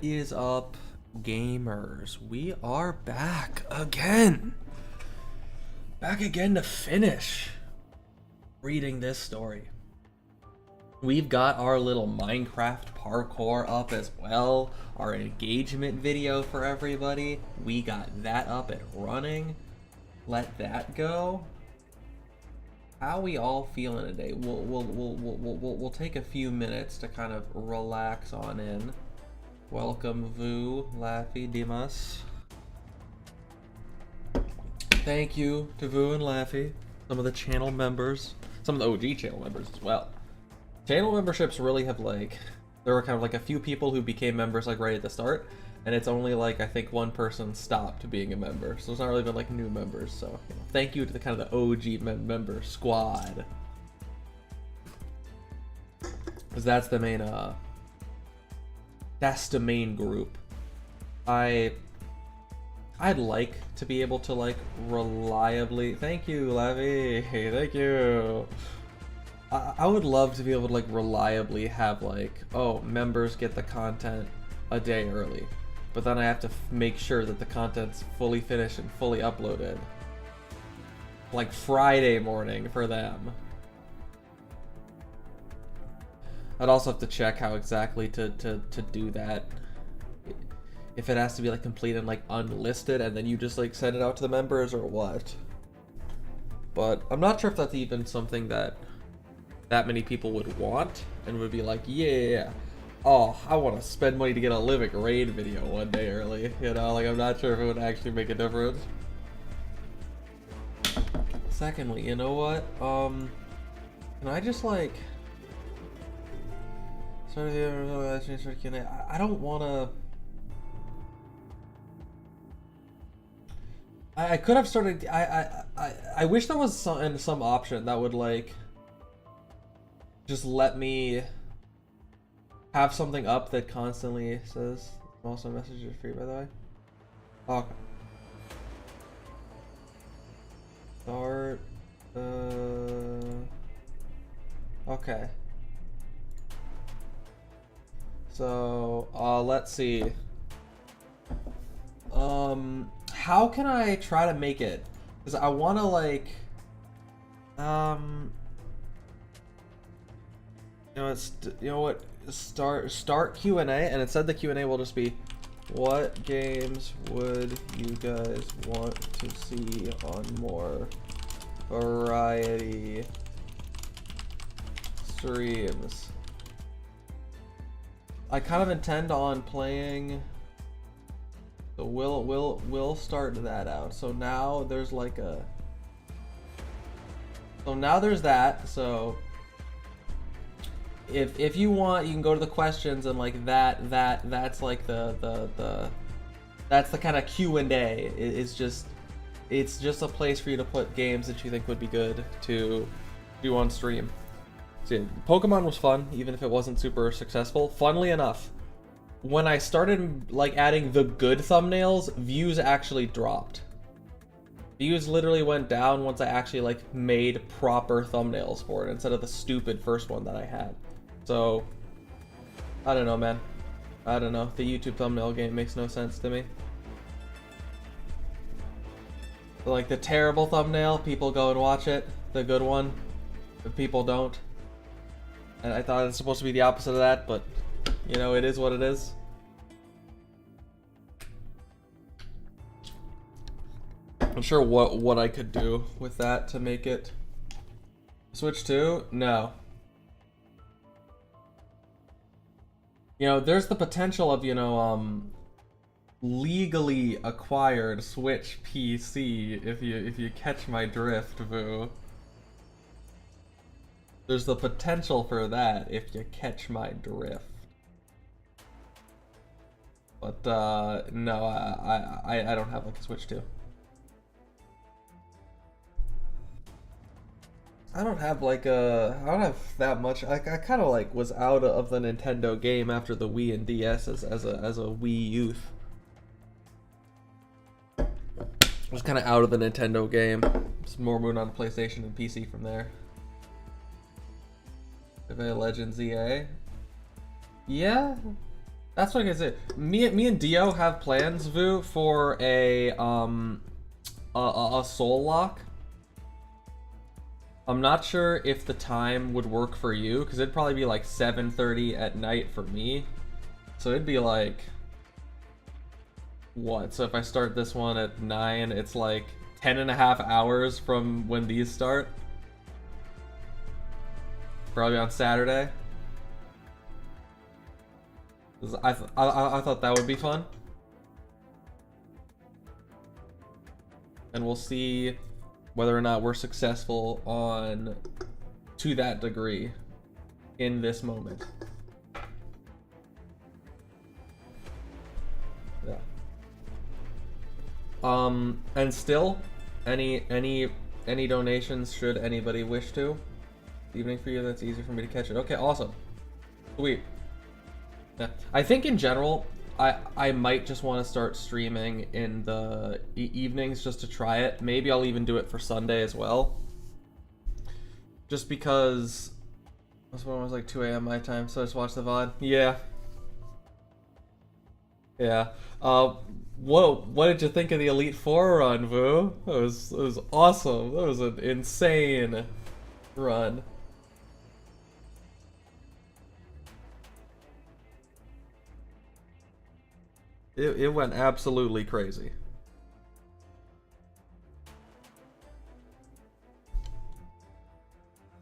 is up, gamers? We are back again. Back again to finish reading this story. We've got our little Minecraft parkour up as well. Our engagement video for everybody. We got that up and running. Let that go. How we all feeling today? We'll take a few minutes to kind of relax on in. Welcome, Vu, Laffy, Dimas. Thank you to Vu and Laffy, some of the channel members, some of the OG channel members as well. Channel memberships really have there were kind of like a few people who became members like right at the start, and it's only like I think one person stopped being a member, so it's not really been like new members. So you know, thank you to the kind of the OG member squad, because that's the main group. I'd like to be able to like reliably. Thank you, Lavi. Thank you. I would love to be able to like reliably have like, oh, members get the content a day early, but then I have to make sure that the content's fully finished and fully uploaded like Friday morning for them. I'd also have to check how exactly to do that. If it has to be like complete and like unlisted and then you just like send it out to the members or what. But I'm not sure if that's even something that many people would want and would be like, yeah, oh, I want to spend money to get a Livic raid video one day early. You know, like I'm not sure if it would actually make a difference. Secondly, you know what? Can I just like start Q&A? I don't want to. I could have started. I wish there was some option that would like just let me have something up that constantly says. Also, messages are free, by the way. Okay. Start. Okay. So let's see. How can I try to make it? Because I want to like, you know what? Start Q&A, and it said the Q&A will just be, what games would you guys want to see on more variety streams? I kind of intend on playing. So we'll start that out. So now there's like a. So now there's that. So if you want, you can go to the questions and like that's like the that's the kind of Q&A. It's just a place for you to put games that you think would be good to do on stream. See, Pokemon was fun, even if it wasn't super successful. Funnily enough, when I started like adding the good thumbnails, views actually dropped. Views literally went down once I actually like made proper thumbnails for it instead of the stupid first one that I had. So I don't know, man. I don't know. The YouTube thumbnail game makes no sense to me. Like the terrible thumbnail, people go and watch it. The good one, if people don't. And I thought it's supposed to be the opposite of that, but you know, it is what it is. I'm sure what I could do with that to make it switch to? No. You know, there's the potential of, you know, legally acquired Switch PC if you catch my drift, Vu. There's the potential for that if you catch my drift. But no, I don't have like a Switch 2. I don't have that much. I kind of like was out of the Nintendo game after the Wii and DS as a Wii youth. I was kind of out of the Nintendo game. Just more moving on to PlayStation and PC from there. Legends EA. Yeah, That's what I can say. Me and Dio have plans, Vu, for a soul lock. I'm not sure if the time would work for you, because it'd probably be like 7:30 at night for me. So it'd be like, what? So if I start this one at 9, it's like 10.5 hours from when these start. Probably on Saturday. I thought that would be fun. And we'll see whether or not we're successful on to that degree in this moment. Yeah. And still, any donations should anybody wish to. Evening for you, that's easy for me to catch it. Okay, awesome. Sweet. Yeah. I think in general, I might just want to start streaming in the evenings just to try it. Maybe I'll even do it for Sunday as well. Just because this one was like 2 a.m. my time, so I just watched the VOD. Yeah. Yeah. What did you think of the Elite Four run, Vu? It was awesome. That was an insane run. It went absolutely crazy.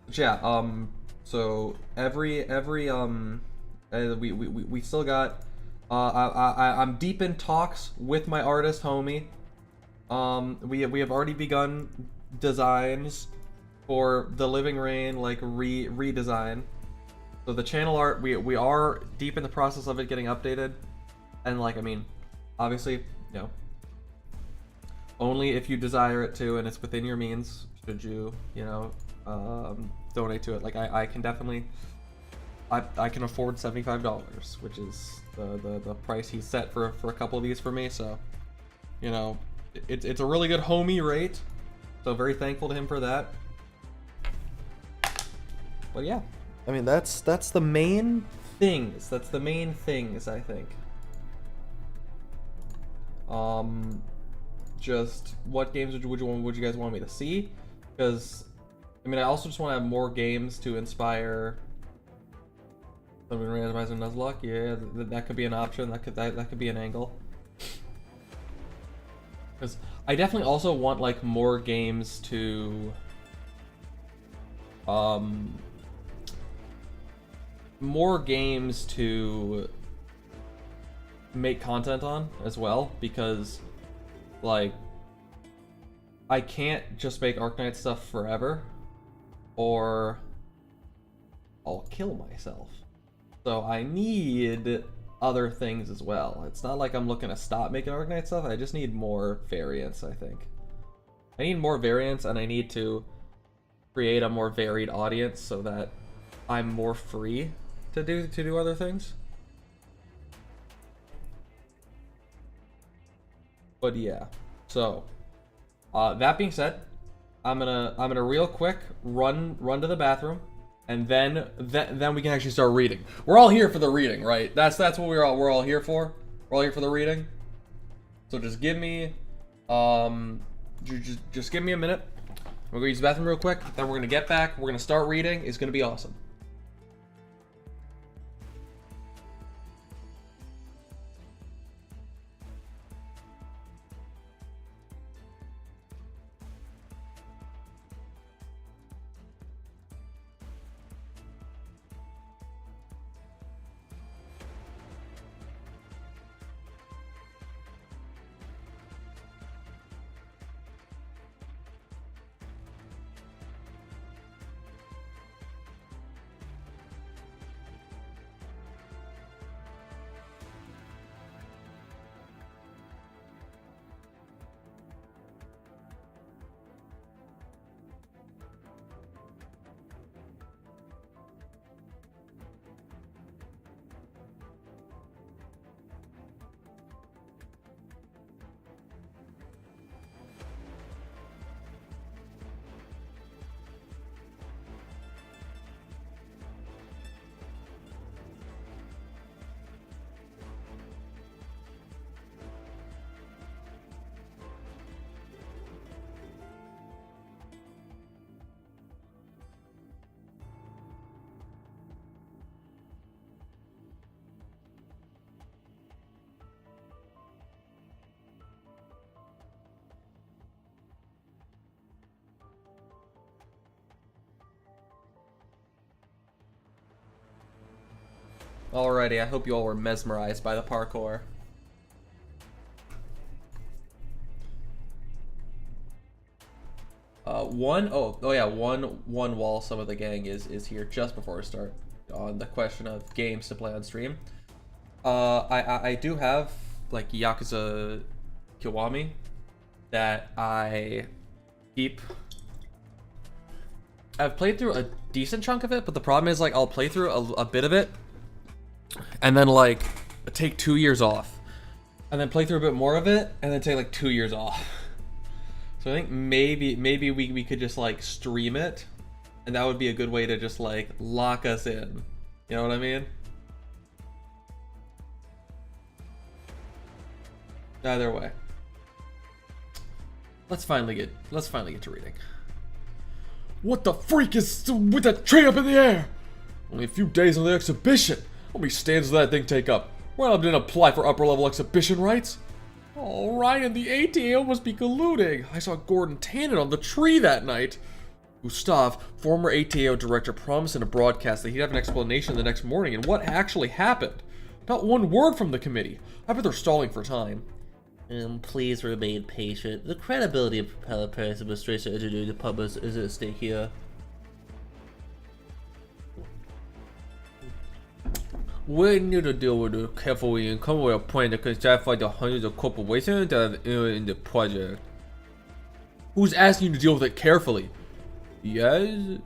But yeah, so we still got I'm deep in talks with my artist homie. We have already begun designs for the Living Rain like redesign. So the channel art, we are deep in the process of it getting updated. And like, I mean, obviously, you know, only if you desire it to and it's within your means should you, you know, donate to it. Like I can definitely, I can afford $75, which is the price he set for a couple of these for me. So, you know, it's a really good homie rate. So very thankful to him for that. But yeah, I mean that's the main things. That's the main things I think. Just what games would you guys want me to see? Because I mean, I also just want to have more games to inspire. Randomizer Nuzlocke, yeah, that could be an option. That could be an angle. Because I definitely also want like more games to, make content on as well, because like I can't just make Arknight stuff forever or I'll kill myself. So I need other things as well. It's not like I'm looking to stop making Arknight stuff. I just need more variants, I think. I need more variants, and I need to create a more varied audience so that I'm more free to do other things. But yeah, so that being said, I'm gonna real quick run to the bathroom, and then we can actually start reading. We're all here for the reading, right? That's what we're all here for. We're all here for the reading. So just give me just give me a minute. We're gonna use the bathroom real quick. Then we're gonna get back. We're gonna start reading. It's gonna be awesome. Alrighty, I hope you all were mesmerized by the parkour. One wall some of the gang is here just before we start on the question of games to play on stream. I do have like Yakuza Kiwami that I keep. I've played through a decent chunk of it, but the problem is like I'll play through a bit of it and then like take 2 years off and then play through a bit more of it and then take like 2 years off. So I think maybe we could just like stream it, and that would be a good way to just like lock us in. You know what I mean? Either way. Let's finally get to reading. What the freak is with that tree up in the air? Only a few days on the exhibition. How many stands does that thing take up? Well, I didn't apply for upper level exhibition rights. Oh, Ryan, the ATO must be colluding. I saw Gordon Tannen on the tree that night. Gustav, former ATO director, promised in a broadcast that he'd have an explanation the next morning, and what actually happened? Not one word from the committee. I bet they're stalling for time. Please remain patient. The credibility of Propeller Paris administration engineering departments is at stake here. We need to deal with it carefully and come with a plan that can satisfy the hundreds of corporations that are in the project. Who's asking you to deal with it carefully? Yes?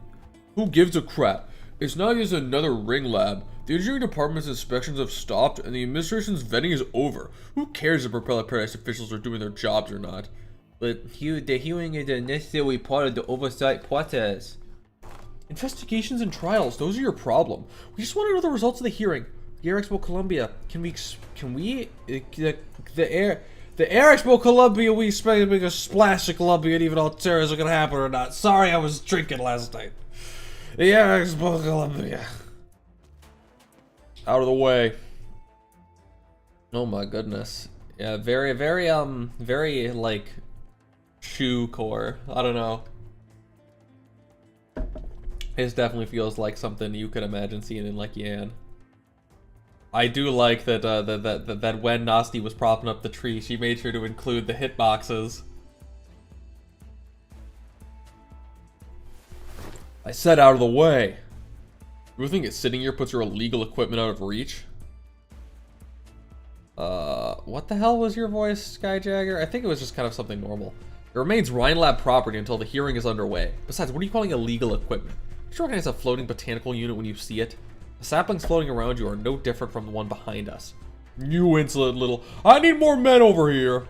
Who gives a crap? It's not just another ring lab. The engineering department's inspections have stopped and the administration's vetting is over. Who cares if Propeller Paradise officials are doing their jobs or not? But the hearing is a necessary part of the oversight process. Investigations and trials, those are your problem. We just want to know the results of the hearing. The Air Expo Columbia, the Air Expo Columbia, we expect to make a splash at Columbia and even all terrorists are gonna happen or not. Sorry, I was drinking last night. The Air Expo Columbia. Out of the way. Oh my goodness. Yeah, very like shoe core. I don't know. This definitely feels like something you could imagine seeing in like Yan. I do like that that when Nasty was propping up the tree, she made sure to include the hitboxes. I said out of the way. You think it's sitting here puts your illegal equipment out of reach? What the hell was your voice, Skyjagger? I think it was just kind of something normal. It remains Rhine Lab property until the hearing is underway. Besides, what are you calling illegal equipment? You should recognize a floating botanical unit when you see it. The saplings floating around you are no different from the one behind us. You insolent little... I need more men over here!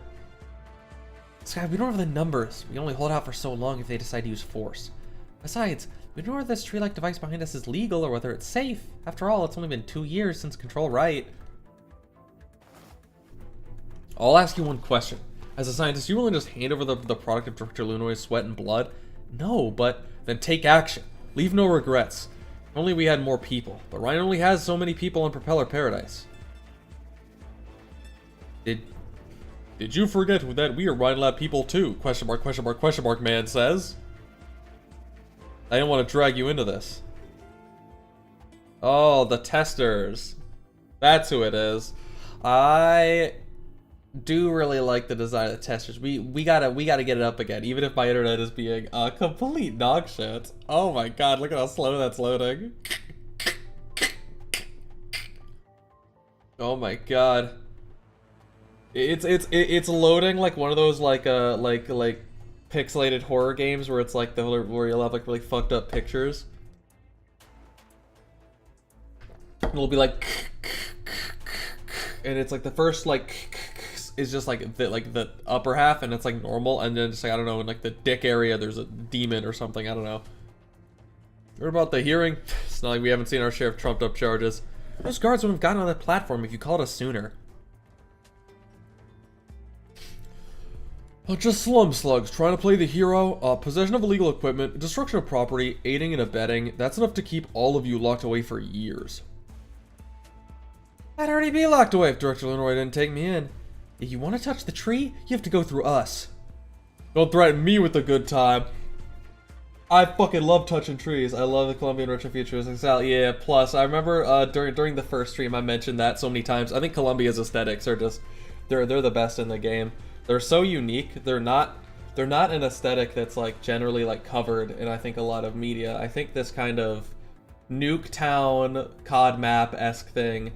Sky, we don't have the numbers. We can only hold out for so long if they decide to use force. Besides, we don't know whether this tree-like device behind us is legal or whether it's safe. After all, it's only been 2 years since Control Right. I'll ask you one question. As a scientist, you willing to just hand over the product of Director Lunoy's sweat and blood? No, but... Then take action. Leave no regrets. If only we had more people, but Ryan only has so many people in Propeller Paradise. Did you forget that we are Ryan Lab people too? Question mark, question mark, question mark, man says. I didn't want to drag you into this. Oh, the testers. That's who it is. I do really like the design of the testers. We gotta get it up again, even if my internet is being a complete dog shit. Oh my god, look at how slow that's loading. Oh my god. It's loading like one of those like pixelated horror games where it's like where you'll have like really fucked up pictures. It'll be like, and it's like the first like is just like the upper half, and it's like normal, and then just like I don't know, in like the dick area there's a demon or something. I don't know. What about the hearing? It's not like we haven't seen our share of trumped up charges. Those guards would have gotten on that platform if you called us sooner. Just slum slugs trying to play the hero, possession of illegal equipment, destruction of property, aiding and abetting. That's enough to keep all of you locked away for years. I'd already be locked away if Director Leroy didn't take me in. If you want to touch the tree, you have to go through us. Don't threaten me with a good time. I fucking love touching trees. I love the Colombian retro futuristic style. Yeah, plus I remember during the first stream I mentioned that so many times. I think Colombia's aesthetics are just they're the best in the game. They're so unique. They're not an aesthetic that's like generally like covered in I think a lot of media. I think this kind of Nuketown COD map-esque thing,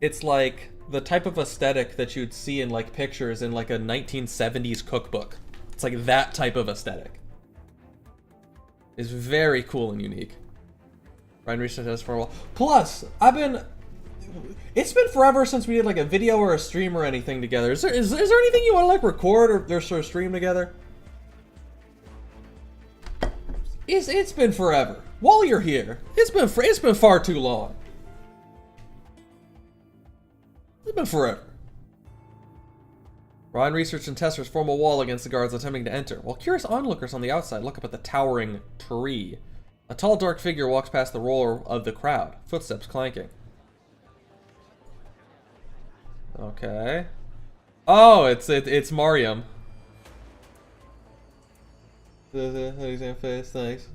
it's like the type of aesthetic that you'd see in like pictures in like a 1970s cookbook. It's like that type of aesthetic. Is very cool and unique. Ryan researched this for a while. Plus, it's been forever since we did like a video or a stream or anything together. Is there anything you want to like record or sort of stream together? It's been forever. While you're here, it's been far too long. It's been forever. Ryan research and testers form a wall against the guards attempting to enter, while curious onlookers on the outside look up at the towering tree. A tall, dark figure walks past the roar of the crowd, footsteps clanking. Okay. Oh, it's Mariam. Thanks.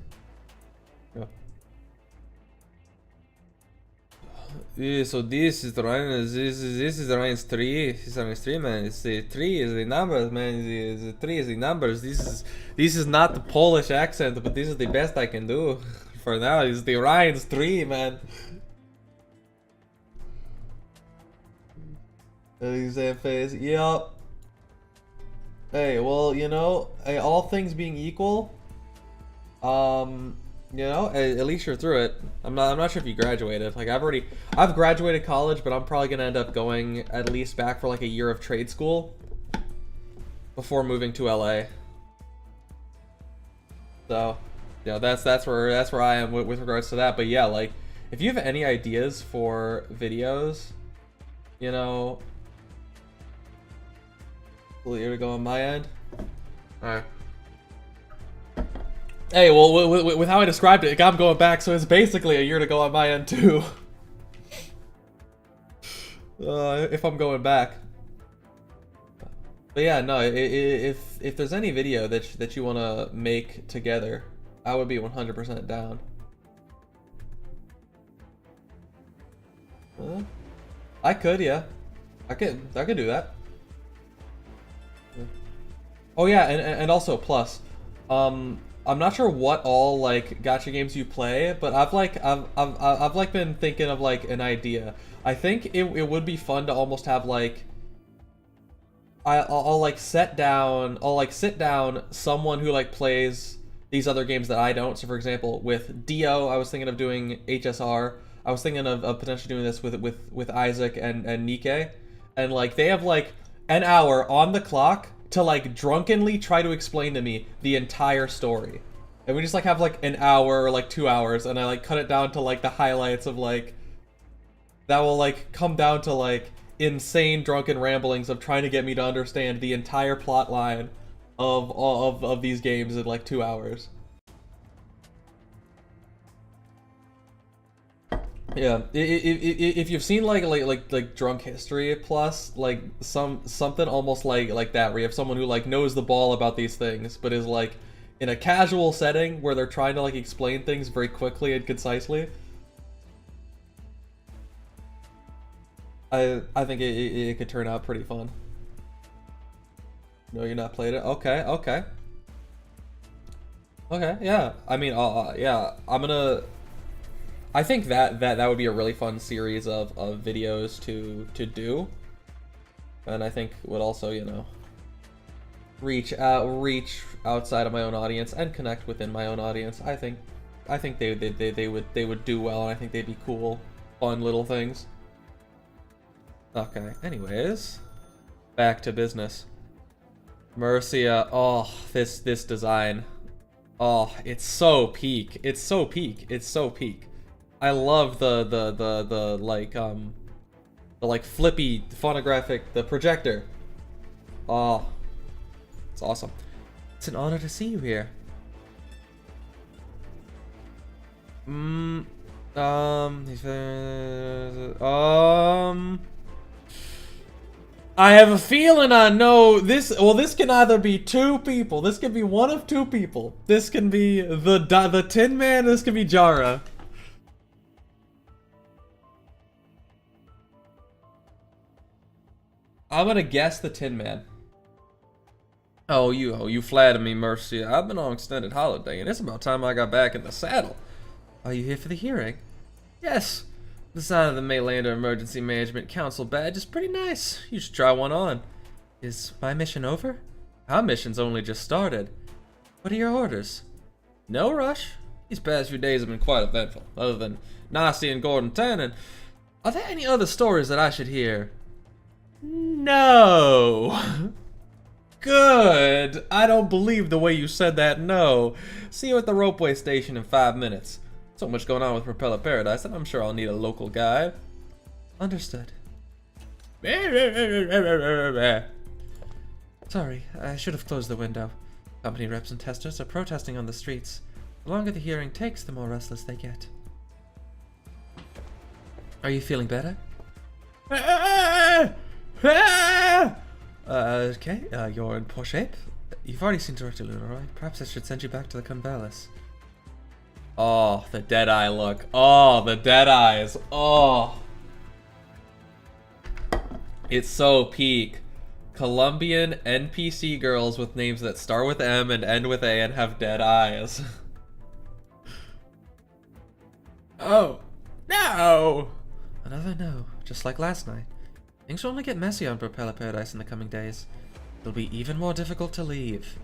Yeah, so this is the Ryan. This is the Ryan's tree. This is Ryan's tree, man. It's the tree is the numbers, man. The tree is the numbers. This is not the Polish accent, but this is the best I can do for now. It's the Ryan's tree, man. Yep. Hey, well, you know, hey, all things being equal, you know, at least you're through it. I'm not sure if you graduated. Like I've graduated college, but I'm probably gonna end up going at least back for like a year of trade school before moving to LA. So, you know, that's where I am with regards to that. But yeah, like if you have any ideas for videos, you know, will you to go on my end? All right. Hey, well, with how I described it, I'm going back, so it's basically a year to go on my end too. If I'm going back. But yeah, no. If there's any video that you want to make together, I would be 100% down. I could, yeah. I could do that. Oh yeah, and also plus, I'm not sure what all like gacha games you play, but I've been thinking of like an idea. I think it would be fun to almost have like I'll sit down someone who like plays these other games that I don't. So for example, with Dio, I was thinking of doing HSR. I was thinking of potentially doing this with Isaac and Nikke, and like they have like an hour on the clock to like drunkenly try to explain to me the entire story. And we just like have like an hour or like 2 hours, and I like cut it down to like the highlights of like that will like come down to like insane drunken ramblings of trying to get me to understand the entire plot line of these games in like 2 hours. Yeah, if you've seen like Drunk History Plus, like something almost like that, where you have someone who like knows the ball about these things, but is like in a casual setting where they're trying to like explain things very quickly and concisely. I think it could turn out pretty fun. No, you're not played it. Okay, yeah. I mean, yeah. I think that would be a really fun series of videos to do, and I think would also, you know, reach outside of my own audience and connect within my own audience. I think they would do well, and I think they'd be cool, fun little things. Okay. Anyways, back to business. Mercia. Oh, this design. Oh, it's so peak. It's so peak. I love the like flippy phonographic, the projector. Oh, it's awesome. It's an honor to see you here. I have a feeling I know this. Well, this can either be two people. This can be one of two people. This can be the Tin Man. This can be Jara. I'm gonna guess the Tin Man. Oh, you flatter me, Mercy. I've been on extended holiday, and it's about time I got back in the saddle. Are you here for the hearing? Yes. The sign of the Maylander Emergency Management Council badge is pretty nice. You should try one on. Is my mission over? Our mission's only just started. What are your orders? No rush. These past few days have been quite eventful. Other than Nasty and Gordon Tannen, are there any other stories that I should hear? No. Good. I don't believe the way you said that. No. See you at the ropeway station in 5 minutes. So much going on with Propeller Paradise that I'm sure I'll need a local guide. Understood. Sorry, I should have closed the window. Company reps and testers are protesting on the streets. The longer the hearing takes, the more restless they get. Are you feeling better? Okay, you're in poor shape. You've already seen Director Lunaroy. Perhaps I should send you back to the Convalis. Oh, the dead eye look. Oh, the dead eyes. Oh. It's so peak. Colombian NPC girls with names that start with M and end with A and have dead eyes. Oh, no! Another no, just like last night. Things will only get messy on Propeller Paradise in the coming days. It'll be even more difficult to leave.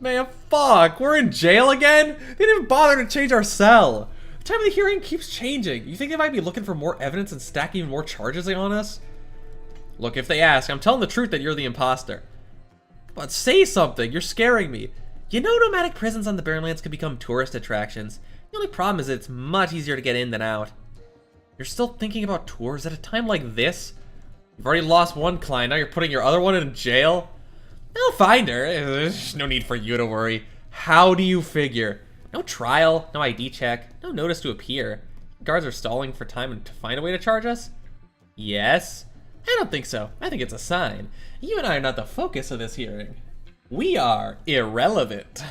Man, fuck! We're in jail again? They didn't even bother to change our cell. The time of the hearing keeps changing. You think they might be looking for more evidence and stack even more charges on us? Look, if they ask, I'm telling the truth that you're the imposter. But say something, you're scaring me. You know nomadic prisons on the Barrenlands can become tourist attractions. The only problem is it's much easier to get in than out. You're still thinking about tours at a time like this? You've already lost one client, now you're putting your other one in jail? I'll find her. There's no need for you to worry. How do you figure? No trial, no ID check, no notice to appear. Guards are stalling for time to find a way to charge us? Yes? I don't think so. I think it's a sign. You and I are not the focus of this hearing. We are irrelevant.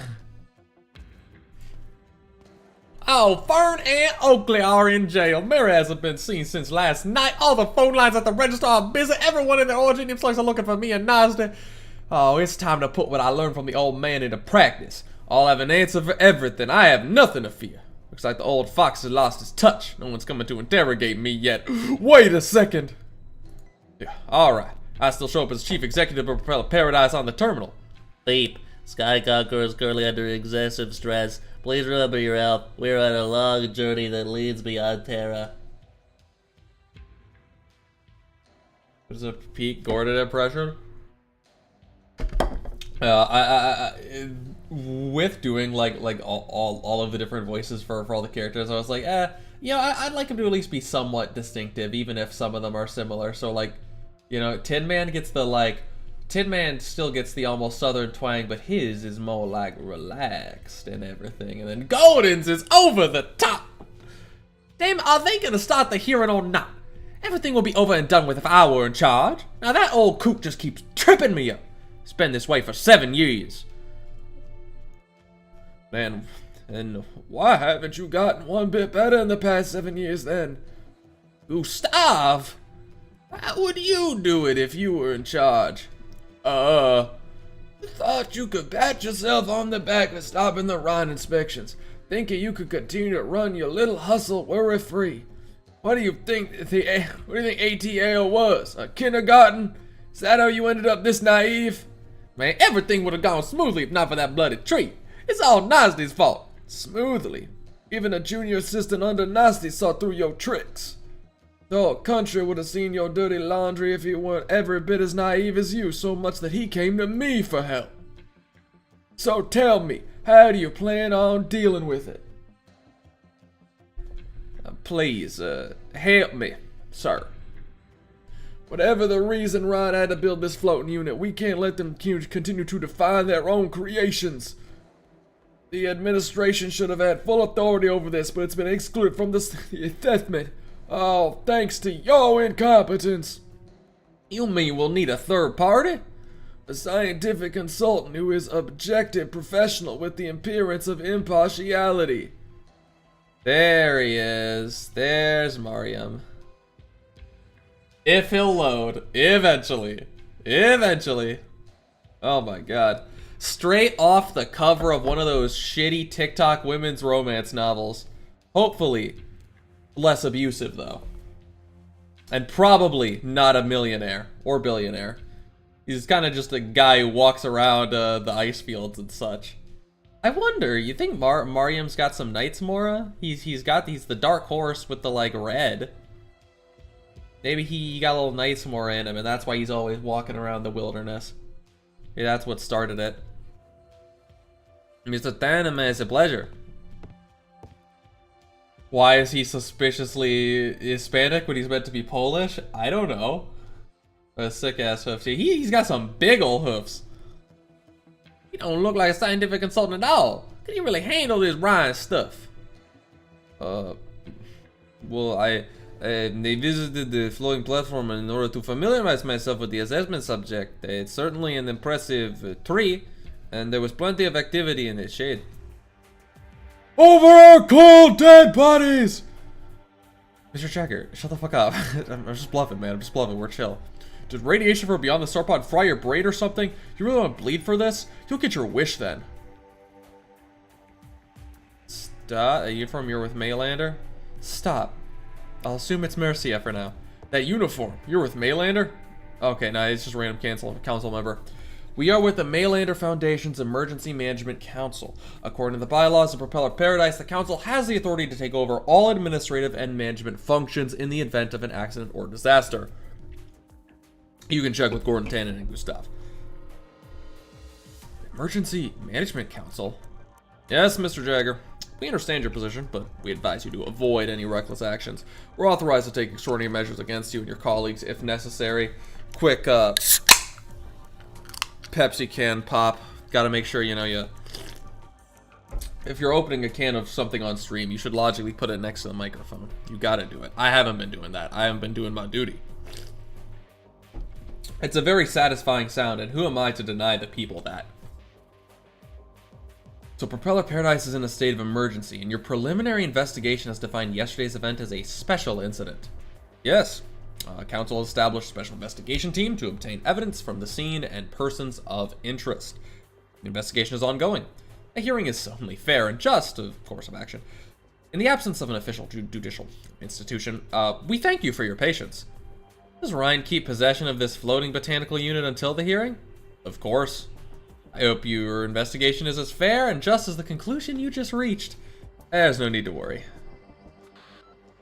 Oh, Fern and Oakley are in jail. Mary hasn't been seen since last night. All the phone lines at the register are busy. Everyone in the origin employees are looking for me and Nasty. Oh, it's time to put what I learned from the old man into practice. I'll have an answer for everything. I have nothing to fear. Looks like the old fox has lost his touch. No one's coming to interrogate me yet. Wait a second. Yeah, alright. I still show up as chief executive of Propeller Paradise on the terminal. Beep. Sky Conqueror is currently under excessive stress. Please remember your health. We're on a long journey that leads beyond Terra. There's a peak Gordon impression. With doing like all of the different voices for all the characters, I was like, you know, I'd like him to at least be somewhat distinctive, even if some of them are similar. So like, you know, Tin Man gets the like, Tin Man still gets the almost southern twang, but his is more like relaxed and everything. And then Golden's is over the top. Damn, are they gonna start the hearing or not? Everything will be over and done with if I were in charge. Now that old kook just keeps tripping me up. It's been this way for 7 years. Man, and why haven't you gotten one bit better in the past 7 years then? Gustav, how would you do it if you were in charge? Thought you could pat yourself on the back for stopping the Rhine inspections, thinking you could continue to run your little hustle worry-free. What do you think ATL was? A kindergarten? Is that how you ended up this naive? Man, everything would have gone smoothly if not for that bloody tree. It's all Nasty's fault. Smoothly? Even a junior assistant under Nasty saw through your tricks. The whole country would have seen your dirty laundry if he weren't every bit as naive as you, so much that he came to me for help. So tell me, how do you plan on dealing with it? Please, help me, sir. Whatever the reason Ryan had to build this floating unit, we can't let them continue to define their own creations. The administration should have had full authority over this, but it's been excluded from the assessment. Oh, thanks to your incompetence. You mean we'll need a third party? A scientific consultant who is objective, professional, with the appearance of impartiality. There he is. There's Mariam. If he'll load. Eventually. Eventually. Oh my god. Straight off the cover of one of those shitty TikTok women's romance novels. Hopefully. Less abusive, though. And probably not a millionaire or billionaire. He's kind of just a guy who walks around the ice fields and such. I wonder, you think Mariam's got some Knights Mora? He's the dark horse with the like red. Maybe he got a little Knights Mora in him, and that's why he's always walking around the wilderness. Maybe that's what started it. Mr. Tanema, it's a pleasure. Why is he suspiciously Hispanic when he's meant to be Polish? I don't know. A sick ass hoofs. He's got some big ol' hoofs. He don't look like a scientific consultant at all. Can you really handle this Ryan stuff? Well, they visited the floating platform in order to familiarize myself with the assessment subject. It's certainly an impressive tree, and there was plenty of activity in its shade. Over our cold dead bodies! Mr. Checker, shut the fuck up. I'm just bluffing, man. I'm just bluffing. We're chill. Did radiation from beyond the star pod fry your brain or something? You really want to bleed for this? You'll get your wish then. Stop. Uniform, you're with Maylander? Stop. I'll assume it's Mercia for now. That uniform, you're with Maylander? Okay, no, it's just a random council member. We are with the Maylander Foundation's Emergency Management Council. According to the bylaws of Propeller Paradise, the council has the authority to take over all administrative and management functions in the event of an accident or disaster. You can check with Gordon Tannen and Gustav. Emergency Management Council? Yes, Mr. Jagger. We understand your position, but we advise you to avoid any reckless actions. We're authorized to take extraordinary measures against you and your colleagues if necessary. Quick, Pepsi can pop. Gotta make sure, if you're opening a can of something on stream, you should logically put it next to the microphone. You gotta do it. I haven't been doing that. I haven't been doing my duty. It's a very satisfying sound, and who am I to deny the people that? So Propeller Paradise is in a state of emergency, and your preliminary investigation has defined yesterday's event as a special incident. Yes. Council has established a special investigation team to obtain evidence from the scene and persons of interest. The investigation is ongoing. A hearing is only fair and just a course of action. In the absence of an official judicial institution, we thank you for your patience. Does Ryan keep possession of this floating botanical unit until the hearing? Of course. I hope your investigation is as fair and just as the conclusion you just reached. There's no need to worry.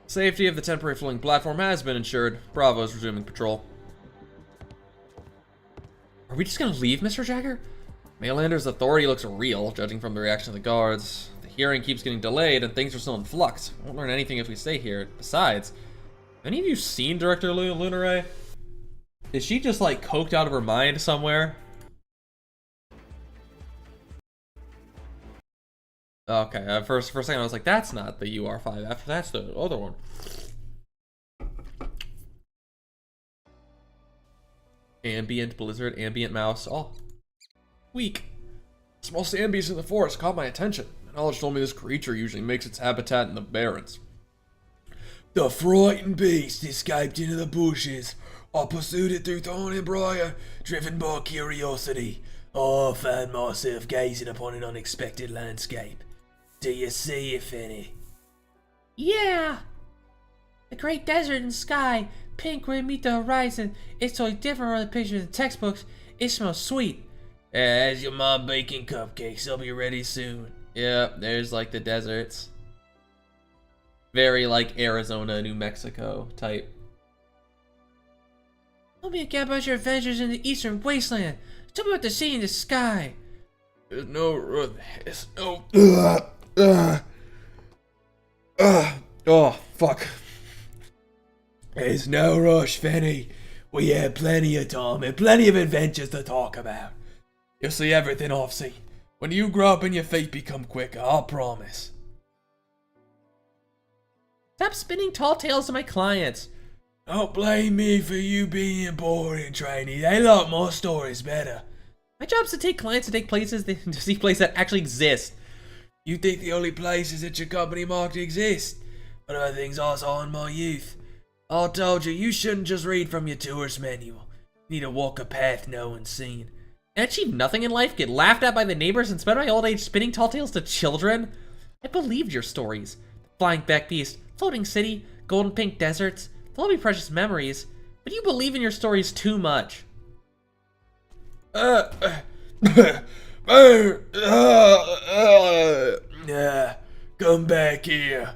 Safety of the temporary floating platform has been ensured. Bravo is resuming patrol. Are we just gonna leave, Mr. Jagger? Maylander's authority looks real, judging from the reaction of the guards. The hearing keeps getting delayed and things are still in flux. We won't learn anything if we stay here. Besides, have any of you seen Director Lunaray? Is she just like coked out of her mind somewhere? Okay, for a second I was like, that's not the UR5. After that's the other one. Ambient blizzard, ambient mouse. Oh, weak. Small sand beast in the forest caught my attention. My knowledge told me this creature usually makes its habitat in the barrens. The frightened beast escaped into the bushes. I pursued it through thorn and briar, driven by curiosity. I found myself gazing upon an unexpected landscape. Do you see it, Finny? Yeah! The great desert and sky, pink where it meet the horizon. It's so different from the pictures in the textbooks. It smells sweet. As your mom baking cupcakes, I'll be ready soon. Yeah, there's like the deserts. Very like Arizona, New Mexico type. Tell me again about your adventures in the eastern wasteland. Tell me about the sea in the sky. There's no... Oh, fuck. There's no rush, Finny. We had plenty of time and plenty of adventures to talk about. You'll see everything I've seen. When you grow up and your feet become quicker, I'll promise. Stop spinning tall tales to my clients. Don't blame me for you being boring, trainee. They like my stories better. My job's to take clients to take places, to see places that actually exist. You think the only places that your company market exist? One of the things I saw in my youth. I told you, you shouldn't just read from your tourist manual. You need to walk a path no one's seen. And achieve nothing in life, get laughed at by the neighbors, and spend my old age spinning tall tales to children? I believed your stories. Flying back beast, floating city, golden pink deserts. They'll all be precious memories, but you believe in your stories too much. Come back here.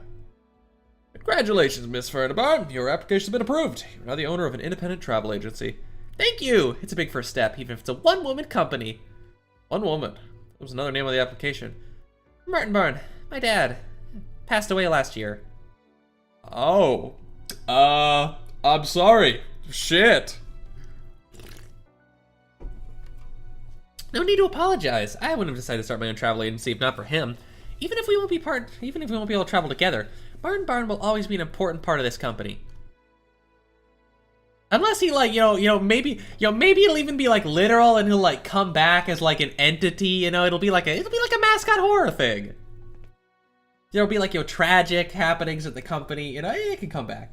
Congratulations, Miss Fernabon. Your application's been approved. You're now the owner of an independent travel agency. Thank you! It's a big first step, even if it's a one-woman company. One woman. What was another name on the application? Martin Barn, my dad, passed away last year. Oh. I'm sorry. Shit. No need to apologize. I wouldn't have decided to start my own travel agency if not for him. Even if we won't be able to travel together, Martin Barn will always be an important part of this company. Unless he maybe it'll even be like literal and he'll like come back as like an entity, it'll be like a mascot horror thing. There'll be like tragic happenings at the company, it can come back.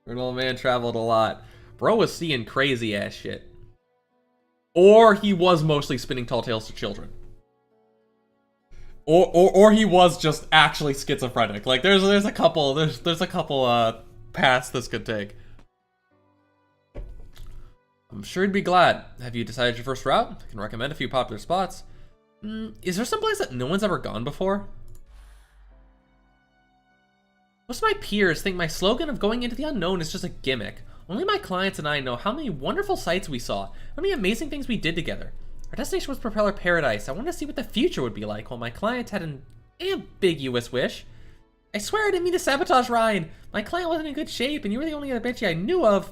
Old man traveled a lot. Bro was seeing crazy ass shit. Or he was mostly spinning tall tales to children. Or he was just actually schizophrenic. Like there's a couple paths this could take. I'm sure you'd be glad. Have you decided your first route? I can recommend a few popular spots. Is there some place that no one's ever gone before? Most of my peers think my slogan of going into the unknown is just a gimmick. Only my clients and I know how many wonderful sights we saw, how many amazing things we did together. Our destination was Propeller Paradise. I wanted to see what the future would be like, while my client had an ambiguous wish. I swear I didn't mean to sabotage Ryan. My client wasn't in good shape, and you were the only other Banshee I knew of.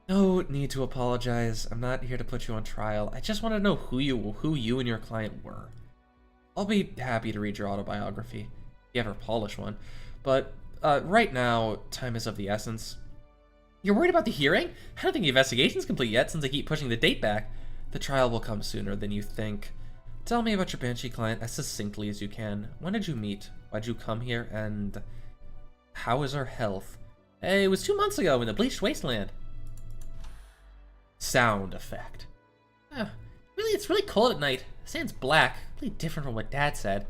No need to apologize. I'm not here to put you on trial. I just want to know who you and your client were. I'll be happy to read your autobiography, if you ever polish one. But right now, time is of the essence. You're worried about the hearing? I don't think the investigation's complete yet, since I keep pushing the date back. The trial will come sooner than you think. Tell me about your Banshee client as succinctly as you can. When did you meet? Why'd you come here? And how is her health? It was 2 months ago in the Bleached Wasteland. Sound effect. It's really cold at night. The sand's black, really different from what Dad said.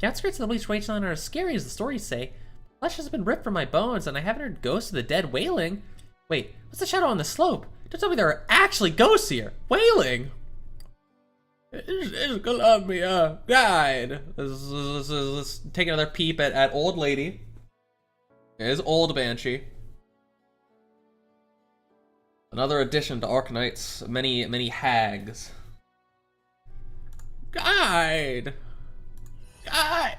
The outskirts of the Bleached Wasteland are as scary as the stories say. Flesh has been ripped from my bones, and I haven't heard ghosts of the dead wailing. Wait, what's the shadow on the slope? Don't tell me there are actually ghosts here. Wailing. It's Columbia guide. Let's take another peep at old lady. There's old Banshee. Another addition to Arcanite's many hags. Guide. I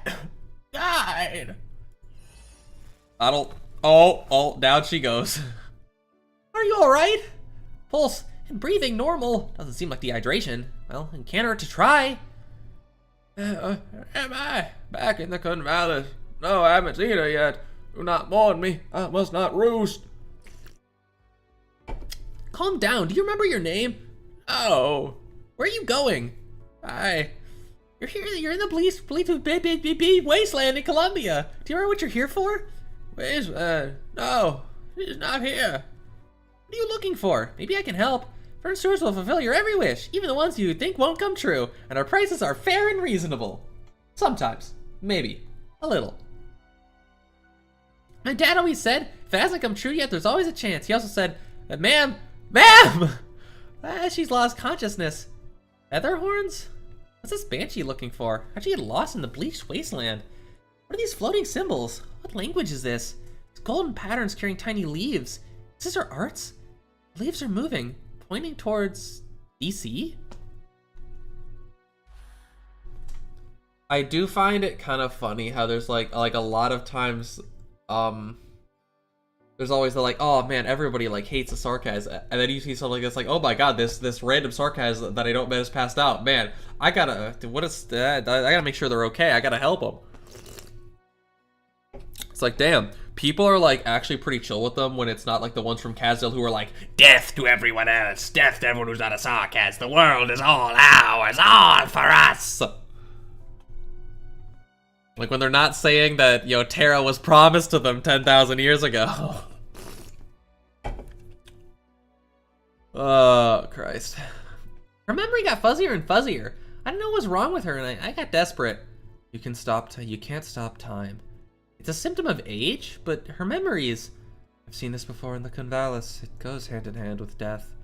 don't. Oh, down she goes. Are you alright? Pulse and breathing normal. Doesn't seem like dehydration. Well, it can't hurt to try. Am I back in the Convalis? No, I haven't seen her yet. Do not mourn me. I must not roost. Calm down. Do you remember your name? Oh. Where are you going? You're here. You're in the Bleached Wasteland in Colombia. Do you remember what you're here for? Wasteland? No, she's not here. What are you looking for? Maybe I can help. Fern Stores will fulfill your every wish, even the ones you think won't come true, and our prices are fair and reasonable. Sometimes. Maybe. A little. My dad always said, if it hasn't come true yet, there's always a chance. He also said, ma'am! She's lost consciousness. Feather horns? What's this Banshee looking for? How'd she get lost in the Bleached Wasteland? What are these floating symbols? What language is this? These golden patterns carrying tiny leaves. Is this her arts? The leaves are moving, pointing towards DC? I do find it kind of funny how there's like a lot of times, there's always the oh man, everybody hates the sarcasm, and then you see something that's oh my god, this random sarcasm that I don't bet is passed out. Man, I gotta make sure they're okay. I gotta help them. It's damn, people are like actually pretty chill with them when it's not like the ones from Kazdale who are like, Death to everyone else. Death to everyone who's not a sarcast. The world is all ours. All for us. like when they're not saying that, you know, Terra was promised to them 10,000 years ago. Oh, Christ. Her memory got fuzzier and fuzzier. I didn't know what was wrong with her, and I got desperate. You can't stop time. It's a symptom of age, but her memories... I've seen this before in the Convalis. It goes hand in hand with death.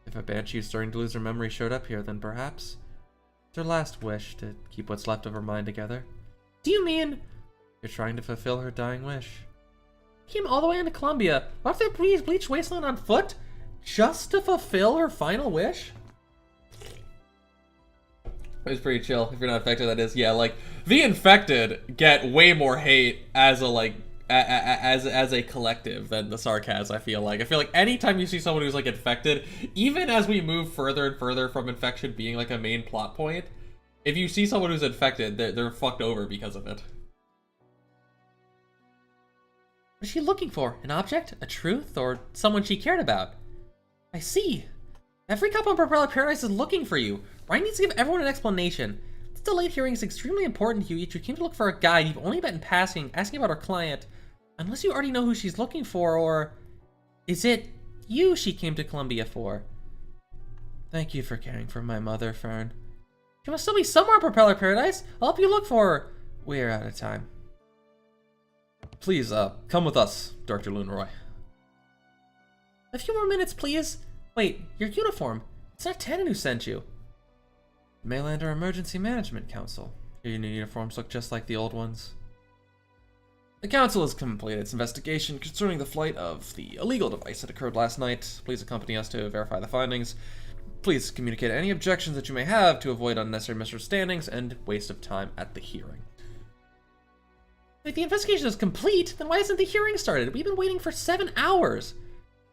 If a banshee who's starting to lose her memory showed up here, then perhaps it's her last wish to keep what's left of her mind together. Do you mean you're trying to fulfill her dying wish? Came all the way into Columbia, off the bleached wasteland on foot, just to fulfill her final wish? It was pretty chill. If you're not infected, that is. Yeah, like, the infected get way more hate as a, like, as a collective than the Sarkaz, I feel like. I feel like anytime you see someone who's, like, infected, even as we move further and further from infection being, like, a main plot point, if you see someone who's infected, they're fucked over because of it. What is she looking for? An object? A truth? Or someone she cared about? I see. Every couple in Propeller Paradise is looking for you. Ryan needs to give everyone an explanation. This delayed hearing is extremely important to you. You came to look for a guide you've only met in passing, asking about her client. Unless you already know who she's looking for, or... Is it you she came to Columbia for? Thank you for caring for my mother, Fern. She must still be somewhere in Propeller Paradise. I'll help you look for her. We're out of time. Please, come with us, Dr. Lunaroy. A few more minutes, please. Wait, your uniform. It's not Tannen who sent you. Maylander Emergency Management Council. Your new uniforms look just like the old ones. The council has completed its investigation concerning the flight of the illegal device that occurred last night. Please accompany us to verify the findings. Please communicate any objections that you may have to avoid unnecessary misunderstandings and waste of time at the hearing. If the investigation is complete, then why hasn't the hearing started? We've been waiting for 7 hours.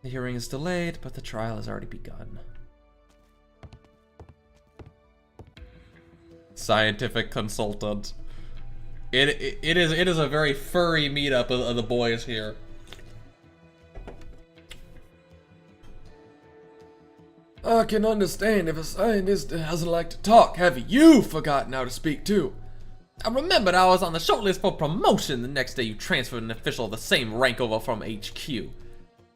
The hearing is delayed, but the trial has already begun. Scientific consultant. It is a very furry meetup of the boys here. I can understand if a scientist doesn't like to talk. Have you forgotten how to speak too? I remembered I was on the shortlist for promotion the next day you transferred an official of the same rank over from HQ.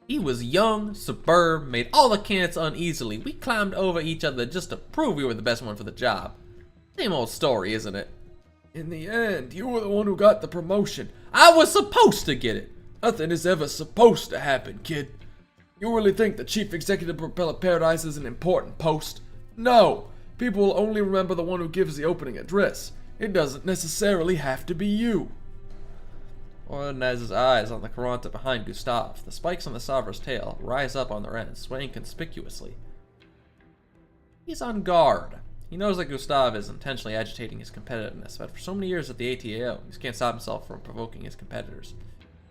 He was young, superb, made all the candidates uneasily. We climbed over each other just to prove we were the best one for the job. Same old story, isn't it? In the end, you were the one who got the promotion. I was supposed to get it. Nothing is ever supposed to happen, kid. You really think the Chief Executive of Propeller Paradise is an important post? No. People will only remember the one who gives the opening address. It doesn't necessarily have to be you. Organizes eyes on the Karanta behind Gustav. The spikes on the Savra's tail rise up on their ends, swaying conspicuously. He's on guard. He knows that Gustav is intentionally agitating his competitiveness, but for so many years at the ATAO, he can't stop himself from provoking his competitors.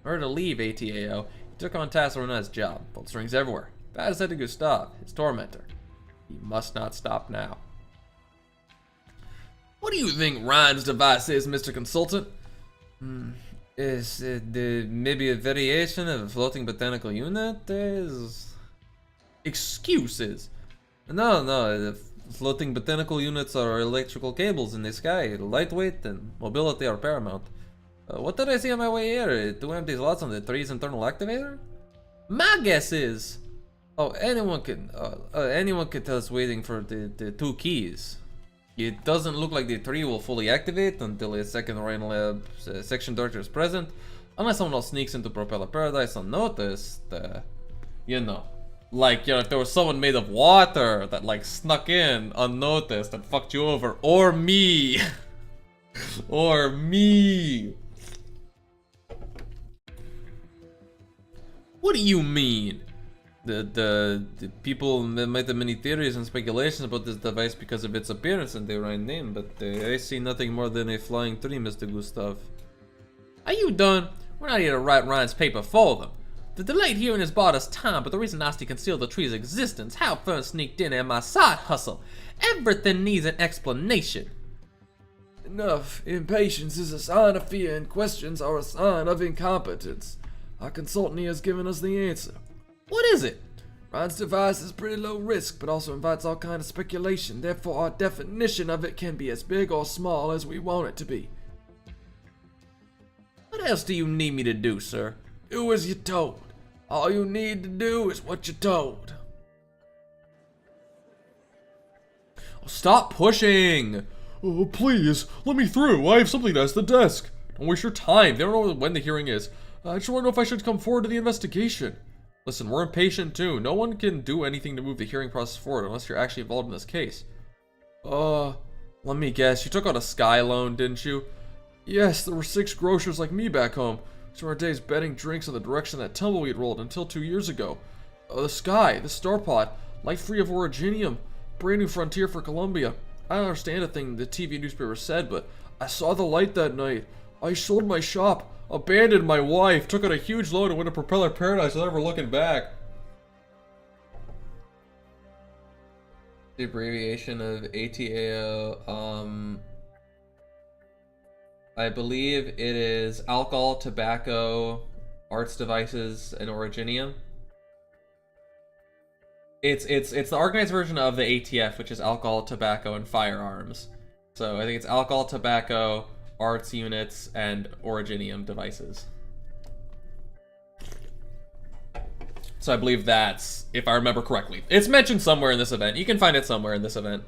In order to leave ATAO, he took on tasks to run his job, pulled strings everywhere. Bad as said to Gustav, his tormentor. He must not stop now. What do you think Ryan's device is, Mr. Consultant? Is it maybe a variation of a floating botanical unit? Excuses. No, the floating botanical units are electrical cables in the sky. Lightweight and mobility are paramount. What did I see on my way here? 2 empty slots on the tree's internal activator? My guess is... Oh, anyone can tell us waiting for the 2 keys. It doesn't look like the tree will fully activate until a second Rhino Lab section director is present, unless someone else sneaks into Propeller Paradise unnoticed. You know, like, you know, if there was someone made of water that like snuck in unnoticed and fucked you over, or me, or me. What do you mean? The people might have many theories and speculations about this device because of its appearance and the Rhine name, but I see nothing more than a flying tree, Mr. Gustav. Are you done? We're not here to write Ryan's paper for them. The delayed hearing has bought us time, but the reason Nasty concealed the tree's existence, how Fern sneaked in, and my side hustle, everything needs an explanation. Enough. Impatience is a sign of fear, and questions are a sign of incompetence. Our consultant here has given us the answer. What is it? Ryan's device is pretty low risk, but also invites all kind of speculation. Therefore, our definition of it can be as big or small as we want it to be. What else do you need me to do, sir? Do as you're told. All you need to do is what you're told. Stop pushing! Oh, please, let me through. I have something to ask the desk. Don't waste your time. They don't know when the hearing is. I just want to know if I should come forward to the investigation. Listen, we're impatient too. No one can do anything to move the hearing process forward unless you're actually involved in this case. Let me guess. You took out a Sky loan, didn't you? Yes, there were 6 grocers like me back home. Spent our days betting drinks in the direction that tumbleweed rolled until 2 years ago. The Sky, the Star Pot, light free of originium, brand new frontier for Colombia. I don't understand a thing the TV newspaper said, but I saw the light that night. I sold my shop, abandoned my wife, took out a huge loan and went to Propeller Paradise without ever looking back. The abbreviation of ATAO, I believe it is alcohol, tobacco, arts devices, and originium. It's the organized version of the ATF, which is alcohol, tobacco, and firearms. So I think it's alcohol, tobacco, arts units, and originium devices. So I believe that's, if I remember correctly. It's mentioned somewhere in this event. You can find it somewhere in this event.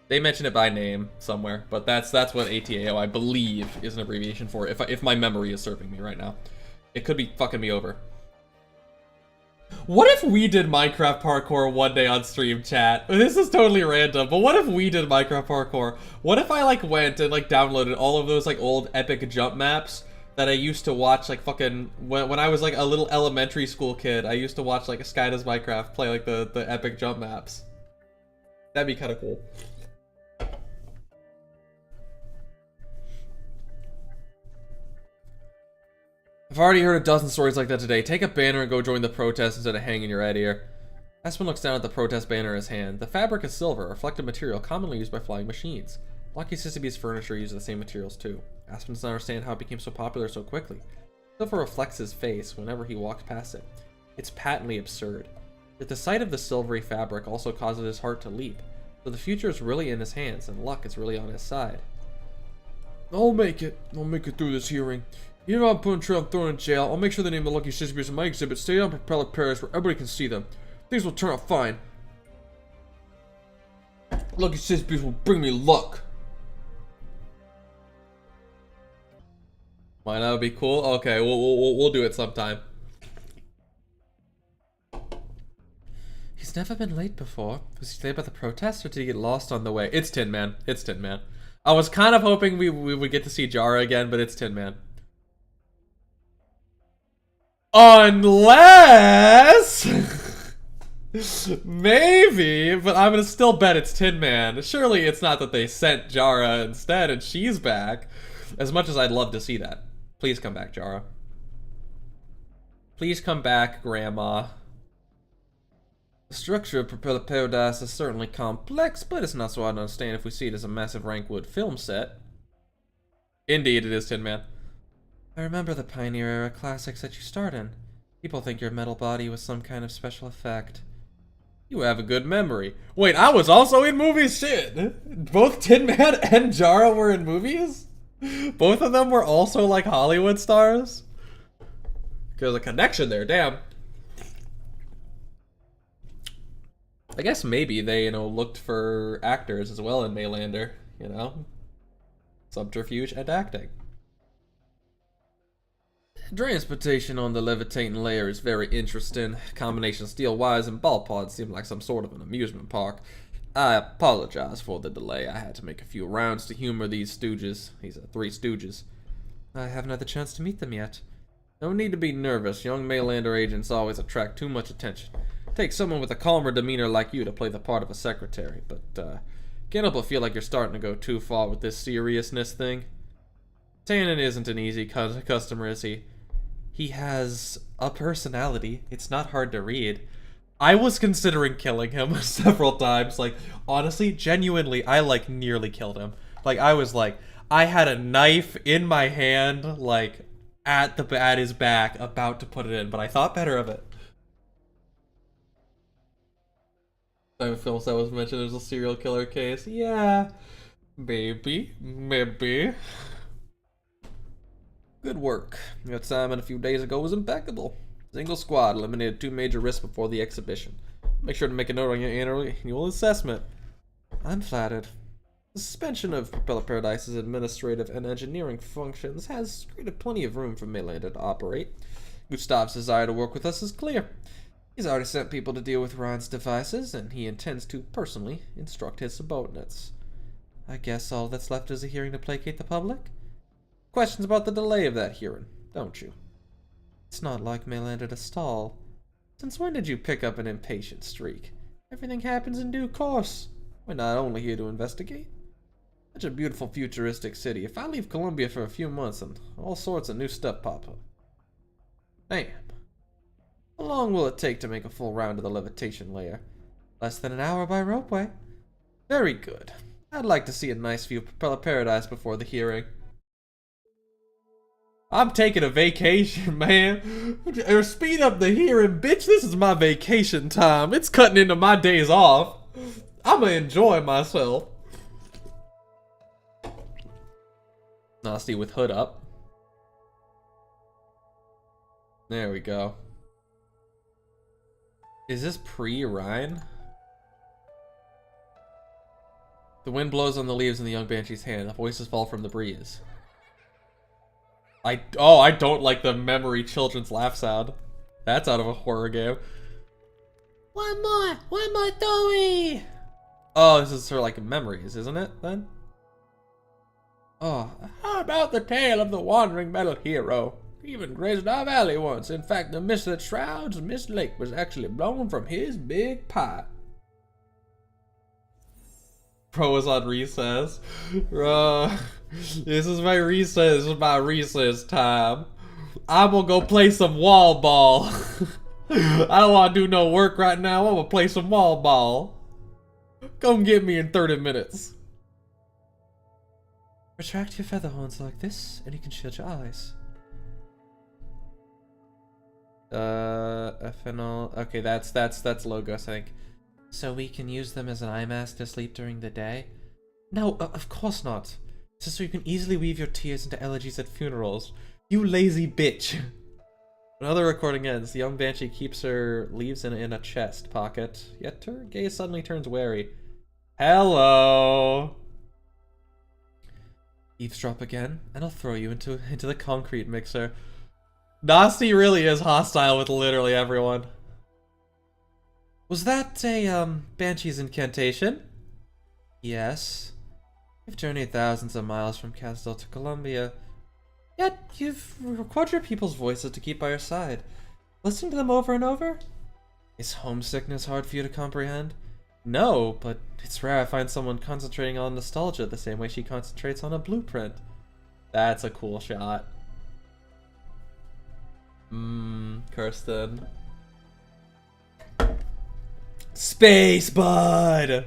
They mention it by name somewhere, but that's what ATAO, I believe, is an abbreviation for, if my memory is serving me right now. It could be fucking me over. What if we did Minecraft parkour one day on stream, chat? This is totally random, but what if we did Minecraft parkour? What if I, like, went and, like, downloaded all of those, like, old epic jump maps that I used to watch, like, fucking, when I was, like, a little elementary school kid, I used to watch, like, Sky Does Minecraft play, like, the epic jump maps. That'd be kind of cool. I've already heard a dozen stories like that today. Take a banner and go join the protest instead of hanging your head here. Aspen looks down at the protest banner in his hand. The fabric is silver, a reflective material commonly used by flying machines. Lucky Sissiby's furniture uses the same materials too. Aspen doesn't understand how it became so popular so quickly. Silver reflects his face whenever he walks past it. It's patently absurd. Yet the sight of the silvery fabric also causes his heart to leap. So the future is really in his hands, and luck is really on his side. I'll make it. I'll make it through this hearing. Even if I'm put in jail, I'm thrown in jail, I'll make sure the name of Lucky Sissiby's in my exhibit stay on Propeller Paradise where everybody can see them. Things will turn out fine. Lucky Sissiby's will bring me luck. Why not? Be cool? Okay, we'll do it sometime. He's never been late before. Was he late by the protest or did he get lost on the way? It's Tin Man. It's Tin Man. I was kind of hoping we would get to see Jara again, but it's Tin Man. Unless... maybe, but I'm gonna still bet it's Tin Man. Surely it's not that they sent Jara instead and she's back. As much as I'd love to see that. Please come back, Jara. Please come back, Grandma. The structure of Propeller Paradise is certainly complex, but it's not so hard to understand if we see it as a massive Rankwood film set. Indeed, it is, Tin Man. I remember the Pioneer Era classics that you starred in. People think your metal body was some kind of special effect. You have a good memory. Wait, I was also in movies? Shit! Both Tin Man and Jara were in movies? Both of them were also, like, Hollywood stars? There's a connection there, damn. I guess maybe they, looked for actors as well in Maylander, Subterfuge and acting. Transportation on the levitating layer is very interesting. Combination of steel wires and ball pods seem like some sort of an amusement park. I apologize for the delay. I had to make a few rounds to humor these stooges. These are 3 stooges. I haven't had the chance to meet them yet. No need to be nervous. Young Maylander agents always attract too much attention. Take someone with a calmer demeanor like you to play the part of a secretary, but can't help but feel like you're starting to go too far with this seriousness thing. Tannen isn't an easy customer, is he? He has a personality. It's not hard to read. I was considering killing him several times. Like, honestly, genuinely, I, nearly killed him. I was I had a knife in my hand, at his back, about to put it in, but I thought better of it. I feel that was mentioned there's a serial killer case. Yeah, maybe. Good work. Your assignment a few days ago was impeccable. Single squad eliminated 2 major risks before the exhibition. Make sure to make a note on your annual assessment. I'm flattered. The suspension of Propeller Paradise's administrative and engineering functions has created plenty of room for Maylander to operate. Gustav's desire to work with us is clear. He's already sent people to deal with Ryan's devices, and he intends to personally instruct his subordinates. I guess all that's left is a hearing to placate the public? Questions about the delay of that hearing, don't you? It's not like Maylander to stall. Since when did you pick up an impatient streak? Everything happens in due course. We're not only here to investigate. Such a beautiful futuristic city. If I leave Columbia for a few months and all sorts of new stuff pop up. Damn. How long will it take to make a full round of the levitation layer? Less than an hour by ropeway. Very good. I'd like to see a nice view of Propeller Paradise before the hearing. I'm taking a vacation, man. Or speed up the hearing, bitch. This is my vacation time. It's cutting into my days off. I'm gonna enjoy myself. Nasty with hood up. There we go. Is this pre-Ryan? The wind blows on the leaves in the young banshee's hand. The voices fall from the breeze. I don't like the memory children's laugh sound. That's out of a horror game. One more, Dory! Oh, this is sort of like memories, isn't it, then? Oh, how about the tale of the wandering metal hero? He even grazed our valley once. In fact, the mist that shrouds Mist Lake was actually blown from his big pipe. Bro was on recess. This is my recess. This is my recess time. I'm gonna go play some wall ball. I don't want to do no work right now. I'm gonna play some wall ball. Come get me in 30 minutes. Retract your feather horns like this, and you can shield your eyes. Ethanol. Okay, that's Logos, I think. So we can use them as an eye mask to sleep during the day? No, of course not. It's just so you can easily weave your tears into elegies at funerals. You lazy bitch. Another recording ends. The young banshee keeps her leaves in a chest pocket, yet her gaze suddenly turns wary. Hello. Eavesdrop again, and I'll throw you into the concrete mixer. Nasty really is hostile with literally everyone. Was that a, Banshee's incantation? Yes. You've journeyed thousands of miles from Casdell to Columbia, yet you've recorded your people's voices to keep by your side. Listening to them over and over? Is homesickness hard for you to comprehend? No, but it's rare I find someone concentrating on nostalgia the same way she concentrates on a blueprint. That's a cool shot. Kirsten. Space Bud!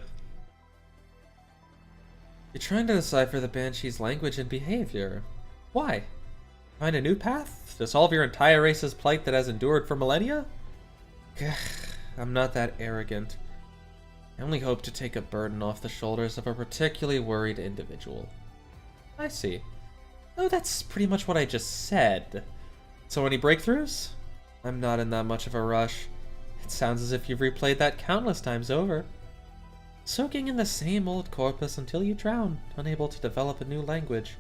You're trying to decipher the Banshee's language and behavior. Why? Find a new path? To solve your entire race's plight that has endured for millennia? I'm not that arrogant. I only hope to take a burden off the shoulders of a particularly worried individual. I see. Oh, that's pretty much what I just said. So any breakthroughs? I'm not in that much of a rush. It sounds as if you've replayed that countless times over. Soaking in the same old corpus until you drown, unable to develop a new language.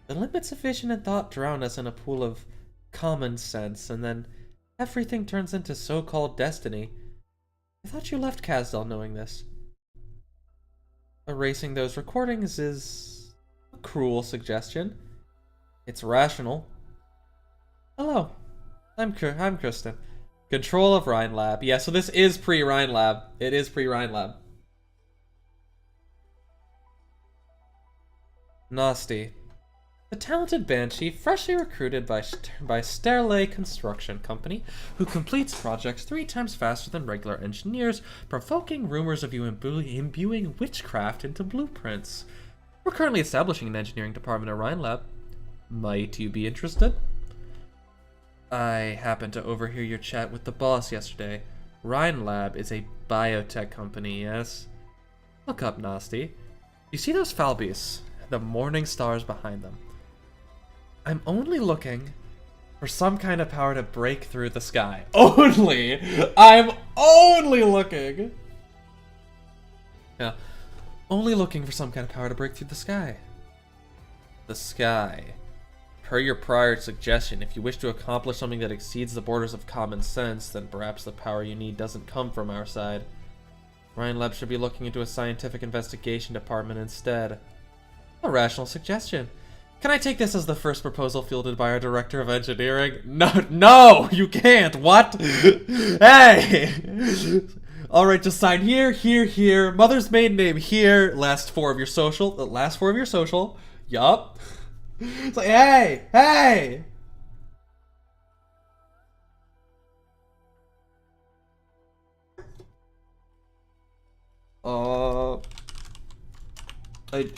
The limits of vision and thought drown us in a pool of common sense, and then everything turns into so-called destiny. I thought you left Casdell knowing this. Erasing those recordings is a cruel suggestion. It's rational. Hello, I'm Kristen. Control of Rhine Lab. Yeah, so this is pre-Rhine Lab. It is pre-Rhine Lab. Nasty. The talented Banshee, freshly recruited by Sterle Construction Company, who completes projects 3 times faster than regular engineers, provoking rumors of you imbuing witchcraft into blueprints. We're currently establishing an engineering department at Rhine Lab. Might you be interested? I happened to overhear your chat with the boss yesterday. Rhine Lab is a biotech company, yes? Look up, Nasty. You see those falbies? The morning stars behind them. I'm only looking for some kind of power to break through the sky. Only! I'm only looking! Yeah. Only looking for some kind of power to break through the sky. The sky. Per your prior suggestion, if you wish to accomplish something that exceeds the borders of common sense, then perhaps the power you need doesn't come from our side. Ryan Lab should be looking into a scientific investigation department instead. A rational suggestion. Can I take this as the first proposal fielded by our director of engineering? No, you can't. What? Hey! Alright, just sign here, here, here. Mother's maiden name here. Last four of your social. The last four of your social. Yup. It's like, hey!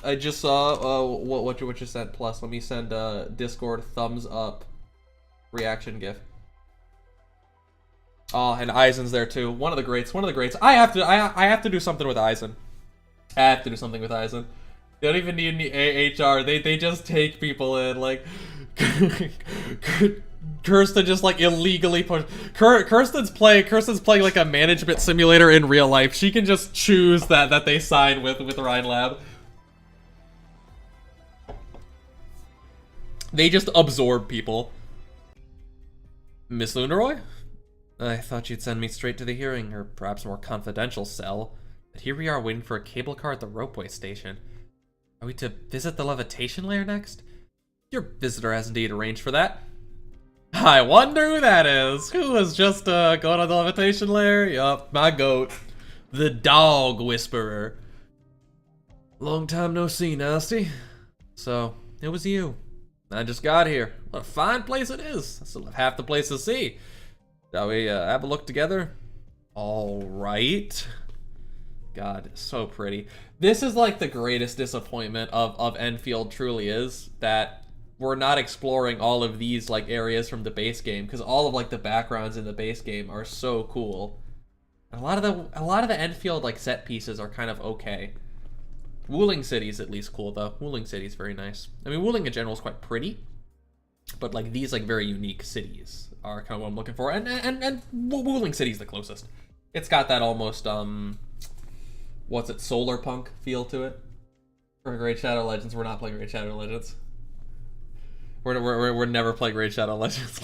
I just saw what you sent. Plus, let me send Discord thumbs up reaction gif. Oh, and Eisen's there too. One of the greats. I have to do something with Eisen. They don't even need any HR. They just take people in. Like, Kirsten just like illegally push. Kirsten's playing like a management simulator in real life. She can just choose that they sign with Rhine Lab. They just absorb people. Miss Lunaroy? I thought you'd send me straight to the hearing, or perhaps more confidential cell. But here we are waiting for a cable car at the ropeway station. Are we to visit the levitation layer next? Your visitor has indeed arranged for that. I wonder who that is. Who was just going on the levitation layer? Yup, my goat. The dog whisperer. Long time no see, Nasty. So, it was you. I just got here. What a fine place it is. I still have half the place to see. Shall we have a look together? Alright. God, it's so pretty. This is like the greatest disappointment of Enfield truly is, that we're not exploring all of these like areas from the base game, because all of like the backgrounds in the base game are so cool. And a lot of the Enfield like set pieces are kind of okay. Wuling City is at least cool though. Wuling City is very nice. I mean, Wuling in general is quite pretty, but like these like very unique cities are kind of what I'm looking for. And Wuling City is the closest. It's got that almost what's it, solar punk feel to it. For Great Shadow Legends, we're not playing Great Shadow Legends. We're never playing Great Shadow Legends.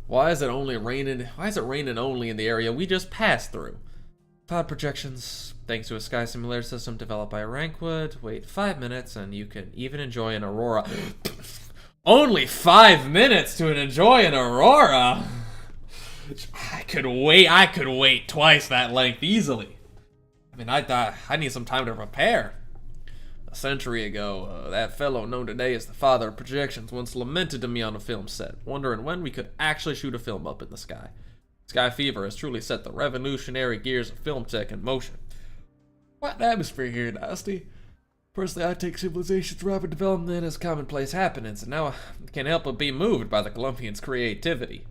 Why is it raining only in the area we just passed through? Cloud projections, thanks to a sky simulator system developed by Rankwood. Wait 5 minutes and you can even enjoy an aurora. Only 5 minutes to enjoy an aurora? I could wait twice that length easily. I mean, I need some time to prepare. A century ago, that fellow known today as the father of projections once lamented to me on a film set, wondering when we could actually shoot a film up in the sky. Sky fever has truly set the revolutionary gears of film tech in motion. What an atmosphere here, Nasty. Personally, I take civilization's rapid development as commonplace happenings, and now I can't help but be moved by the Colombians' creativity.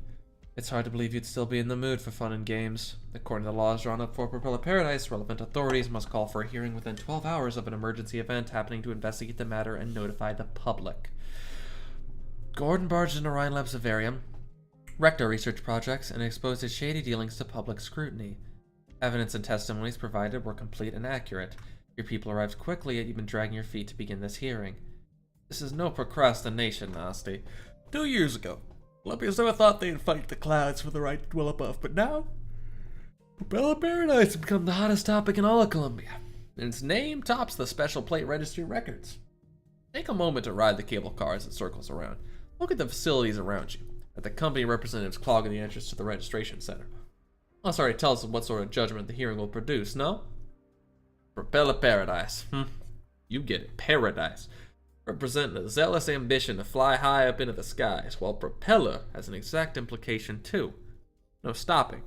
It's hard to believe you'd still be in the mood for fun and games. According to the laws drawn up for Propeller Paradise, relevant authorities must call for a hearing within 12 hours of an emergency event happening to investigate the matter and notify the public. Gordon barged into Rhine Lab's vivarium, wrecked our research projects, and exposed his shady dealings to public scrutiny. Evidence and testimonies provided were complete and accurate. Your people arrived quickly, yet you've been dragging your feet to begin this hearing. This is no procrastination, Nasty. 2 years ago, Olympians never thought they'd fight the clouds for the right to dwell above, but now, Propeller Paradise has become the hottest topic in all of Colombia, and its name tops the special plate registry records. Take a moment to ride the cable car as it circles around. Look at the facilities around you, at the company representatives clogging the entrance to the registration center. Oh, sorry, tell us what sort of judgment the hearing will produce, no? Propeller Paradise. You get it, paradise. Representing a zealous ambition to fly high up into the skies, while propeller has an exact implication too. No stopping.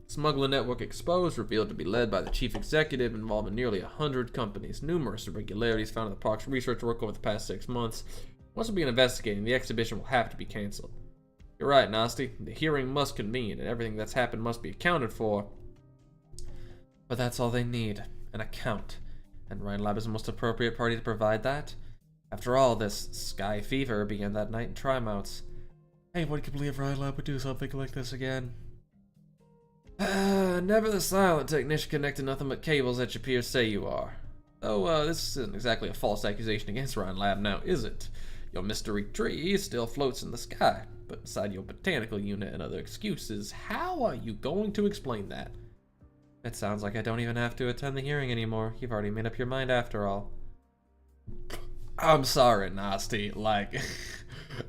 Smuggler network exposed, revealed to be led by the chief executive, involving nearly 100 companies. Numerous irregularities found in the park's research work over the past 6 months. Once we begin investigating, the exhibition will have to be cancelled. You're right, Nasty. The hearing must convene, and everything that's happened must be accounted for. But that's all they need, an account. And Ryan Lab is the most appropriate party to provide that. After all, this sky fever began that night in Trimouts. Anyone can believe Ryan Lab would do something like this again. Never the silent technician connected nothing but cables that your peers say you are. Though, this isn't exactly a false accusation against Ryan Lab now, is it? Your mystery tree still floats in the sky, but beside your botanical unit and other excuses, how are you going to explain that? It sounds like I don't even have to attend the hearing anymore. You've already made up your mind after all. I'm sorry, Nasty. Like,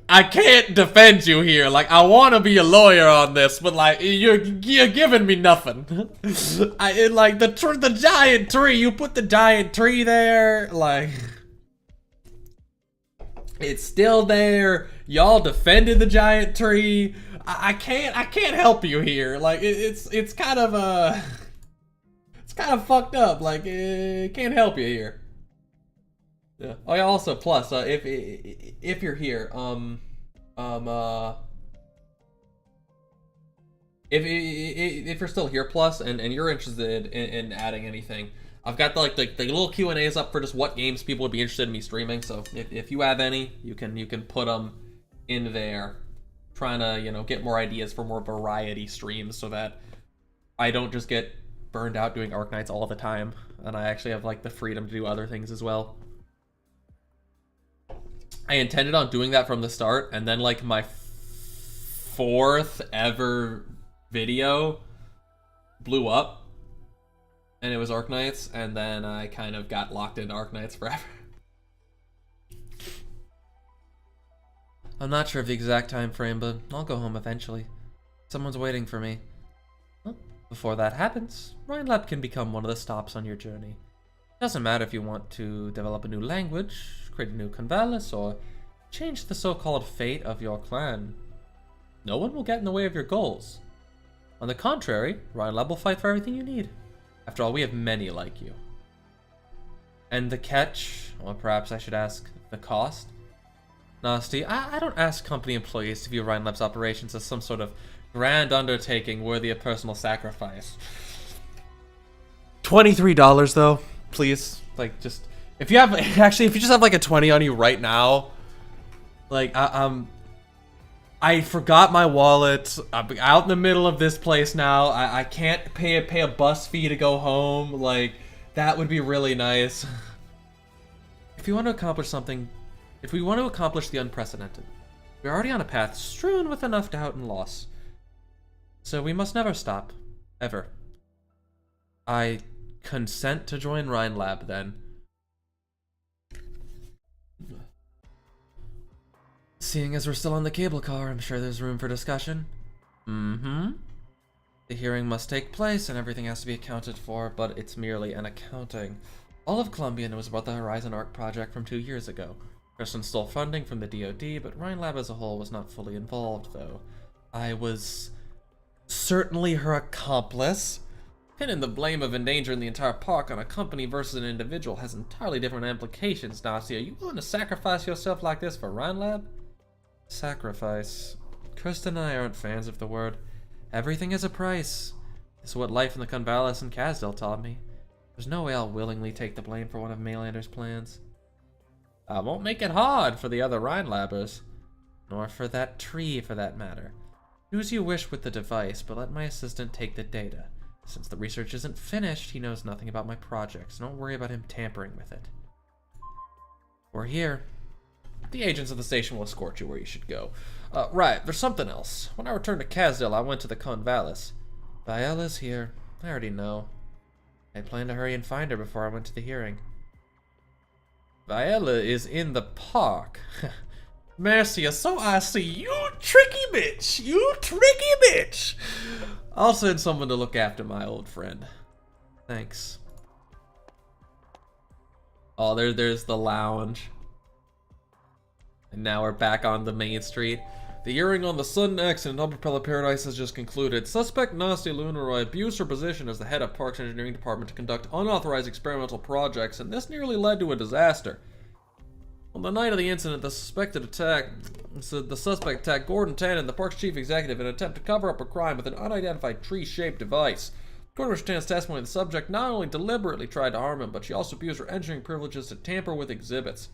I can't defend you here. Like, I want to be a lawyer on this, but like, you're giving me nothing. Like the giant tree. You put the giant tree there, like, it's still there. Y'all defended the giant tree. I can't help you here. Like, it's kind of it's kind of fucked up. Like, can't help you here. Yeah. Oh yeah. Also, plus, if you're here, if you're still here, plus, and you're interested in adding anything, I've got the little Q&As up for just what games people would be interested in me streaming. So if you have any, you can put them in there. Trying to get more ideas for more variety streams so that I don't just get burned out doing Arknights all the time, and I actually have like the freedom to do other things as well. I intended on doing that from the start, and then like my fourth ever video blew up, and it was Arknights, and then I kind of got locked into Arknights forever. I'm not sure of the exact time frame, but I'll go home eventually. Someone's waiting for me. Well, before that happens, Ryan Lab can become one of the stops on your journey. Doesn't matter if you want to develop a new language, create a new convalis, or change the so-called fate of your clan. No one will get in the way of your goals. On the contrary, Ryan Lab will fight for everything you need. After all, we have many like you. And the catch, or perhaps I should ask the cost? Nasty, I don't ask company employees to view Ryan Lab's operations as some sort of grand undertaking worthy of personal sacrifice. $23 though, please. Like, just if you just have like a 20 on you right now, like I forgot my wallet. I'm out in the middle of this place now. I can't pay a bus fee to go home. Like, that would be really nice. If we want to accomplish the unprecedented, we're already on a path strewn with enough doubt and loss. So we must never stop. Ever. I consent to join Ryan Lab, then. Seeing as we're still on the cable car, I'm sure there's room for discussion. The hearing must take place and everything has to be accounted for, but it's merely an accounting. All of Columbia knows about the Horizon Arc project from 2 years ago. Kristen stole funding from the DoD, but Ryan Lab as a whole was not fully involved, though. I was certainly her accomplice. Pinning the blame of endangering the entire park on a company versus an individual has entirely different implications, Nazi. Are you willing to sacrifice yourself like this for Ryan Lab? Sacrifice. Kristen and I aren't fans of the word. Everything has a price. This is what life in the Convalis and Casdell taught me. There's no way I'll willingly take the blame for one of Maylander's plans. I won't make it hard for the other Ryan Labbers. Nor for that tree, for that matter. Do as you wish with the device, but let my assistant take the data. Since the research isn't finished, he knows nothing about my project, so don't worry about him tampering with it. We're here. The agents of the station will escort you where you should go. Right, there's something else. When I returned to Casdell, I went to the Convalis. Viola's here. I already know. I planned to hurry and find her before I went to the hearing. Viola is in the park. Mercia, so I see. You tricky bitch. You tricky bitch. I'll send someone to look after my old friend. Thanks. Oh, there's the lounge. And now we're back on the main street. The hearing on the sudden accident on Propeller Paradise has just concluded. Suspect Nasty Lunaroy abused her position as the head of Parks Engineering Department to conduct unauthorized experimental projects, and this nearly led to a disaster. On the night of the incident, the suspect attacked Gordon Tannen, the park's chief executive, in an attempt to cover up a crime with an unidentified tree-shaped device. According to Tannen's testimony, the subject not only deliberately tried to harm him, but she also abused her engineering privileges to tamper with exhibits.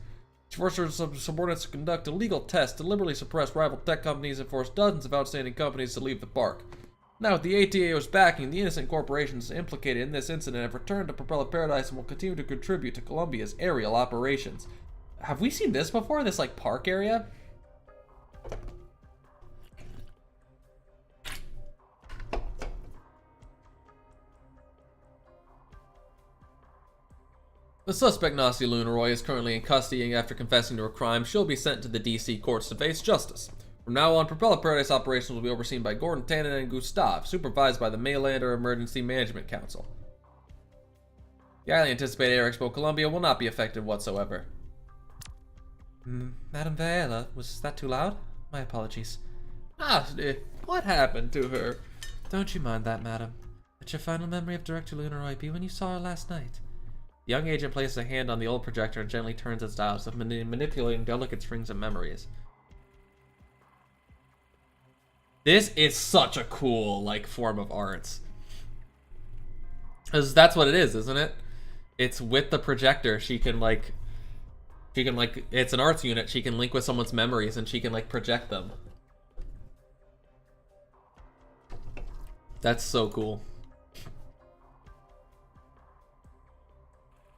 She forced her subordinates to conduct illegal tests, deliberately suppressed rival tech companies, and forced dozens of outstanding companies to leave the park. Now, with the ATAO's backing, the innocent corporations implicated in this incident have returned to Propeller Paradise and will continue to contribute to Columbia's aerial operations. Have we seen this before? This, like, park area? The suspect, Nasi Lunaroy, is currently in custody after confessing to a crime. She'll be sent to the DC courts to face justice. From now on, Propeller Paradise operations will be overseen by Gordon Tannen and Gustav, supervised by the Maylander Emergency Management Council. The highly anticipated Air Expo Columbia will not be affected whatsoever. Madame Viola, was that too loud? My apologies. What happened to her? Don't you mind that, madam. Let your final memory of Director Lunaroy be when you saw her last night. The young agent places a hand on the old projector and gently turns its dials, manipulating delicate strings of memories. This is such a cool, like, form of arts. Because that's what it is, isn't it? It's with the projector, she can, it's an arts unit, she can link with someone's memories and she can, like, project them. That's so cool.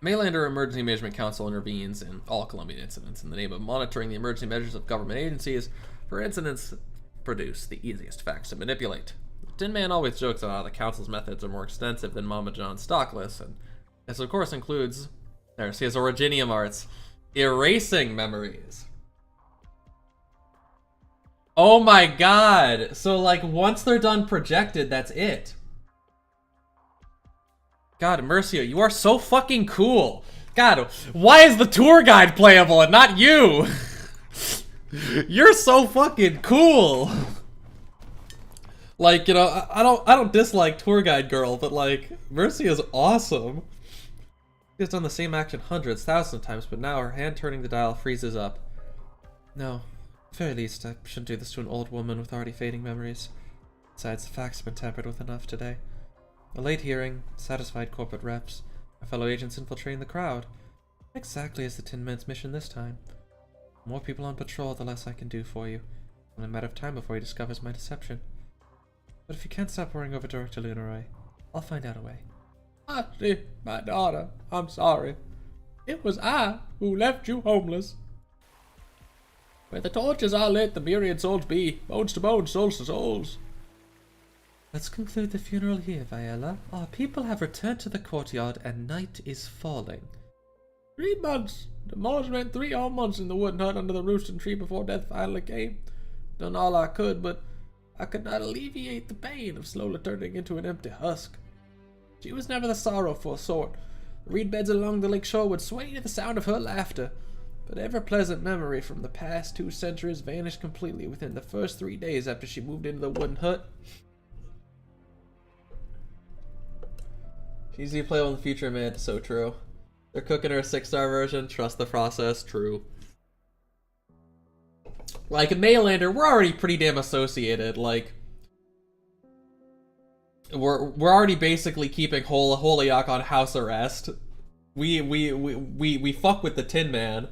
Maylander Emergency Management Council intervenes in all Columbian incidents in the name of monitoring the emergency measures of government agencies. For incidents produce the easiest facts to manipulate. The Tin Man always jokes about how the council's methods are more extensive than Mama John's stocklist, and this of course includes, there she has Originium arts, erasing memories. Oh my god! So like once they're done projected, that's it. God, Mercia, you are so fucking cool. God, why is the tour guide playable and not you? You're so fucking cool. Like, you know, I don't dislike tour guide girl, but like, Mercia is awesome. She has done the same action hundreds, thousands of times, but now her hand turning the dial freezes up. No, at the very least, I shouldn't do this to an old woman with already fading memories. Besides, the facts have been tampered with enough today. A late hearing, satisfied corporate reps, my fellow agents infiltrating the crowd. Exactly as the Tin Man's mission this time. The more people on patrol, the less I can do for you. Only a matter of time before he discovers my deception. But if you can't stop worrying over Director Lunaroy, I'll find out a way. Ashley, my daughter, I'm sorry. It was I who left you homeless. Where the torches are lit, the myriad souls be, bones to bones, souls to souls. Let's conclude the funeral here, Viola. Our people have returned to the courtyard and night is falling. 3 months. The Moors spent 3 whole months in the wooden hut under the roosting tree before death finally came. Done all I could, but I could not alleviate the pain of slowly turning into an empty husk. She was never the sorrowful sort. The reed beds along the lake shore would sway to the sound of her laughter, but every pleasant memory from the past 2 centuries vanished completely within the first 3 days after she moved into the wooden hut. She's easy to play in the future, man. So true. They're cooking her a 6-star version. Trust the process. True. Like in Maylander, we're already pretty damn associated. Like we're already basically keeping Holyoke on house arrest. We fuck with the Tin Man.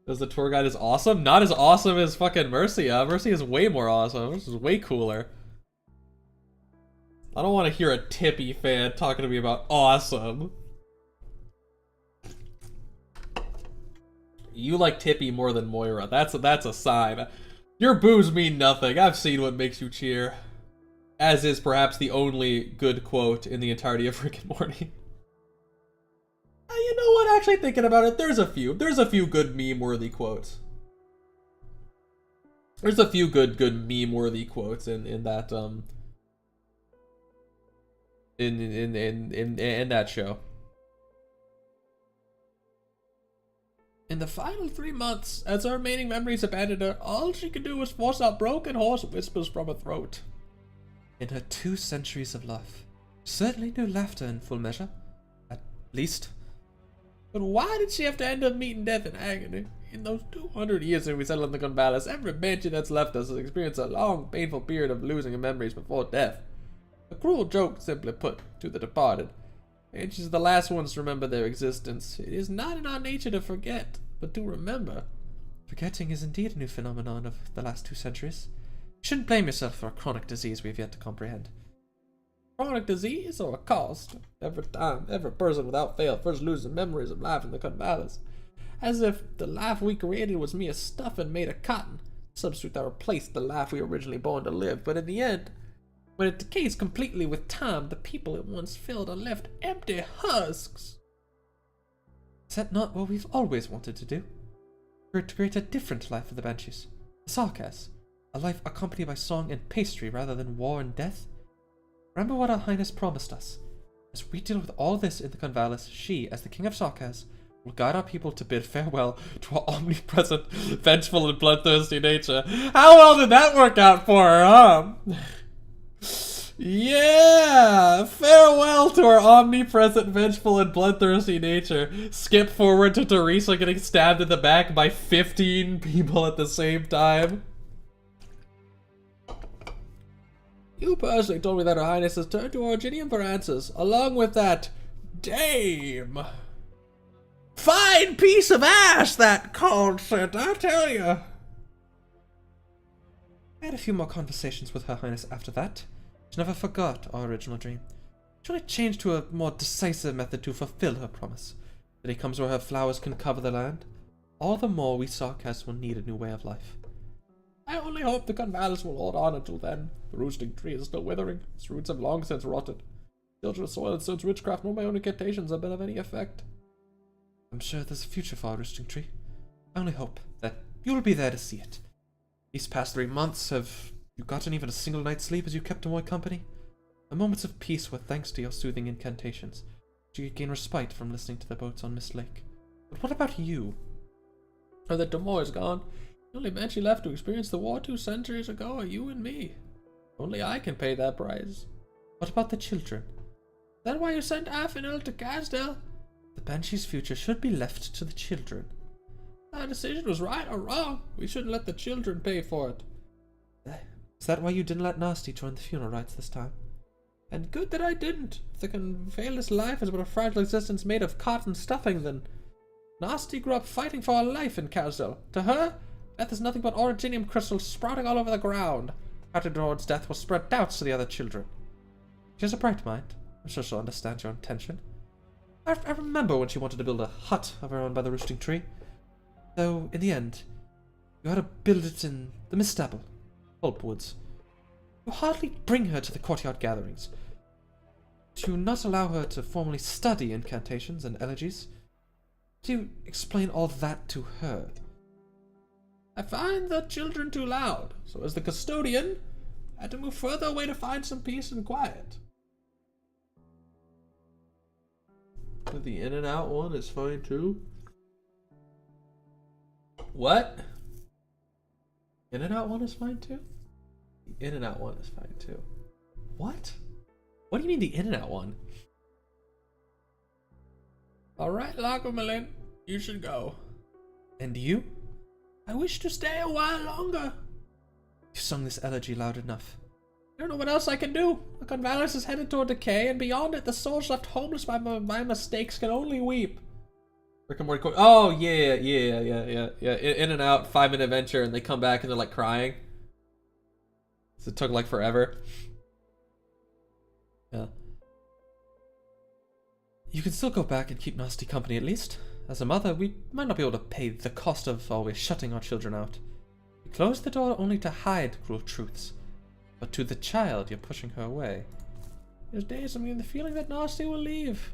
Because the tour guide is awesome. Not as awesome as fucking Mercia. Mercia is way more awesome. This is way cooler. I don't want to hear a Tippy fan talking to me about awesome. You like Tippy more than Moira. That's a sign. Your boos mean nothing. I've seen what makes you cheer. As is perhaps the only good quote in the entirety of Rick and Morty. You know what? Actually thinking about it, there's a few good meme-worthy quotes. There's a few good meme-worthy quotes in that in that show. In the final 3 months, as her remaining memories abandoned her, all she could do was force out broken hoarse whispers from her throat. In her 2 centuries of life, certainly no laughter in full measure. At least, But why did she have to end up meeting death in agony? In those 200 years since we settled in the Gonvalis, every Banshee that's left us has experienced a long, painful period of losing memories before death. A cruel joke, simply put, to the departed. Banshees are the last ones to remember their existence. It is not in our nature to forget, but to remember. Forgetting is indeed a new phenomenon of the last 2 centuries. You shouldn't blame yourself for a chronic disease we have yet to comprehend. Chronic disease or a cost? Every time, every person without fail first loses memories of life in the Gonvalis. As if the life we created was mere stuffing made of cotton, substitute that replaced the life we were originally born to live. But in the end, when it decays completely with time, the people it once filled are left empty husks. Is that not what we've always wanted to do? We're to create a different life for the Banshees. The Sarkaz. A life accompanied by song and pastry rather than war and death. Remember what Our Highness promised us. As we deal with all this in the Gonvalis, she, as the King of Sarkaz, will guide our people to bid farewell to our omnipresent, vengeful, and bloodthirsty nature. How well did that work out for her, huh? Yeah! Farewell to our omnipresent, vengeful, and bloodthirsty nature. Skip forward to Teresa getting stabbed in the back by 15 people at the same time. You personally told me that Her Highness has turned to Originium for answers, along with that dame. Fine piece of ass, that concert, I tell you. I had a few more conversations with Her Highness after that. She never forgot our original dream. She only changed to a more decisive method to fulfill her promise. The day comes where her flowers can cover the land. All the more we Sarkaz will need a new way of life. I only hope the Gonvalis will hold on until then. The roosting tree is still withering. Its roots have long since rotted. Children of soil and stone's witchcraft, nor my own incantations have been of any effect. I'm sure there's a future for our roosting tree. I only hope that you'll be there to see it. These past 3 months, have you gotten even a single night's sleep as you kept Amoy company? My moments of peace were thanks to your soothing incantations. You could gain respite from listening to the boats on Mist Lake. But what about you? Now that Demoy is gone, the only Banshee left to experience the war 2 centuries ago are you and me. Only I can pay that price. What about the children? Is that why you sent Afinil to Casdell? The Banshee's future should be left to the children. Our decision was right or wrong. We shouldn't let the children pay for it. Is that why you didn't let Nasty join the funeral rites this time? And good that I didn't. If the Gonvalis life is but a fragile existence made of cotton stuffing, then Nasty grew up fighting for her life in Casdell. To her, death is nothing but originium crystals sprouting all over the ground. Fighting towards death will spread doubts to the other children. She has a bright mind. I'm sure she'll understand your intention. I remember when she wanted to build a hut of her own by the roosting tree. Though, in the end, you had to build it in the Mistapple, Pulpwoods. You hardly bring her to the courtyard gatherings. Do you not allow her to formally study incantations and elegies? Do you explain all that to her? I find the children too loud, so as the custodian, I had to move further away to find some peace and quiet. The in and out one is fine too. What? In and out one is fine too? The in and out one is fine too. What? What do you mean the in and out one? Alright, Lachlan, you should go. And you? I wish to stay a while longer. You sung this elegy loud enough. I don't know what else I can do. The Gonvalis is headed toward decay, and beyond it, the souls left homeless by my mistakes can only weep. Rick and Morty. Oh yeah. In and out, 5-minute adventure, and they come back and they're like crying. So it took like forever. Yeah. You can still go back and keep Nasty company at least. As a mother, we might not be able to pay the cost of always shutting our children out. You close the door only to hide cruel truths. But to the child, you're pushing her away. There's days I'm getting the feeling that Nasty will leave.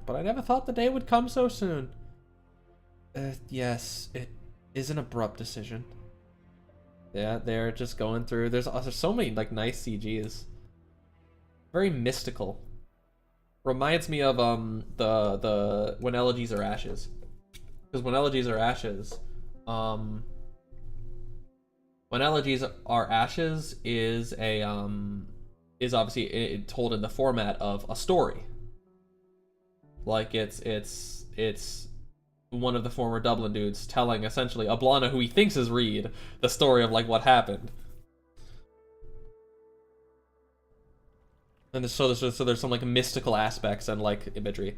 But I never thought the day would come so soon. Yes, it is an abrupt decision. Yeah, they're just going through. There's so many like nice CGs. Very mystical. Reminds me of the When Elegies Are Ashes. Because When Elegies Are Ashes, When Elegies Are Ashes is a is obviously told in the format of a story. Like it's one of the former Dublin dudes telling essentially Ablana, who he thinks is Reed, the story of like what happened. And so there's some like mystical aspects and like imagery.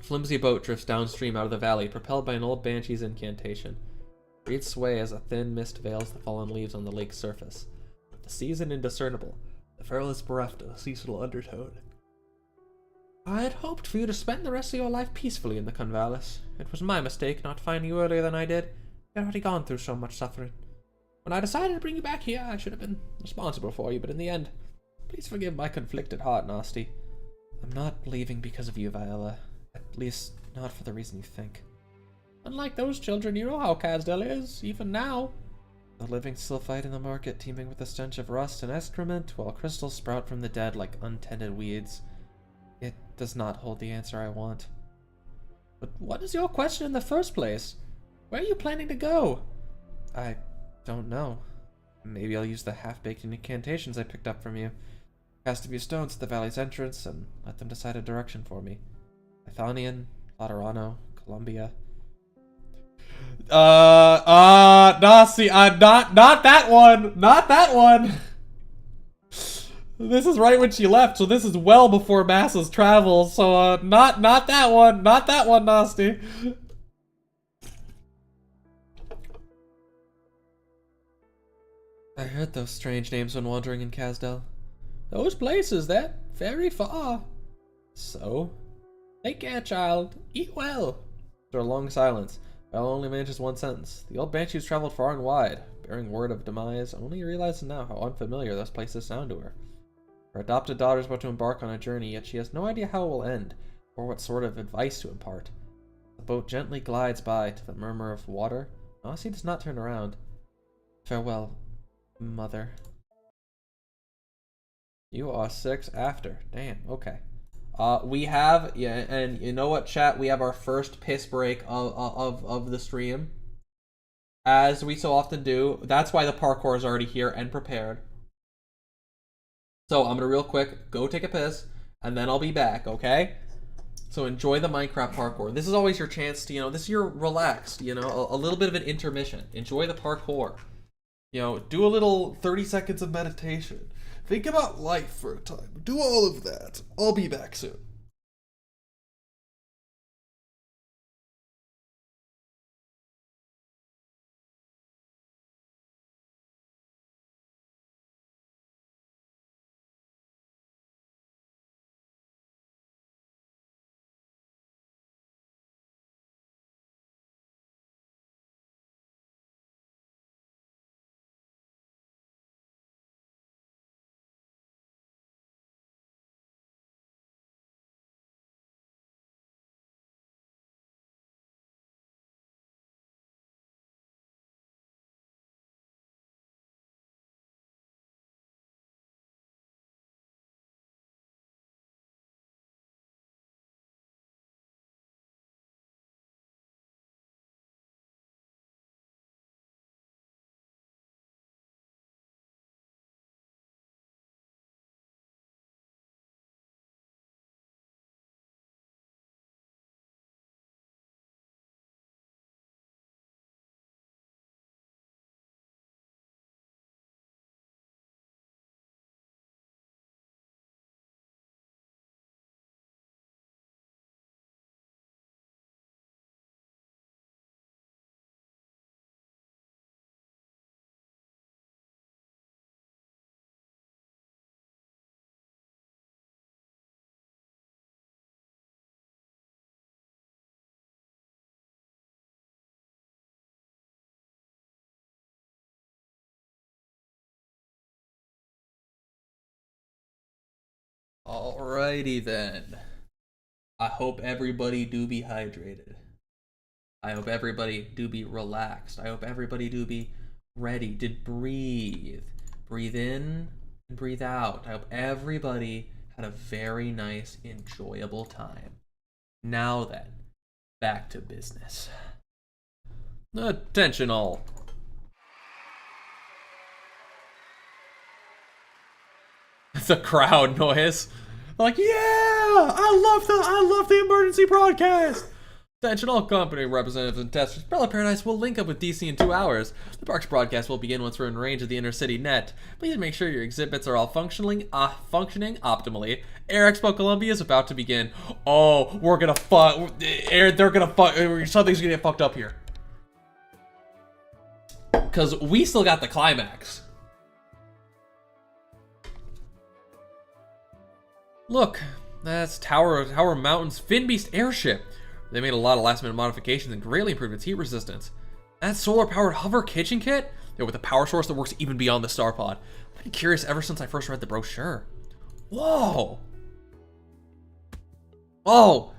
Flimsy boat drifts downstream out of the valley, propelled by an old banshee's incantation. Reeds sway as a thin mist veils the fallen leaves on the lake's surface. The sea is indiscernible. The farewell is bereft of a seasonal undertone. I had hoped for you to spend the rest of your life peacefully in the Convalis. It was my mistake not finding you earlier than I did. You'd already gone through so much suffering. When I decided to bring you back here, I should have been responsible for you, but in the end, please forgive my conflicted heart, Nasty. I'm not leaving because of you, Viola. At least, not for the reason you think. Unlike those children, you know how Casdell is, even now. The living still fight in the market, teeming with the stench of rust and excrement, while crystals sprout from the dead like untended weeds. It does not hold the answer I want. But what is your question in the first place? Where are you planning to go? I don't know. Maybe I'll use the half-baked incantations I picked up from you. Cast a few stones at the valley's entrance and let them decide a direction for me. Pythonian, Laterano, Columbia. Nasi, not that one, not that one. This is right when she left, so this is well before Massa's travels. So, not that one, Nasty. I heard those strange names when wandering in Casdell. Those places, they're very far. So? Take care, child. Eat well. After a long silence, Bella only manages one sentence. The old banshees traveled far and wide, bearing word of demise, only realizes now how unfamiliar those places sound to her. Her adopted daughter is about to embark on a journey, yet she has no idea how it will end, or what sort of advice to impart. The boat gently glides by to the murmur of water. Nasi does not turn around. Farewell, Mother. You are 6 after. Damn, okay. We have, yeah, and you know what, chat? We have our first piss break of the stream. As we so often do. That's why the parkour is already here and prepared. So I'm gonna real quick go take a piss, and then I'll be back, okay? So enjoy the Minecraft parkour. This is always your chance to, this is your relaxed, a little bit of an intermission. Enjoy the parkour. Do a little 30 seconds of meditation. Think about life for a time. Do all of that. I'll be back soon. Alrighty then. I hope everybody do be hydrated. I hope everybody do be relaxed. I hope everybody do be ready to breathe. Breathe in and breathe out. I hope everybody had a very nice, enjoyable time. Now then, back to business. Attention all. The crowd noise. Like, yeah, I love the emergency broadcast. Attention all company representatives and testers. Propeller Paradise will link up with DC in 2 hours. The park's broadcast will begin once we're in range of the intercity net. Please make sure your exhibits are all functioning optimally. Air Expo Columbia is about to begin. Oh, we're gonna something's gonna get fucked up here. Cause we still got the climax. Look, that's Tower Mountain's Fin Beast airship. They made a lot of last-minute modifications and greatly improved its heat resistance. That solar-powered hover kitchen kit, with a power source that works even beyond the star pod. I've been curious ever since I first read the brochure. Whoa! Whoa!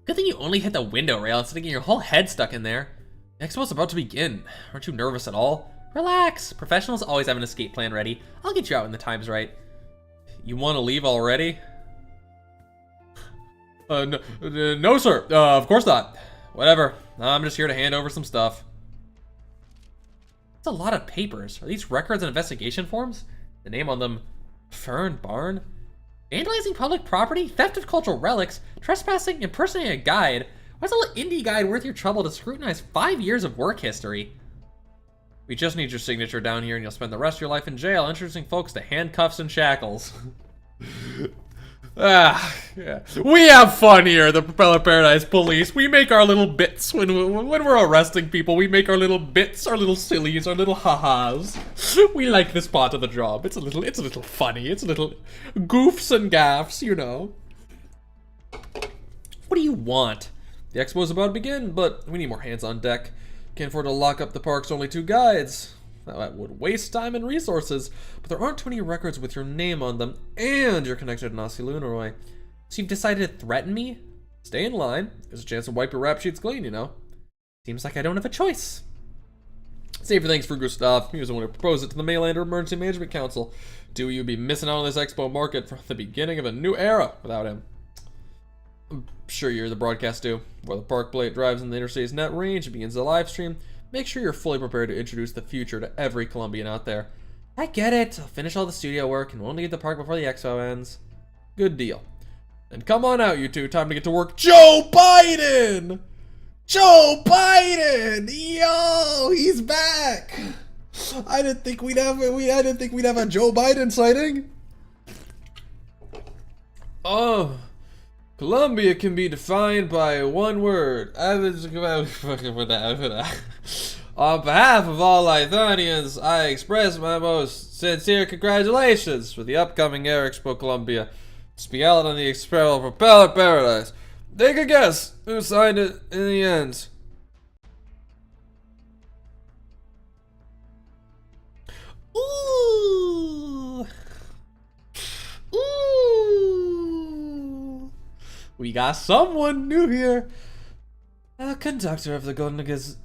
Good thing you only hit the window rail instead of getting your whole head stuck in there. The expo's about to begin. Aren't you nervous at all? Relax. Professionals always have an escape plan ready. I'll get you out when the time's right. You want to leave already? No, sir. Of course not. Whatever. I'm just here to hand over some stuff. That's a lot of papers. Are these records and investigation forms? The name on them, Fern Barn? Vandalizing public property, theft of cultural relics, trespassing, impersonating a guide. Why's a little indie guide worth your trouble to scrutinize 5 years of work history? We just need your signature down here and you'll spend the rest of your life in jail introducing folks to handcuffs and shackles. Yeah. We have fun here, the Propeller Paradise Police. We make our little bits when we're arresting people. We make our little bits, our little sillies, our little ha-has. We like this part of the job. It's a little funny. It's a little goofs and gaffs, you know. What do you want? The expo's about to begin, but we need more hands on deck. Can't afford to lock up the park's only 2 guides. That would waste time and resources, but there aren't too many records with your name on them, and you're connected to Nasi Lunaroy. So you've decided to threaten me? Stay in line. There's a chance to wipe your rap sheets clean, you know. Seems like I don't have a choice. Save your thanks for Gustav. He was the one who proposed it to the Maylander Emergency Management Council. You'd be missing out on this expo market from the beginning of a new era without him. I'm sure you're the broadcast do. While the park plate drives in the interstate's net range and begins the live stream, make sure you're fully prepared to introduce the future to every Colombian out there. I get it. I'll finish all the studio work and won't leave the park before the expo ends. Good deal. Then come on out, you two. Time to get to work. Joe Biden! Joe Biden! Yo, he's back! I didn't think we'd have a Joe Biden sighting. Oh, Colombia can be defined by one word. On behalf of all Lythonians, I express my most sincere congratulations for the upcoming Air Expo Columbia. To be held on the Experimental Propeller Paradise. Take a guess who signed it in the end. Ooh. Ooh. We got someone new here. A conductor of the Guldigenes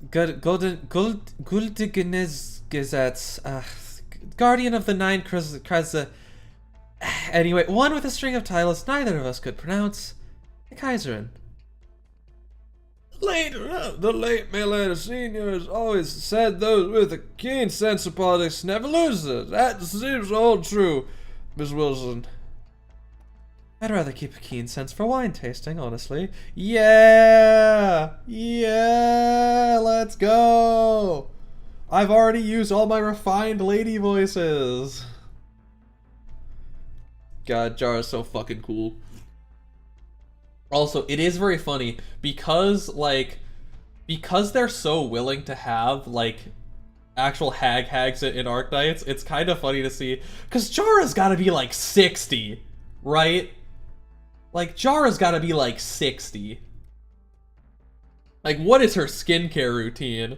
Gazettes. Guardian of the 9 Anyway, one with a string of titles neither of us could pronounce. The Kaiserin. The late Maylander Sr. has always said those with a keen sense of politics never lose it. That seems all true, Miss Wilson. I'd rather keep a keen sense for wine tasting, honestly. Yeah! Yeah! Let's go! I've already used all my refined lady voices. God, Jara's so fucking cool. Also, it is very funny because they're so willing to have actual hags in Arknights. It's kind of funny to see because Jara's got to be 60, right? Jara's got to be 60. What is her skincare routine?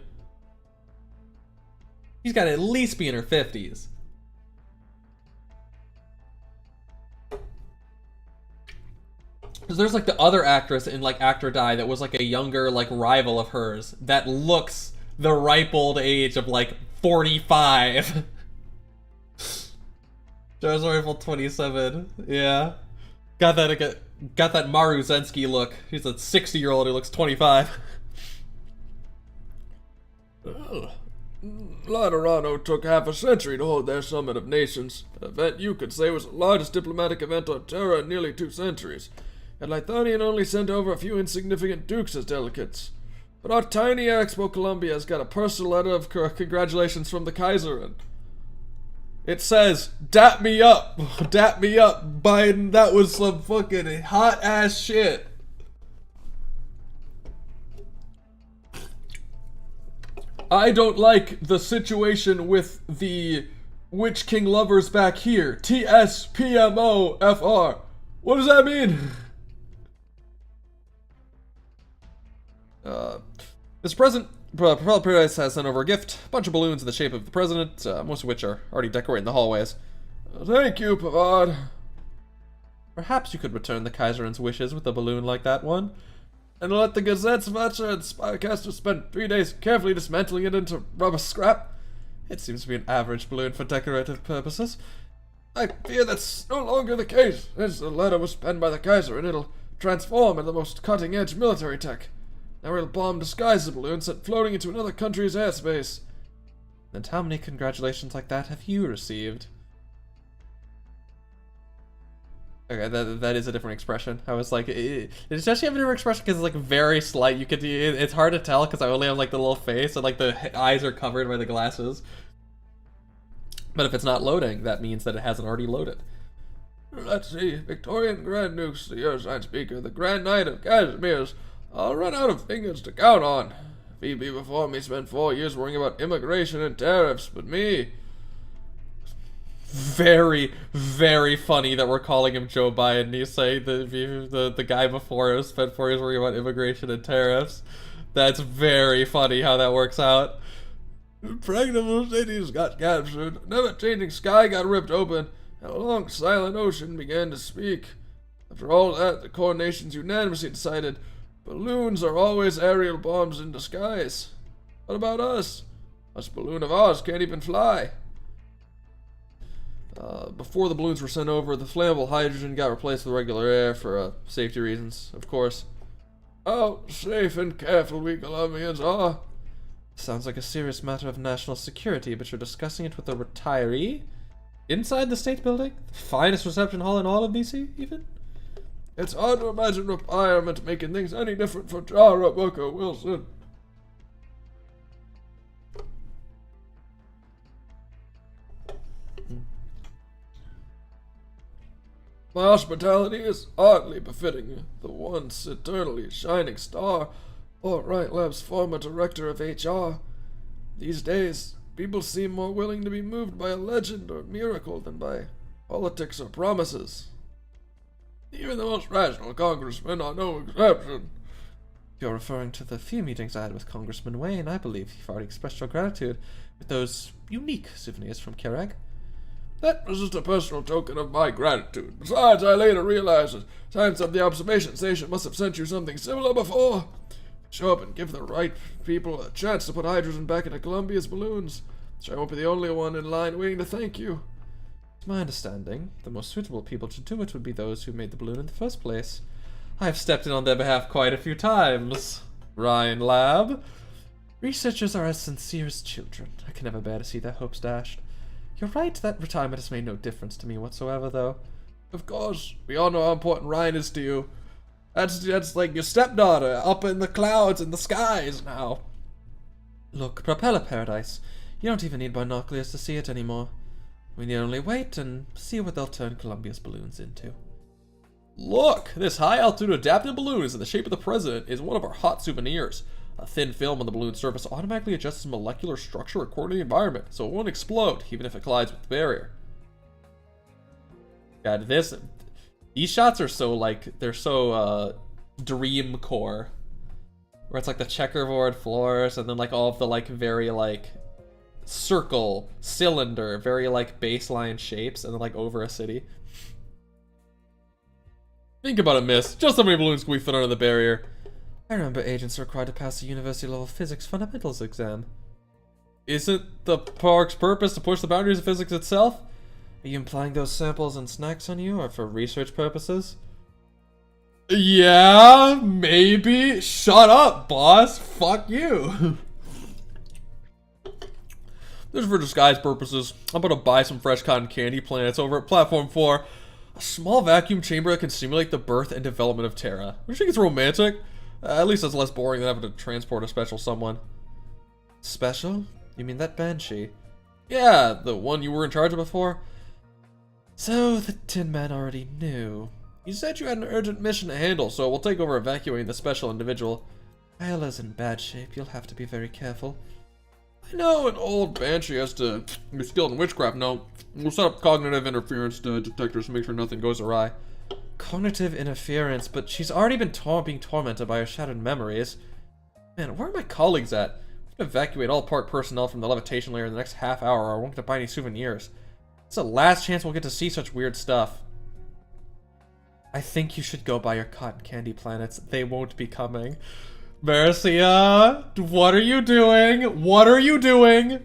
She's got to at least be in her 50s. Because there's the other actress in Act or Die that was a younger rival of hers that looks the ripe old age of 45. Jara's Rifle 27. Yeah. Got that Maru Zensky look. He's a 60-year-old who looks 25. Laterano took half a century to hold their Summit of Nations, an event you could say was the largest diplomatic event on Terra in nearly 2 centuries. Yet Lythonian only sent over a few insignificant dukes as delegates. But our tiny Expo Columbia has got a personal letter of congratulations from the Kaiser, and it says, "Dap me up, dap me up, Biden. That was some fucking hot ass shit." I don't like the situation with the Witch King lovers back here. TSPMOFR. What does that mean? Mr. President, Propeller Paradise has sent over a gift. A bunch of balloons in the shape of the president, most of which are already decorating the hallways. Thank you, Pavard. Perhaps you could return the Kaiser's wishes with a balloon like that one. And let the Gazette's Watcher and Spycaster spend 3 days carefully dismantling it into rubber scrap. It seems to be an average balloon for decorative purposes. I fear that's no longer the case, as the letter was penned by the Kaiser, and it'll transform into the most cutting-edge military tech. Now it'll bomb disguise the balloon sent floating into another country's airspace. And how many congratulations like that have you received? Okay, that is a different expression. I was like, it's actually a different expression because it's like very slight. You could, it's hard to tell because I only have like the little face and like the eyes are covered by the glasses. But if it's not loading, that means that it hasn't already loaded. Let's see, Victorian Grand Dukes, the Ursine Speaker, the Grand Knight of Casimir's. I'll run out of fingers to count on. Phoebe before me spent 4 years worrying about immigration and tariffs, but me... Very, very funny that we're calling him Joe Biden. You say the guy before him spent 4 years worrying about immigration and tariffs. That's very funny how that works out. Pregnant Mercedes got captured. Never-changing sky got ripped open, and a long silent ocean began to speak. After all that, the core nations unanimously decided balloons are always aerial bombs in disguise. What about us? This balloon of ours can't even fly. Before the balloons were sent over, the flammable hydrogen got replaced with regular air for safety reasons, of course. How safe and careful we Colombians are. Sounds like a serious matter of national security, but you're discussing it with a retiree? Inside the state building? The finest reception hall in all of DC, even? It's hard to imagine retirement making things any different for Tara Booker Wilson. My hospitality is hardly befitting the once eternally shining star, or Right Lab's former director of HR. These days, people seem more willing to be moved by a legend or miracle than by politics or promises. Even the most rational congressmen are no exception. If you're referring to the few meetings I had with Congressman Wayne, I believe you've already expressed your gratitude with those unique souvenirs from Kerag. That was just a personal token of my gratitude. Besides, I later realized that science of the observation station must have sent you something similar before. Show up and give the right people a chance to put hydrogen back into Columbia's balloons. So I won't be the only one in line waiting to thank you. To my understanding, the most suitable people to do it would be those who made the balloon in the first place. I've stepped in on their behalf quite a few times. Ryan Lab. Researchers are as sincere as children. I can never bear to see their hopes dashed. You're right, that retirement has made no difference to me whatsoever, though. Of course, we all know how important Ryan is to you. That's like your stepdaughter, up in the clouds and the skies now. Look, Propeller Paradise, you don't even need binoculars to see it anymore. We need only wait and see what they'll turn Columbia's balloons into. Look, this high-altitude adaptive balloon is in the shape of the president is one of our hot souvenirs. A thin film on the balloon surface automatically adjusts molecular structure according to the environment, so it won't explode, even if it collides with the barrier. God, these shots are so, like, they're so, dream core. Where it's like the checkerboard floors, and then, like, all of the, like, very, like, circle, cylinder, very, like, baseline shapes, and then, like, over a city. Think about it, miss. Just how many balloons can we fit under the barrier? I remember agents are required to pass a university-level physics fundamentals exam. Isn't the park's purpose to push the boundaries of physics itself? Are you implying those samples and snacks on you are for research purposes? Yeah, maybe. Shut up, boss. Fuck you. This is for disguise purposes. I'm gonna buy some fresh cotton candy plants over at Platform 4. A small vacuum chamber that can simulate the birth and development of Terra. Do you think it's romantic? At least it's less boring than having to transport a special someone. Special? You mean that Banshee? Yeah, the one you were in charge of before? So, the Tin Man already knew. You said you had an urgent mission to handle, so we'll take over evacuating the special individual. Isla's in bad shape. You'll have to be very careful. I know an old Banshee has to be skilled in witchcraft. No, we'll set up cognitive interference detectors to make sure nothing goes awry. Cognitive interference? But she's already been being tormented by her shattered memories. Man, where are my colleagues at? I'm gonna evacuate all park personnel from the levitation layer in the next half hour, or I won't get to buy any souvenirs. It's the last chance we'll get to see such weird stuff. I think you should go buy your cotton candy planets. They won't be coming. Marcia, what are you doing? What are you doing?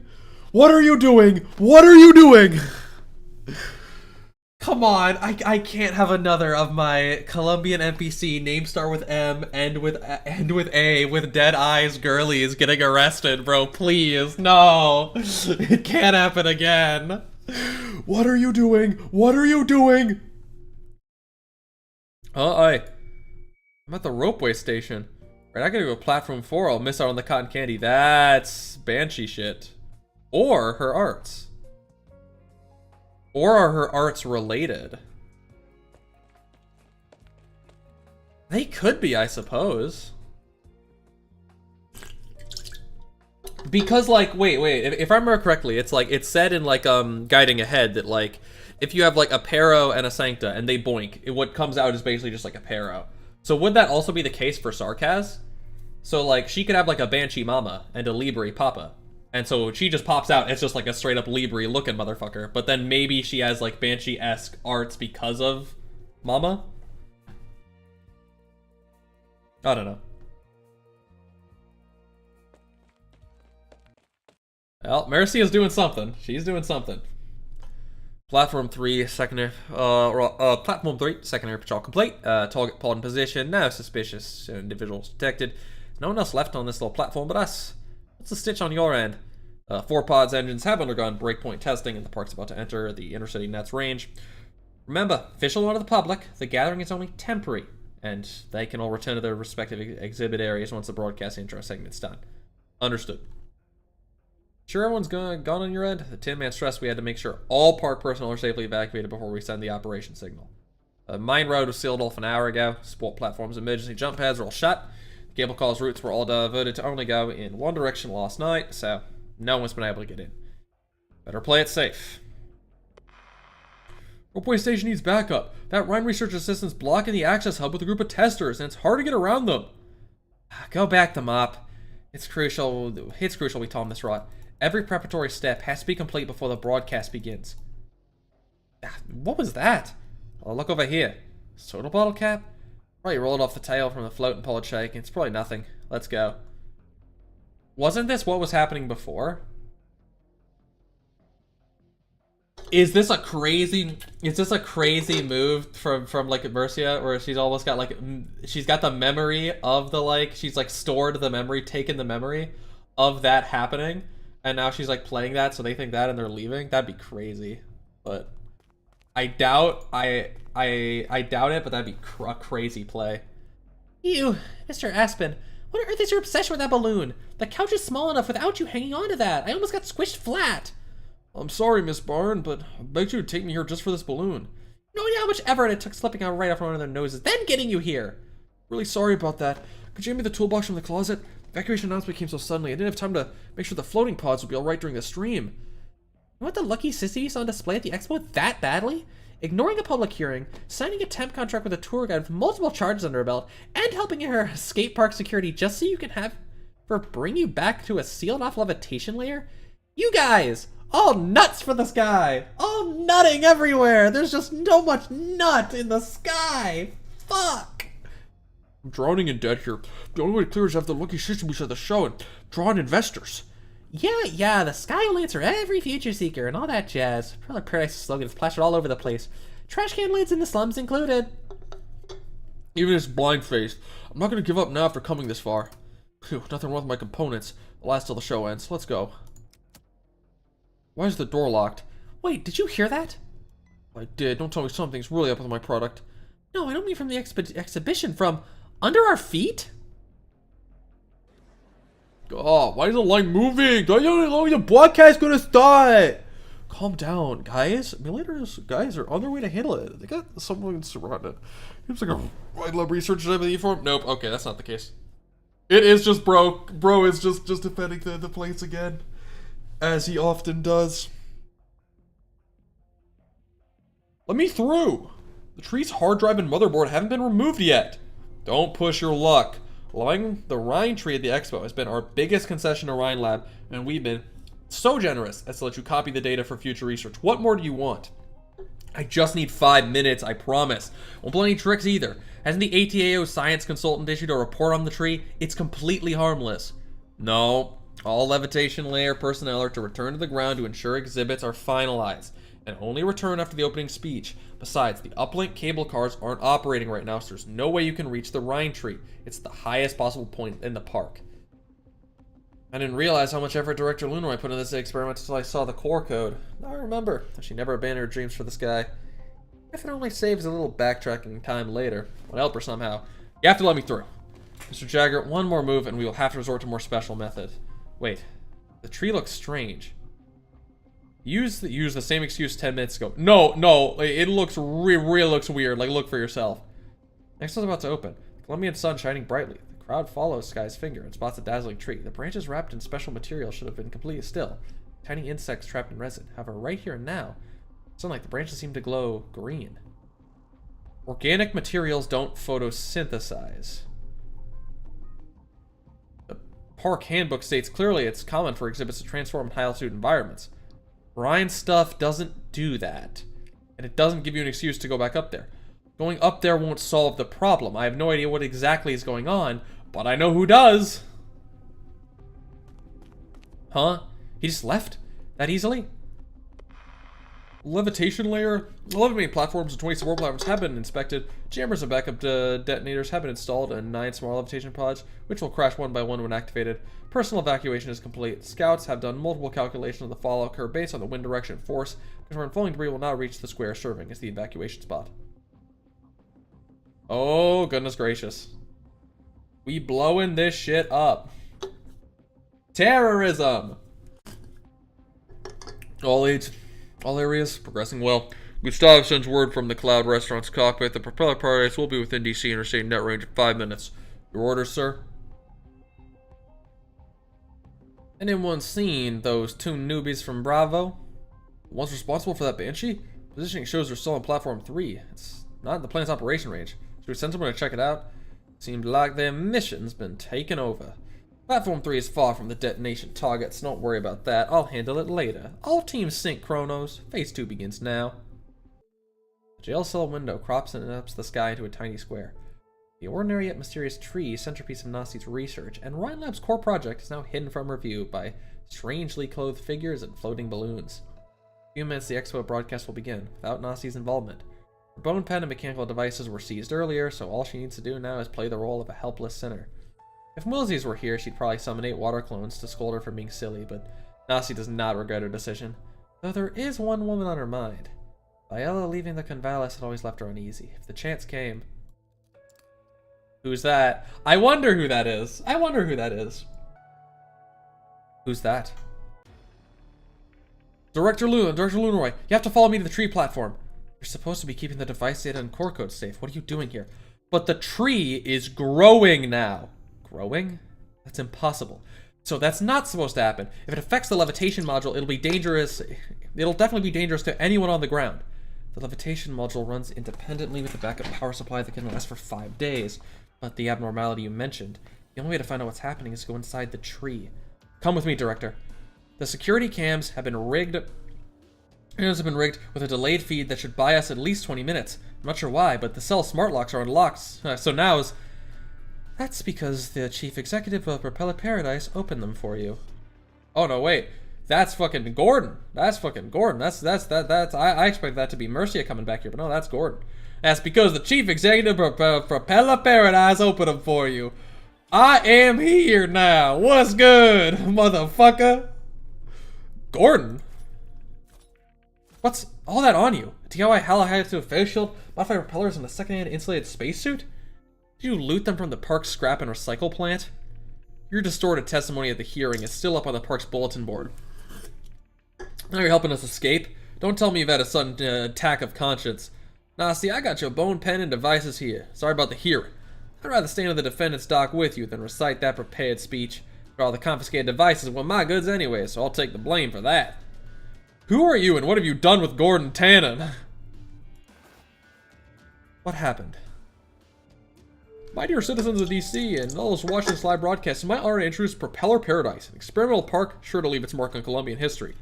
What are you doing? What are you doing? Come on, I can't have another of my Colombian NPC name start with M, end with A, with dead eyes girlies getting arrested, bro. Please, no. It can't happen again. What are you doing? What are you doing? I'm at the ropeway station. Right, I gotta go to Platform 4, I'll miss out on the cotton candy. That's Banshee shit. Or her arts. Or are her arts related? They could be, I suppose. Because, like, wait, if I remember correctly, it's like, it's said in, like, Guiding Ahead that, like, if you have, like, a Pero and a Sancta, and they boink, what comes out is basically just, like, a Pero. So would that also be the case for Sarkaz? So, like, she could have, like, a Banshee mama and a Libri papa. And so she just pops out, it's just, like, a straight-up Libri-looking motherfucker. But then maybe she has, like, Banshee-esque arts because of mama? I don't know. Well, Mercia's doing something. She's doing something. Platform 3, secondary patrol complete. Target pod in position. No suspicious individuals detected. No one else left on this little platform but us. What's the stitch on your end? 4 pods engines have undergone breakpoint testing and the park's about to enter the intercity Nets range. Remember, official order to the public, the gathering is only temporary, and they can all return to their respective exhibit areas once the broadcast intro segment's done. Understood. Sure everyone's gone on your end? The Tin Man stressed we had to make sure all park personnel are safely evacuated before we send the operation signal. Mine road was sealed off an hour ago. Support platforms, emergency jump pads are all shut. Cable calls routes were all diverted to only go in one direction last night, so no one's been able to get in. Better play it safe. Ropeway station needs backup. That Rhine research assistant's blocking the access hub with a group of testers, and it's hard to get around them. Go back them up. It's crucial we time this right. Every preparatory step has to be complete before the broadcast begins. What was that? Oh, look over here. Soda bottle cap? Probably rolled off the tail from the float and pull it shaking. It's probably nothing. Let's go. Wasn't this what was happening before? Is this a crazy move from like Mercia, where she's almost got like, she's got the memory of the, like, she's like stored the memory, taken the memory of that happening, and now she's like playing that, so they think that and they're leaving? That'd be crazy. But I doubt it, but that'd be a crazy play. You, Mr. Aspen, what on earth is your obsession with that balloon? The couch is small enough without you hanging on to that. I almost got squished flat. I'm sorry, Miss Barn, but I begged you to take me here just for this balloon. No idea how much effort it took slipping out right off one of their noses, then getting you here. Really sorry about that. Could you hand me the toolbox from the closet? Evacuation announcement came so suddenly, I didn't have time to make sure the floating pods would be alright during the stream. You want the lucky sissy you saw on display at the expo that badly? Ignoring a public hearing, signing a temp contract with a tour guide with multiple charges under her belt, and helping her skate park security just so you can have her bring you back to a sealed off levitation layer? You guys! All nuts for the sky! All nutting everywhere! There's just no much nut in the sky! Fuck! I'm drowning in debt here. The only way to clear is to have the lucky system we saw at the show and draw in investors. Yeah, the sky will answer every future seeker and all that jazz. Probably Paradise's slogan is plastered all over the place. Trash can lids in the slums included. Even if it's blind-faced, I'm not going to give up now after coming this far. Phew, nothing wrong with my components. I'll last till the show ends. Let's go. Why is the door locked? Wait, did you hear that? I did. Don't tell me something's really up with my product. No, I don't mean from the exhibition. From under our feet? Oh, why is the line moving? Do I know the broadcast gonna start? Calm down, guys. Militaries, guys are on their way to handle it. They got someone surrounded. Seems like a Ride Lab researcher in the uniform. Nope. Okay, that's not the case. It is just bro. Bro is just defending the place again, as he often does. Let me through. The tree's hard drive and motherboard haven't been removed yet. Don't push your luck. Allowing the Rhine tree at the expo has been our biggest concession to Rhine Lab, and we've been so generous as to let you copy the data for future research. What more do you want? I just need 5 minutes, I promise. Won't pull any tricks either. Hasn't the ATAO science consultant issued a report on the tree? It's completely harmless. No, all levitation layer personnel are to return to the ground to ensure exhibits are finalized, and only return after the opening speech. Besides, the uplink cable cars aren't operating right now, so there's no way you can reach the Rhine tree. It's the highest possible point in the park. I didn't realize how much effort Director Lunoy put in this experiment until I saw the core code. Now I remember, she never abandoned her dreams for this guy. If it only saves a little backtracking time later, would help her somehow. You have to let me through. Mr. Jagger, one more move and we will have to resort to more special method. Wait, the tree looks strange. Use the same excuse 10 minutes ago. No, it looks really looks weird. Like, look for yourself. Next one's about to open. The Colombian sun shining brightly. The crowd follows Sky's finger and spots a dazzling tree. The branches wrapped in special material should have been completely still. Tiny insects trapped in resin. However, right here and now, sunlight, the branches seem to glow green. Organic materials don't photosynthesize. The park handbook states clearly it's common for exhibits to transform in high-altitude environments. Rhine stuff doesn't do that. And it doesn't give you an excuse to go back up there. Going up there won't solve the problem. I have no idea what exactly is going on, but I know who does. Huh? He just left? That easily? Levitation layer? 11 main platforms and 20 support platforms have been inspected. Jammers and backup detonators have been installed and 9 small levitation pods, which will crash one by one when activated. Personal evacuation is complete. Scouts have done multiple calculations of the fallout curve based on the wind direction and force, confirmed falling debris will not reach the square serving as the evacuation spot. Oh, goodness gracious. We blowing this shit up. Terrorism! All aids, all areas, progressing well. Gustav sends word from the Cloud Restaurant's cockpit. The propeller paradise will be within DC interstate net range in 5 minutes. Your orders, sir? Anyone seen those 2 newbies from Bravo? The ones responsible for that Banshee? Positioning shows they're still on platform 3. It's not in the plane's operation range. Should we send someone to check it out? Seemed like their mission's been taken over. Platform 3 is far from the detonation target, so don't worry about that. I'll handle it later. All teams sync chronos. Phase 2 begins now. The jail cell window crops and ups the sky into a tiny square. The ordinary yet mysterious tree, centerpiece of Nazi's research, and Rhine Lab's core project is now hidden from review by strangely clothed figures and floating balloons. In a few minutes, the expo broadcast will begin, without Nazi's involvement. Her bone pen and mechanical devices were seized earlier, so all she needs to do now is play the role of a helpless sinner. If Millsies were here, she'd probably summon 8 water clones to scold her for being silly, but Nazi does not regret her decision. Though there is one woman on her mind. Viella leaving the Convalis had always left her uneasy. If the chance came... Who's that? I wonder who that is. I wonder who that is. Who's that? Director Lunoy, you have to follow me to the tree platform. You're supposed to be keeping the device data and core code safe. What are you doing here? But the tree is growing now. Growing? That's impossible. So that's not supposed to happen. If it affects the levitation module, it'll be dangerous. It'll definitely be dangerous to anyone on the ground. The levitation module runs independently with a backup power supply that can last for 5 days. But the abnormality you mentioned, the only way to find out what's happening is to go inside the tree. Come with me, Director. The security cams have been rigged. With a delayed feed that should buy us at least 20 minutes. I'm not sure why, but the cell smart locks are unlocked. So now's... That's because the chief executive of Propeller Paradise opened them for you. Oh no, wait. That's fucking Gordon. That's fucking Gordon. I expected that to be Mercia coming back here, but no, that's Gordon. That's because the chief executive of Propeller Paradise opened them for you. I am here now. What's good, motherfucker? Gordon? What's all that on you? A DIY Halahide to a face shield, modified propellers, and a secondhand insulated spacesuit? Did you loot them from the park's scrap and recycle plant? Your distorted testimony at the hearing is still up on the park's bulletin board. Now you're helping us escape? Don't tell me you've had a sudden attack of conscience. Nah, see, I got your bone pen and devices here. Sorry about the hearing. I'd rather stand in the defendant's dock with you than recite that prepared speech. But all the confiscated devices were my goods anyway, so I'll take the blame for that. Who are you and what have you done with Gordon Tannen? What happened? My dear citizens of DC and all those watching this live broadcast, you might already introduce Propeller Paradise, an experimental park sure to leave its mark on Colombian history.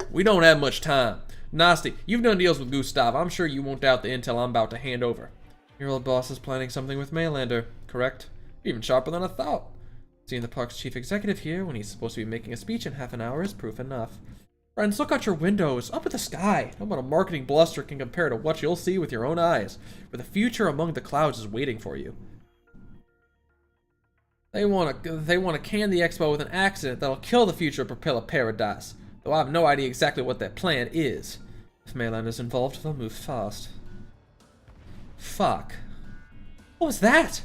We don't have much time. Nasty, you've done deals with Gustav. I'm sure you won't doubt the intel I'm about to hand over. Your old boss is planning something with Maylander, correct? Even sharper than I thought. Seeing the park's chief executive here when he's supposed to be making a speech in half an hour is proof enough. Friends, look out your windows, up at the sky. No amount of marketing bluster can compare to what you'll see with your own eyes, where the future among the clouds is waiting for you. They want to can the expo with an accident that'll kill the future of Propeller Paradise, though I have no idea exactly what that plan is. If Maylander's involved, they'll move fast. Fuck. What was that?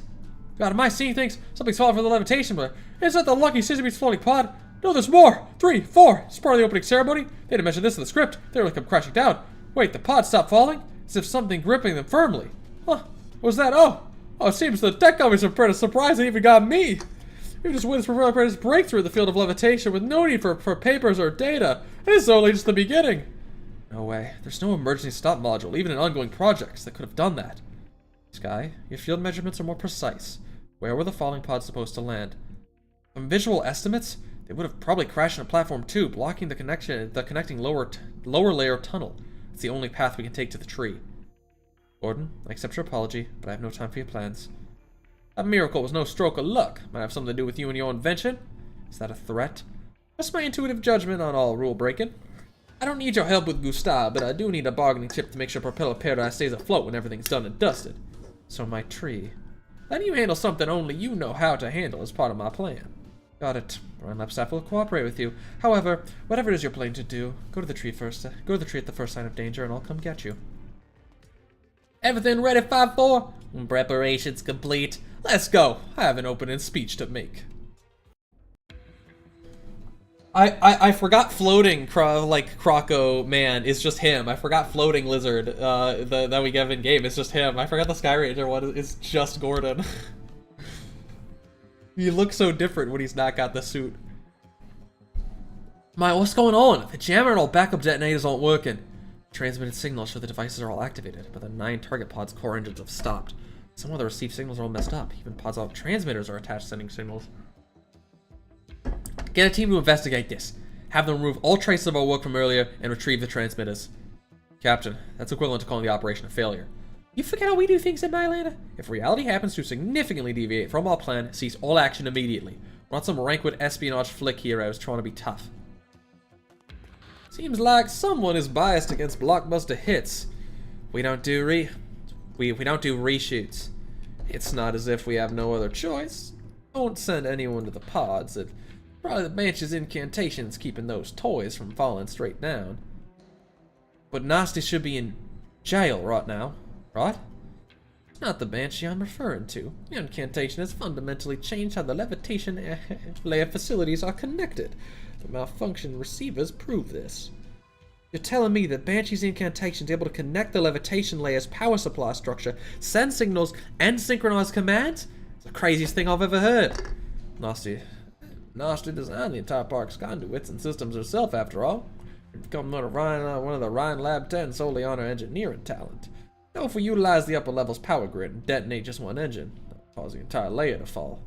God, am I seeing things? Something's falling from the levitation blade. Is that the lucky Sisyphe's floating pod? No, there's more! 3, 4! It's part of the opening ceremony. They didn't mention this in the script. They're gonna come crashing down. Wait, the pod stopped falling? As if something gripping them firmly. Huh? What was that? Oh, it seems the tech companies are pretty surprised they even got me. We've just witnessed Propeller breakthrough in the field of levitation with no need for papers or data. And this is only just the beginning. No way. There's no emergency stop module, even in ongoing projects, that could have done that. Sky, your field measurements are more precise. Where were the falling pods supposed to land? From visual estimates, they would have probably crashed into platform 2, blocking the connecting lower layer tunnel. It's the only path we can take to the tree. Gordon, I accept your apology, but I have no time for your plans. That miracle was no stroke of luck. Might have something to do with you and your invention. Is that a threat? Just my intuitive judgment on all rule breaking. I don't need your help with Gustav, but I do need a bargaining chip to make sure Propeller Paradise stays afloat when everything's done and dusted. So my tree. Letting you handle something only you know how to handle is part of my plan. Got it. Rhinelab staff will cooperate with you. However, whatever it is you're planning to do, go to the tree first. Go to the tree at the first sign of danger, and I'll come get you. Everything ready, 5-4? Preparations complete. Let's go. I have an opening speech to make. I forgot floating Croco man is just him. I forgot floating lizard that we get in game is just him. I forgot the Sky Ranger one is just Gordon. He looks so different when he's not got the suit. What's going on? The jammer and all backup detonators aren't working. Transmitted signals show the devices are all activated, but the 9 target pods' core engines have stopped. Some of the received signals are all messed up. Even pods out transmitters are attached sending signals. Get a team to investigate this. Have them remove all traces of our work from earlier and retrieve the transmitters. Captain, that's equivalent to calling the operation a failure. You forget how we do things in Mylanda? If reality happens to significantly deviate from our plan, cease all action immediately. We're not some rankwood espionage flick here I was trying to be tough. Seems like someone is biased against blockbuster hits. We don't do reshoots. It's not as if we have no other choice. Don't send anyone to the pods. It's probably the Banshee's incantations keeping those toys from falling straight down. But Nasty should be in jail right now, right? It's not the Banshee I'm referring to. The incantation has fundamentally changed how the levitation layer facilities are connected. The malfunction receivers prove this. You're telling me that Banshee's incantation is able to connect the levitation layer's power supply structure, send signals, and synchronize commands? It's the craziest thing I've ever heard. Nasty designed the entire park's conduits and systems herself, after all. She's become one of the Readalong 10 solely on her engineering talent. Now, if we utilize the upper level's power grid and detonate just one engine, that'll cause the entire layer to fall.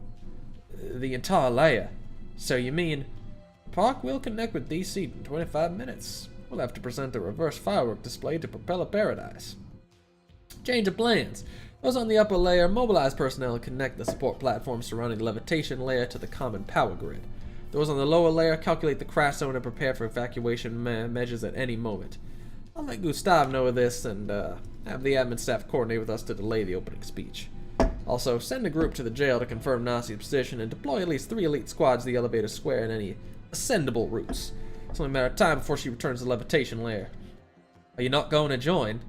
The entire layer? So you mean the park will connect with DC in 25 minutes? We'll have to present a reverse firework display to Propeller Paradise. Change of plans. Those on the upper layer mobilize personnel and connect the support platforms surrounding the levitation layer to the common power grid. Those on the lower layer calculate the crash zone and prepare for evacuation measures at any moment. I'll let Gustav know of this and have the admin staff coordinate with us to delay the opening speech. Also, send a group to the jail to confirm Nazi's position and deploy at least 3 elite squads to the elevator square and any ascendable routes. It's only a matter of time before she returns to the levitation layer. Are you not going to join?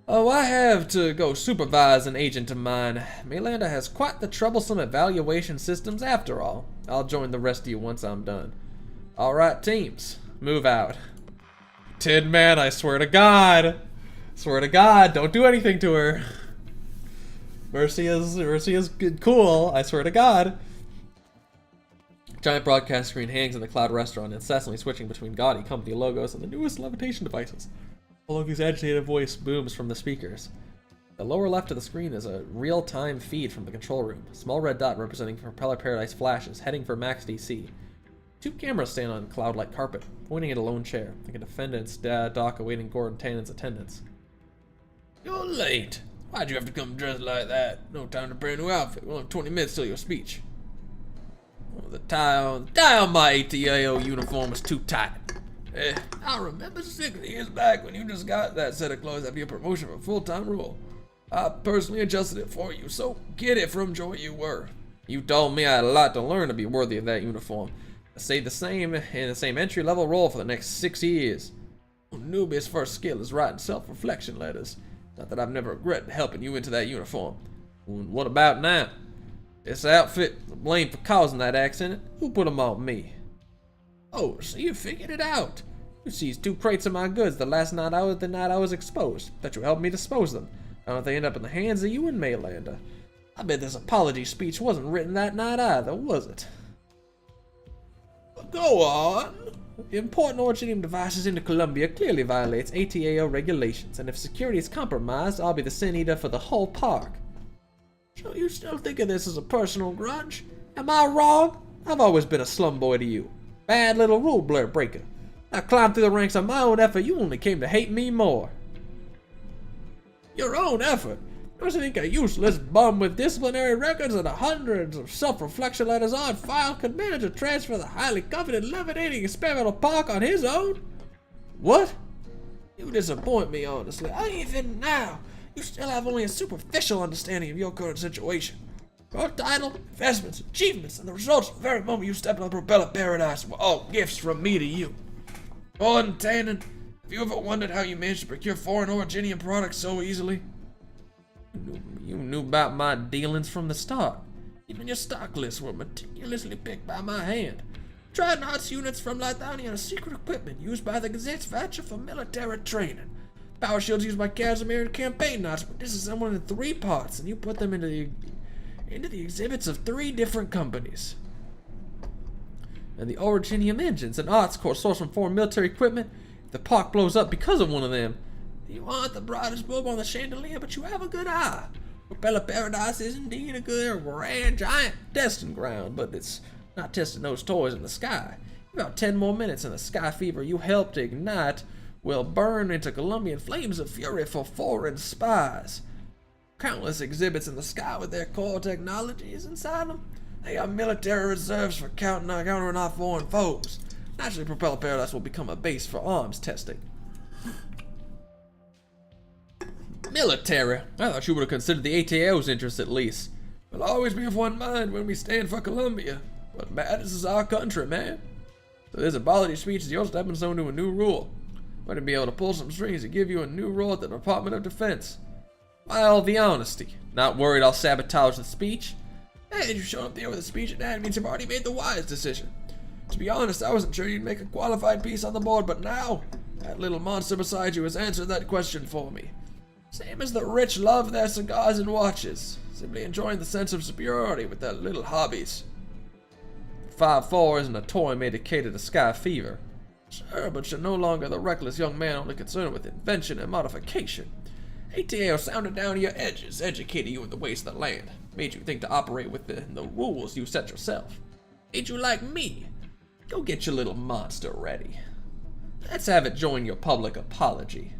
Oh, I have to go supervise an agent of mine. Maylander has quite the troublesome evaluation systems after all. I'll join the rest of you once I'm done. All right, teams, move out. Tin Man, I swear to God. Swear to God, don't do anything to her. Mercy is good, cool, I swear to God. Giant broadcast screen hangs in the Cloud restaurant, incessantly switching between gaudy company logos and the newest levitation devices. Loki's agitated voice booms from the speakers. The lower left of the screen is a real-time feed from the control room. A small red dot representing Propeller Paradise flashes, heading for max DC. 2 cameras stand on cloud-like carpet, pointing at a lone chair, like a defendant's dock awaiting Gordon Tannen's attendance. You're late. Why'd you have to come dressed like that? No time to brand new outfit. We'll have 20 minutes till your speech. Oh, the tie on my ATAO uniform is too tight. I remember 6 years back when you just got that set of clothes after your promotion for a full-time role. I personally adjusted it for you, so get it from Joy you were. You told me I had a lot to learn to be worthy of that uniform. I stayed the same in the same entry-level role for the next 6 years. A newbie's first skill is writing self-reflection letters. Not that I've never regretted helping you into that uniform. What about now? This outfit, the blame for causing that accident, who put them on me? Oh, so you figured it out. You seized 2 crates of my goods the night I was exposed. That you helped me dispose of them. I don't know if they end up in the hands of you and Maylander. I bet this apology speech wasn't written that night either, was it? Go on. Importing originium devices into Columbia clearly violates ATAO regulations, and if security is compromised, I'll be the sin eater for the whole park. So you still think of this as a personal grudge? Am I wrong? I've always been a slum boy to you. Bad little rule breaker. I climbed through the ranks on my own effort, you only came to hate me more. Your own effort? You think a useless bum with disciplinary records and hundreds of self-reflection letters on file could manage to transfer the highly coveted levitating experimental park on his own? What? You disappoint me, honestly. Even now, you still have only a superficial understanding of your current situation. Your title, investments, achievements, and the results of the very moment you stepped on the Propeller Paradise were all gifts from me to you. Gordon Tannen, have you ever wondered how you managed to procure foreign originium products so easily? You knew about my dealings from the start. Even your stock lists were meticulously picked by my hand. Dreadnoughts units from Lithuania are secret equipment used by the Gazette's Voucher for military training. Power shields used by Casimir and campaign knots were disassembled in 3 parts, and you put them into the exhibits of 3 different companies. And the originium engines and arts core sourced from foreign military equipment. If the park blows up because of one of them, you aren't the brightest bulb on the chandelier, but you have a good eye. Propeller Paradise is indeed a good, grand, giant testing ground, but it's not testing those toys in the sky. About 10 more minutes and the sky fever you helped ignite will burn into Colombian flames of fury for foreign spies. Countless exhibits in the sky with their core technologies inside them. They are military reserves for countering our foreign foes. Naturally, Propeller Paradise will become a base for arms testing. Military? I thought you would have considered the ATO's interests at least. We'll always be of one mind when we stand for Columbia. What matters is our country, man. So this apology speech is your stepping stone to a new rule. We're going to be able to pull some strings to give you a new role at the Department of Defense. Why all the honesty? Not worried I'll sabotage the speech? Hey, you showed up there with a speech and that means you've already made the wise decision. To be honest, I wasn't sure you'd make a qualified piece on the board, but now, that little monster beside you has answered that question for me. Same as the rich love their cigars and watches, simply enjoying the sense of superiority with their little hobbies. 5'4" isn't a toy made to cater to sky fever. Sure, but you're no longer the reckless young man only concerned with invention and modification. ATAO sounded down your edges, educated you in the ways of the land, made you think to operate within the rules you set yourself. Made you like me. Go get your little monster ready. Let's have it join your public apology.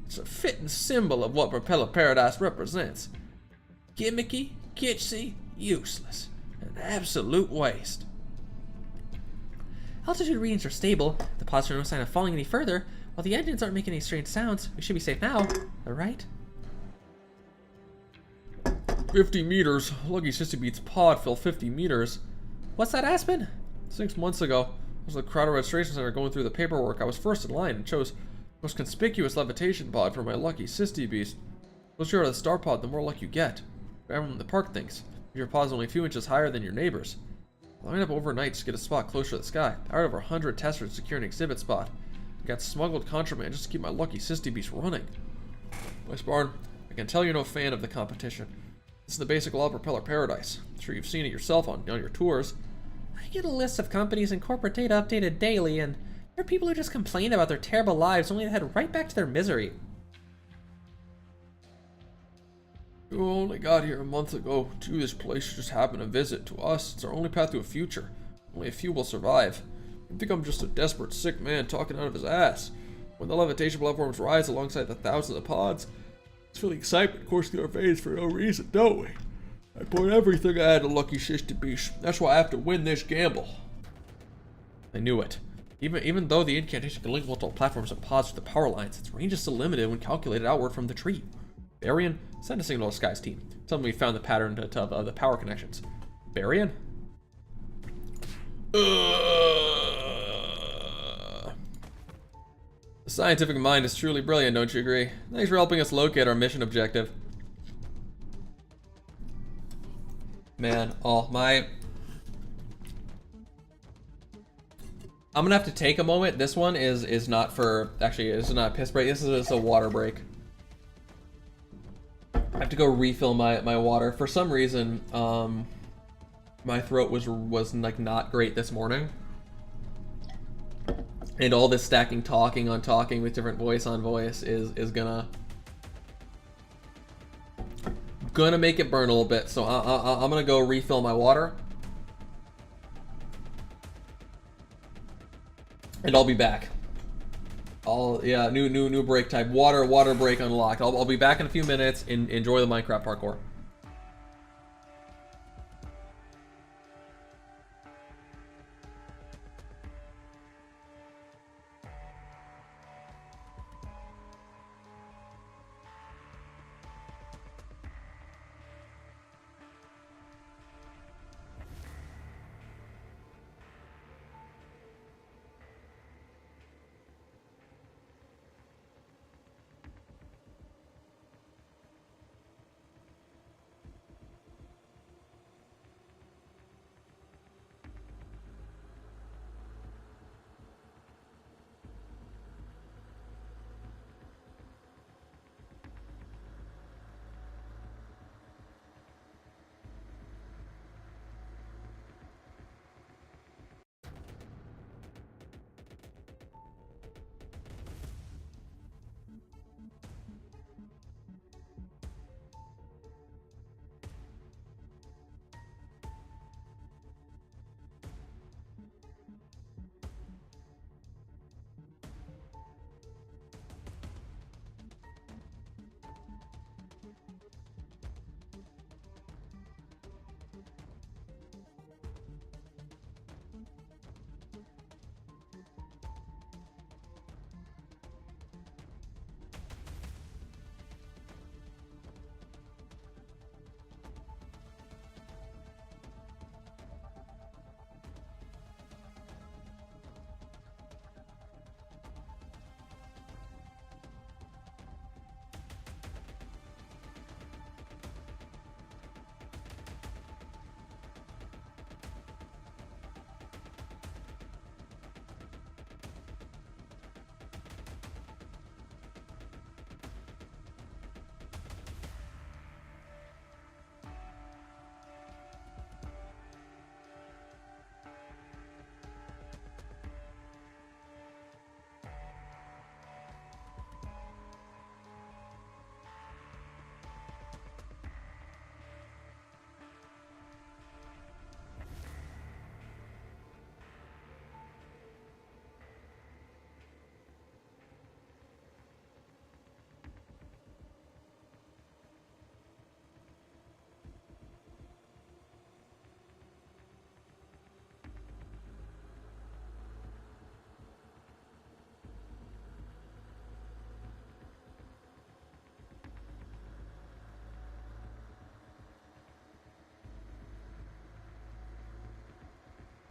It's a fitting symbol of what Propeller Paradise represents. Gimmicky, kitschy, useless. An absolute waste. Altitude readings are stable. The pods show no sign of falling any further. While the engines aren't making any strange sounds, we should be safe now. Alright? 50 meters. Lucky Sissy Beats pod fell 50 meters. What's that, Aspen? 6 months ago, I was at the Crowder Registration Center going through the paperwork. I was first in line and chose Most conspicuous levitation pod for my lucky Sisty Beast. The closer to the star pod, the more luck you get. Everyone in the park thinks. If your pod's only a few inches higher than your neighbors. Line up overnight to get a spot closer to the sky. I had over 100 testers to secure an exhibit spot. I got smuggled contraband just to keep my lucky Sisty Beast running. West Barn, I can tell you're no fan of the competition. This is the basic law of propeller paradise. I'm sure you've seen it yourself on your tours. I get a list of companies and corporate data updated daily, and there are people who just complain about their terrible lives only to head right back to their misery. You only got here a month ago. To this place you just happened to visit. To us, it's our only path to a future. Only a few will survive. You think I'm just a desperate, sick man talking out of his ass. When the levitation platforms rise alongside the thousands of pods, it's feeling excitement coursing through our veins for no reason, don't we? I poured everything I had to Lucky Sisty Beast. That's why I have to win this gamble. I knew it. Even though the incantation can link multiple platforms and pods to the power lines, its range is still limited when calculated outward from the tree. Barian, send a signal to Sky's team. Tell them we found the pattern of the power connections. Barian? The scientific mind is truly brilliant, don't you agree? Thanks for helping us locate our mission objective. Man, I'm gonna have to take a moment. This one is not for, actually, this is not a piss break. This is just a water break. I have to go refill my water. For some reason, my throat was like not great this morning. And all this stacking talking with different voice on voice is gonna make it burn a little bit. So I'm gonna go refill my water. And I'll be back. New break type. Water break unlocked. I'll be back in a few minutes. Enjoy the Minecraft parkour.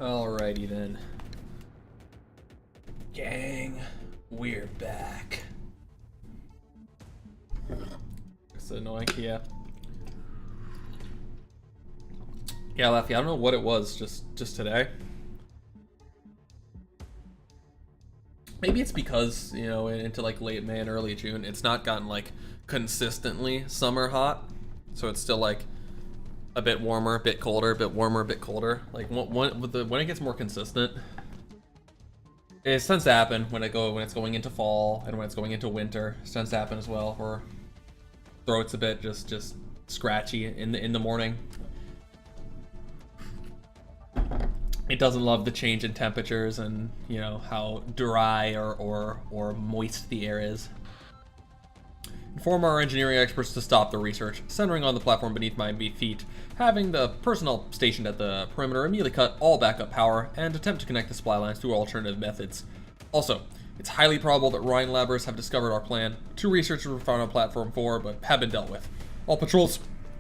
Alrighty then. Gang. We're back. It's annoying, yeah. Yeah, Laffy, I don't know what it was just today. Maybe it's because, you know, into like late May and early June, it's not gotten like consistently summer hot. So it's still like a bit warmer, a bit colder, a bit warmer, a bit colder. Like when it gets more consistent, it tends to happen when it's going into fall and when it's going into winter. It tends to happen as well, where throat's a bit just scratchy in the morning. It doesn't love the change in temperatures and, you know, how dry or moist the air is. Inform our engineering experts to stop the research, centering on the platform beneath my feet, having the personnel stationed at the perimeter immediately cut all backup power and attempt to connect the supply lines through alternative methods. Also, it's highly probable that Ryan Labbers have discovered our plan. 2 researchers were found on platform 4, but have been dealt with. All patrols,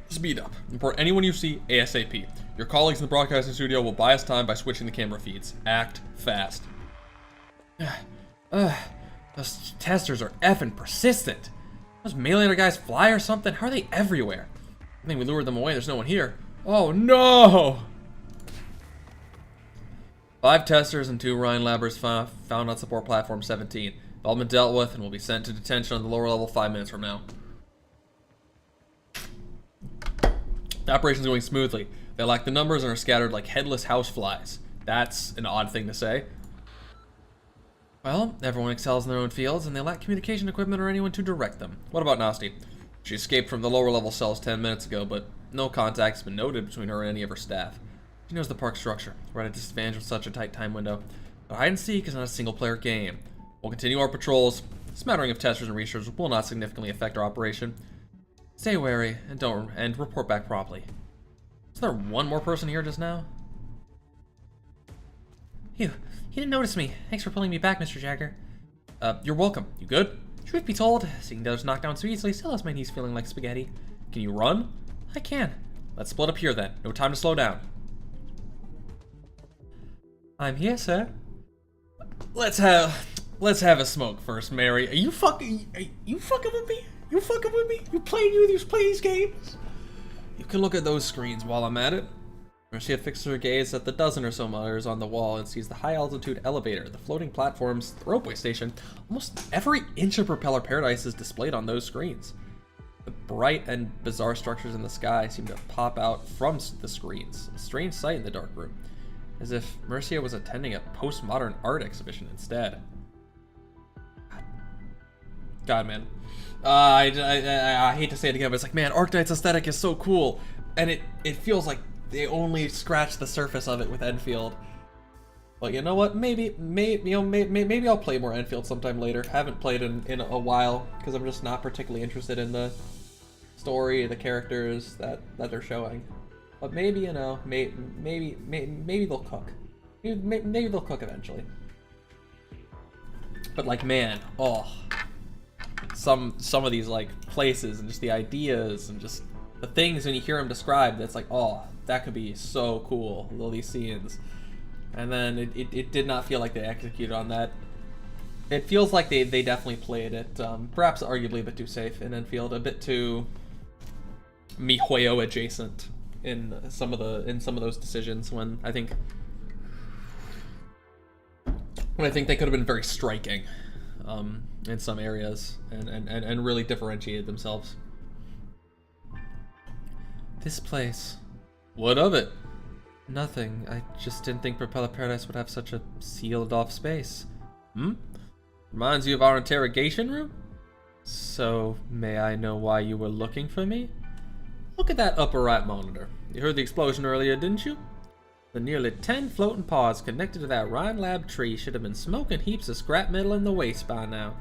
speed up. Report anyone you see ASAP. Your colleagues in the broadcasting studio will buy us time by switching the camera feeds. Act fast. Those testers are effing persistent. Those Mailliner guys fly or something? How are they everywhere? I think we lured them away. There's no one here. Oh no! 5 testers and 2 Ryan Labbers found on support platform 17. They've all been dealt with and will be sent to detention on the lower level 5 minutes from now. The operation's going smoothly. They lack the numbers and are scattered like headless houseflies. That's an odd thing to say. Well, everyone excels in their own fields, and they lack communication equipment or anyone to direct them. What about Nasty? She escaped from the lower level cells 10 minutes ago, but no contact has been noted between her and any of her staff. She knows the park structure. We're at a disadvantage with such a tight time window. But hide and seek is not a single player game. We'll continue our patrols. A smattering of testers and researchers will not significantly affect our operation. Stay wary and report back promptly. Is there one more person here just now? Phew, he didn't notice me. Thanks for pulling me back, Mr. Jagger. You're welcome. You good? Truth be told, seeing the others knocked down so easily still has my knees feeling like spaghetti. Can you run? I can. Let's split up here then. No time to slow down. I'm here, sir. Let's have a smoke first, Mary. Are you fucking with me? You fucking with me? You play these games? You can look at those screens while I'm at it. She fixes her gaze at the dozen or so monitors on the wall and sees the high-altitude elevator, the floating platforms, the ropeway station. Almost every inch of Propeller Paradise is displayed on those screens. The bright and bizarre structures in the sky seem to pop out from the screens. A strange sight in the dark room, as if Mercia was attending a postmodern art exhibition instead. God, man. I hate to say it again, but it's like, man, Arknight's aesthetic is so cool, and it feels like they only scratched the surface of it with Enfield. But you know what? Maybe I'll play more Enfield sometime later. Haven't played in a while because I'm just not particularly interested in the story, the characters that they're showing. But maybe, you know, maybe they'll cook. Maybe they'll cook eventually. But like, man, oh, some of these like places and just the ideas and just the things when you hear them described, that's like, oh, that could be so cool, all these scenes. And then it did not feel like they executed on that. It feels like they definitely played it, perhaps arguably a bit too safe in Enfield, a bit too MiHoYo adjacent in some of those decisions, when I think they could have been very striking in some areas and really differentiated themselves. This place. What of it? Nothing. I just didn't think Propeller Paradise would have such a sealed off space. Reminds you of our interrogation room? So, may I know why you were looking for me? Look at that upper right monitor. You heard the explosion earlier, didn't you? The nearly 10 floating pods connected to that Ryan Lab tree should have been smoking heaps of scrap metal in the waste by now.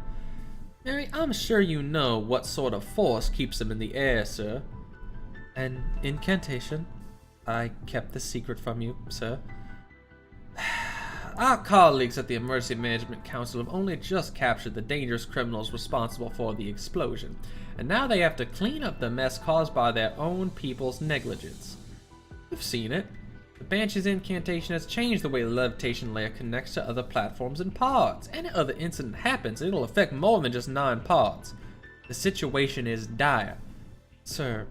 Mary, I'm sure you know what sort of force keeps them in the air, sir. An incantation. I kept the secret from you, sir. Our colleagues at the Emergency Management Council have only just captured the dangerous criminals responsible for the explosion, and now they have to clean up the mess caused by their own people's negligence. You've seen it. The Banshee's incantation has changed the way the levitation layer connects to other platforms and pods. Any other incident happens, it'll affect more than just 9 pods. The situation is dire. Sir,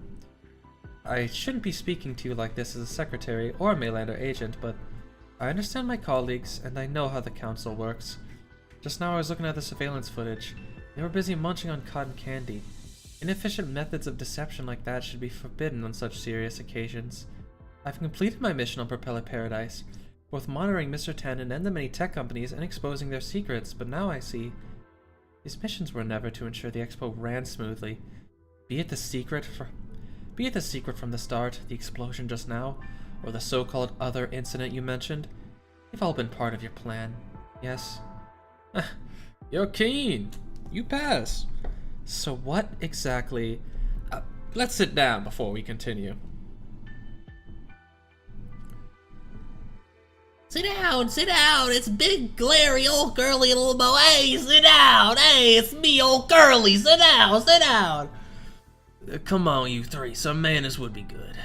I shouldn't be speaking to you like this as a secretary or a Maylander agent, but I understand my colleagues, and I know how the council works. Just now I was looking at the surveillance footage. They were busy munching on cotton candy. Inefficient methods of deception like that should be forbidden on such serious occasions. I've completed my mission on Propeller Paradise, both monitoring Mr. Tannen and the many tech companies and exposing their secrets, but now I see these missions were never to ensure the expo ran smoothly. Be it the secret from the start, the explosion just now, or the so-called other incident you mentioned, they've all been part of your plan. Yes? You're keen. You pass. So what exactly... Let's sit down before we continue. Sit down, it's big, glary, old girly little boy. Hey, sit down, hey, it's me, old girly, sit down. Come on, you three, some manners would be good.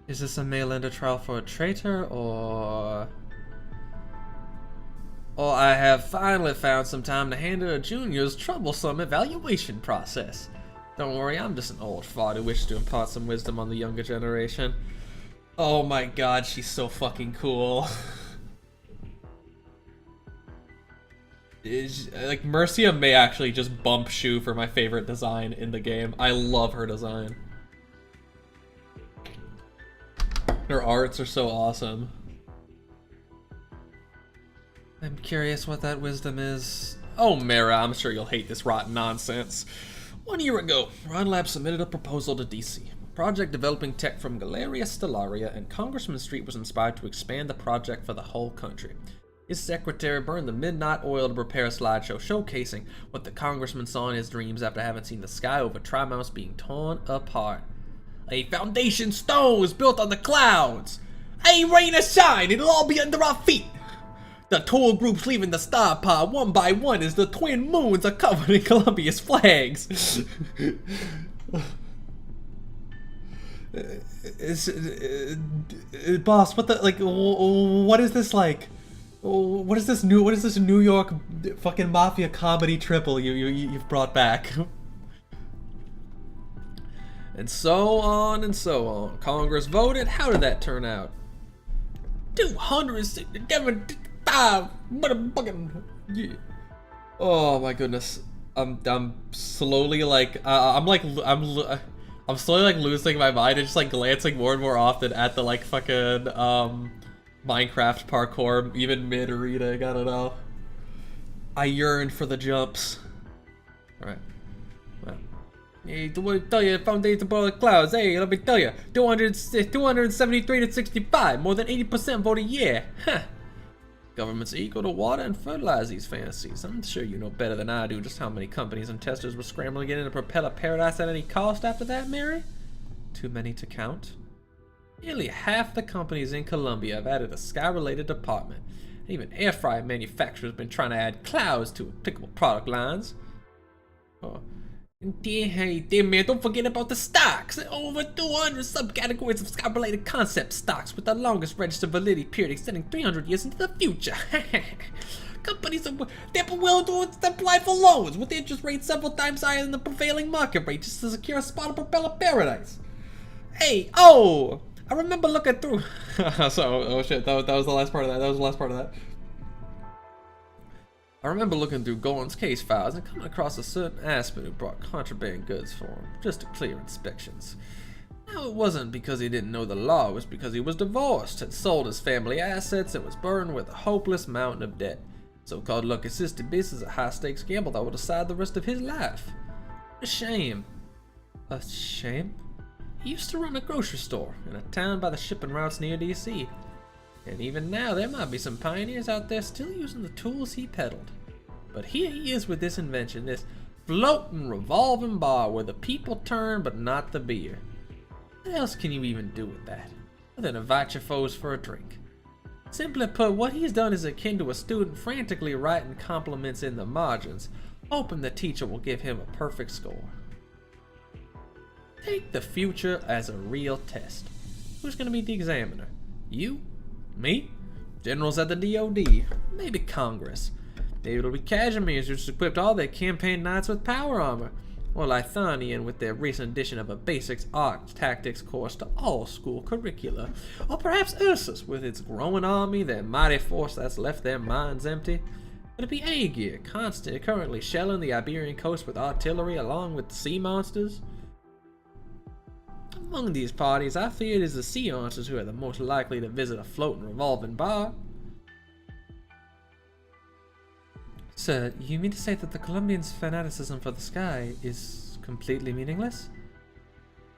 Is this a Maylander trial for a traitor, or I have finally found some time to handle a junior's troublesome evaluation process. Don't worry, I'm just an old fart who wishes to impart some wisdom on the younger generation. Oh my god, she's so fucking cool. Like, Mercia may actually just bump Shu for my favorite design in the game. I love her design. Her arts are so awesome. I'm curious what that wisdom is. Oh, Mara, I'm sure you'll hate this rotten nonsense. 1 year ago, Ron Lab submitted a proposal to DC, a project developing tech from Galeria Stellaria, and Congressman Street was inspired to expand the project for the whole country. His secretary burned the midnight oil to prepare a slideshow showcasing what the congressman saw in his dreams after having seen the sky over Trimouse being torn apart. A foundation stone was built on the clouds. A rain or shine, it'll all be under our feet. The tour groups leaving the star pod one by one as the twin moons are covered in Columbia's flags. Boss, what the, like, what is this like? What is this New York fucking mafia comedy triple you've brought back? And so on and so on. Congress voted. How did that turn out? 275 motherfucking. Yeah. Oh my goodness. I'm slowly like I'm slowly like losing my mind and just like glancing more and more often at the like fucking Minecraft parkour, even mid reading. I don't know. I yearn for the jumps. All right. Well. Hey, what tell you, foundation for the clouds. Hey, let me tell you, 273 to 65, more than 80% voted yeah. Huh. Government's equal to water and fertilize these fantasies. I'm sure you know better than I do just how many companies and testers were scrambling to get into Propeller Paradise at any cost after that, Mary? Too many to count. Nearly half the companies in Colombia have added a sky-related department. And even air fryer manufacturers have been trying to add clouds to applicable product lines. Oh. Hey, man, don't forget about the stocks. Over 200 subcategories of sky-related concept stocks with the longest registered validity period extending 300 years into the future. Companies they're willing to apply for loans with interest rates several times higher than the prevailing market rate just to secure a spot on Propeller Paradise. Hey, oh! I remember looking through. Oh shit, that was the last part of that. I remember looking through Golan's case files and coming across a certain Aspen who brought contraband goods for him, just to clear inspections. Now, it wasn't because he didn't know the law, it was because he was divorced, had sold his family assets, and was burdened with a hopeless mountain of debt. So-called luck-assisted business is a high-stakes gamble that will decide the rest of his life. A shame. A shame? He used to run a grocery store in a town by the shipping routes near DC. And even now, there might be some pioneers out there still using the tools he peddled. But here he is with this invention, this floating, revolving bar where the people turn but not the beer. What else can you even do with that, other than invite your foes for a drink? Simply put, what he's done is akin to a student frantically writing compliments in the margins, hoping the teacher will give him a perfect score. Take the future as a real test. Who's gonna be the examiner? You? Me? Generals at the DOD? Maybe Congress? Maybe it'll be Cashmere's who just equipped all their campaign knights with power armor. Or Lithanian with their recent addition of a basics art tactics course to all school curricula. Or perhaps Ursus with its growing army, their mighty force that's left their minds empty. It'll be Aegir, currently shelling the Iberian coast with artillery along with sea monsters. Among these parties, I fear it is the sea monsters who are the most likely to visit a floating revolving bar. Sir, you mean to say that the Colombians' fanaticism for the sky is completely meaningless?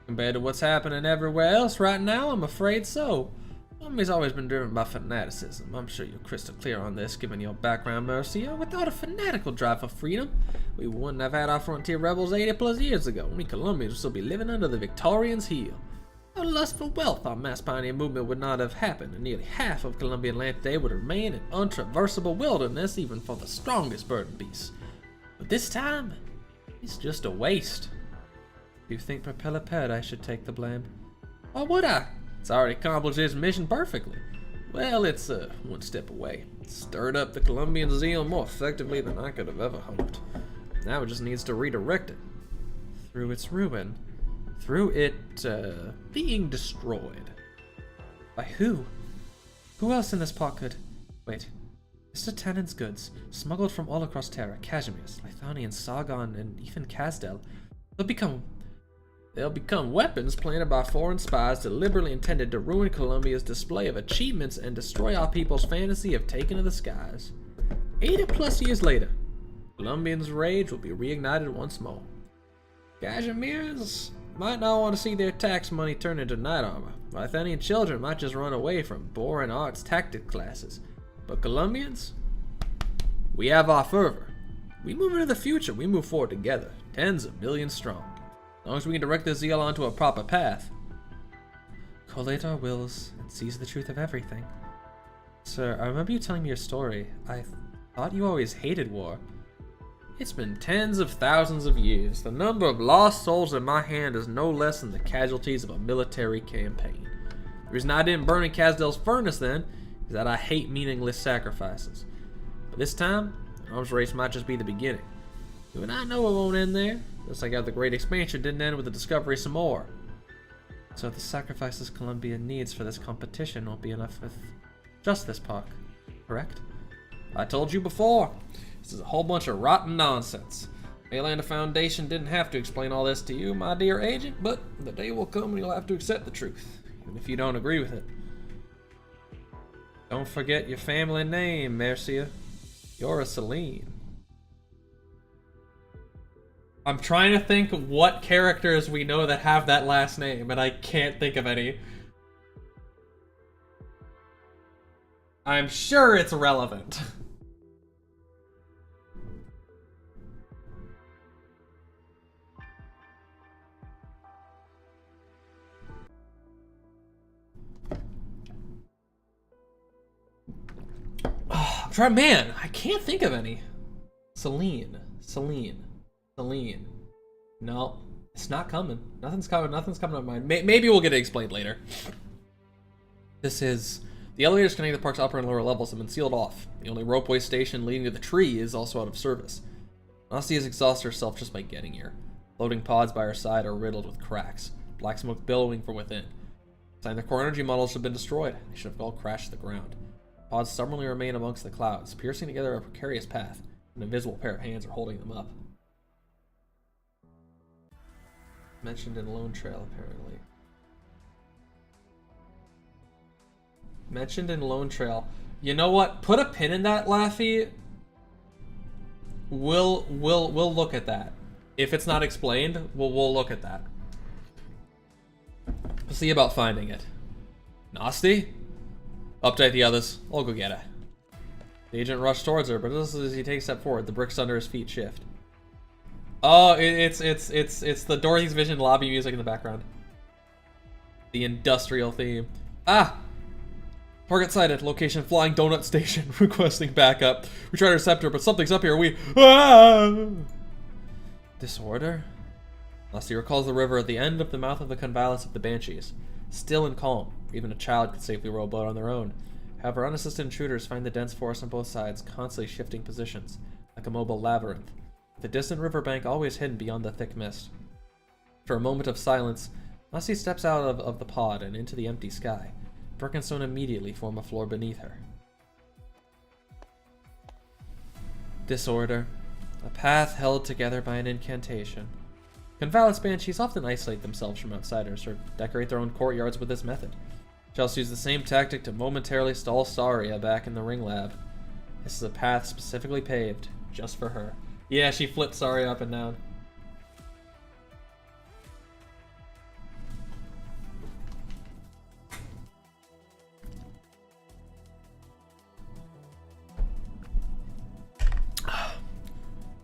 Compared to what's happening everywhere else right now, I'm afraid so. Colombia's always been driven by fanaticism. I'm sure you're crystal clear on this, given your background, Mercia. Without a fanatical drive for freedom, we wouldn't have had our frontier rebels 80 plus years ago. We Colombians would still be living under the Victorians' heel. Our lust for wealth, our mass pioneer movement would not have happened, and nearly half of Colombian land today would remain an untraversable wilderness, even for the strongest burden beasts. But this time, it's just a waste. Do you think Propeller Paradise should take the blame? Why would I? It's already accomplished its mission perfectly. Well, it's one step away. It stirred up the Colombian zeal more effectively than I could have ever hoped. Now it just needs to redirect it. Through its ruin. Through it, being destroyed. By who? Who else in this pot could... Wait. Mr. Tannen's goods, smuggled from all across Terra, Cashmere's, Lithanian, Sargon, and even Kazdel, they'll become weapons planted by foreign spies deliberately intended to ruin Colombia's display of achievements and destroy our people's fantasy of taking to the skies. 80 plus years later, Colombians' rage will be reignited once more. Cashmere's might not want to see their tax money turn into knight armor. Lithanian children might just run away from boring arts tactic classes. But Colombians, we have our fervor. We move into the future, we move forward together, tens of millions strong. As long as we can direct the zeal onto a proper path. Collate our wills and seize the truth of everything. Sir, I remember you telling me your story. I thought you always hated war. It's been tens of thousands of years. The number of lost souls in my hand is no less than the casualties of a military campaign. The reason I didn't burn in Kazdel's furnace then is that I hate meaningless sacrifices. But this time, the arms race might just be the beginning. You and I know it won't end there. Just like how the Great Expansion didn't end with the discovery of some more. So the sacrifices Colombia needs for this competition won't be enough with just this park, correct? I told you before, this is a whole bunch of rotten nonsense. Maylander Foundation didn't have to explain all this to you, my dear agent, but the day will come when you'll have to accept the truth, even if you don't agree with it. Don't forget your family name, Mercia. You're a Celine. I'm trying to think what characters we know that have that last name, and I can't think of any. I'm sure it's relevant. I'm trying, man, I can't think of any. Celine. No, it's not coming. Nothing's coming to mind. Maybe we'll get it explained later. The elevators connecting the park's upper and lower levels have been sealed off. The only ropeway station leading to the tree is also out of service. Nasty has exhausted herself just by getting here. Floating pods by her side are riddled with cracks, black smoke billowing from within. Sign the core energy models have been destroyed. They should have all crashed to the ground. Pods stubbornly remain amongst the clouds, piercing together a precarious path. An invisible pair of hands are holding them up. Mentioned in Lone Trail, apparently. Mentioned in Lone Trail. You know what? Put a pin in that, Laffy. We'll look at that. If it's not explained, we'll look at that. We'll see about finding it. Nasty? Update the others. I'll go get her. The agent rushed towards her, but just as he takes a step forward, the bricks under his feet shift. Oh, it's the Dorothy's Vision lobby music in the background. The industrial theme. Ah! Target sighted. Location Flying Donut Station. Requesting backup. We tried to intercept her, but something's up here. Ah! Disorder? Lusty recalls the river at the end of the mouth of the convalesce of the Banshees, still and calm. Even a child could safely row a boat on their own. However, unassisted intruders find the dense forest on both sides constantly shifting positions, like a mobile labyrinth, with the distant riverbank always hidden beyond the thick mist. For a moment of silence, Lusty steps out of the pod and into the empty sky. Brick and stone immediately form a floor beneath her. Disorder. A path held together by an incantation. Convalesced banshees often isolate themselves from outsiders or decorate their own courtyards with this method. She also used the same tactic to momentarily stall Saria back in the ring lab. This is a path specifically paved just for her. Yeah, she flipped Saria up and down.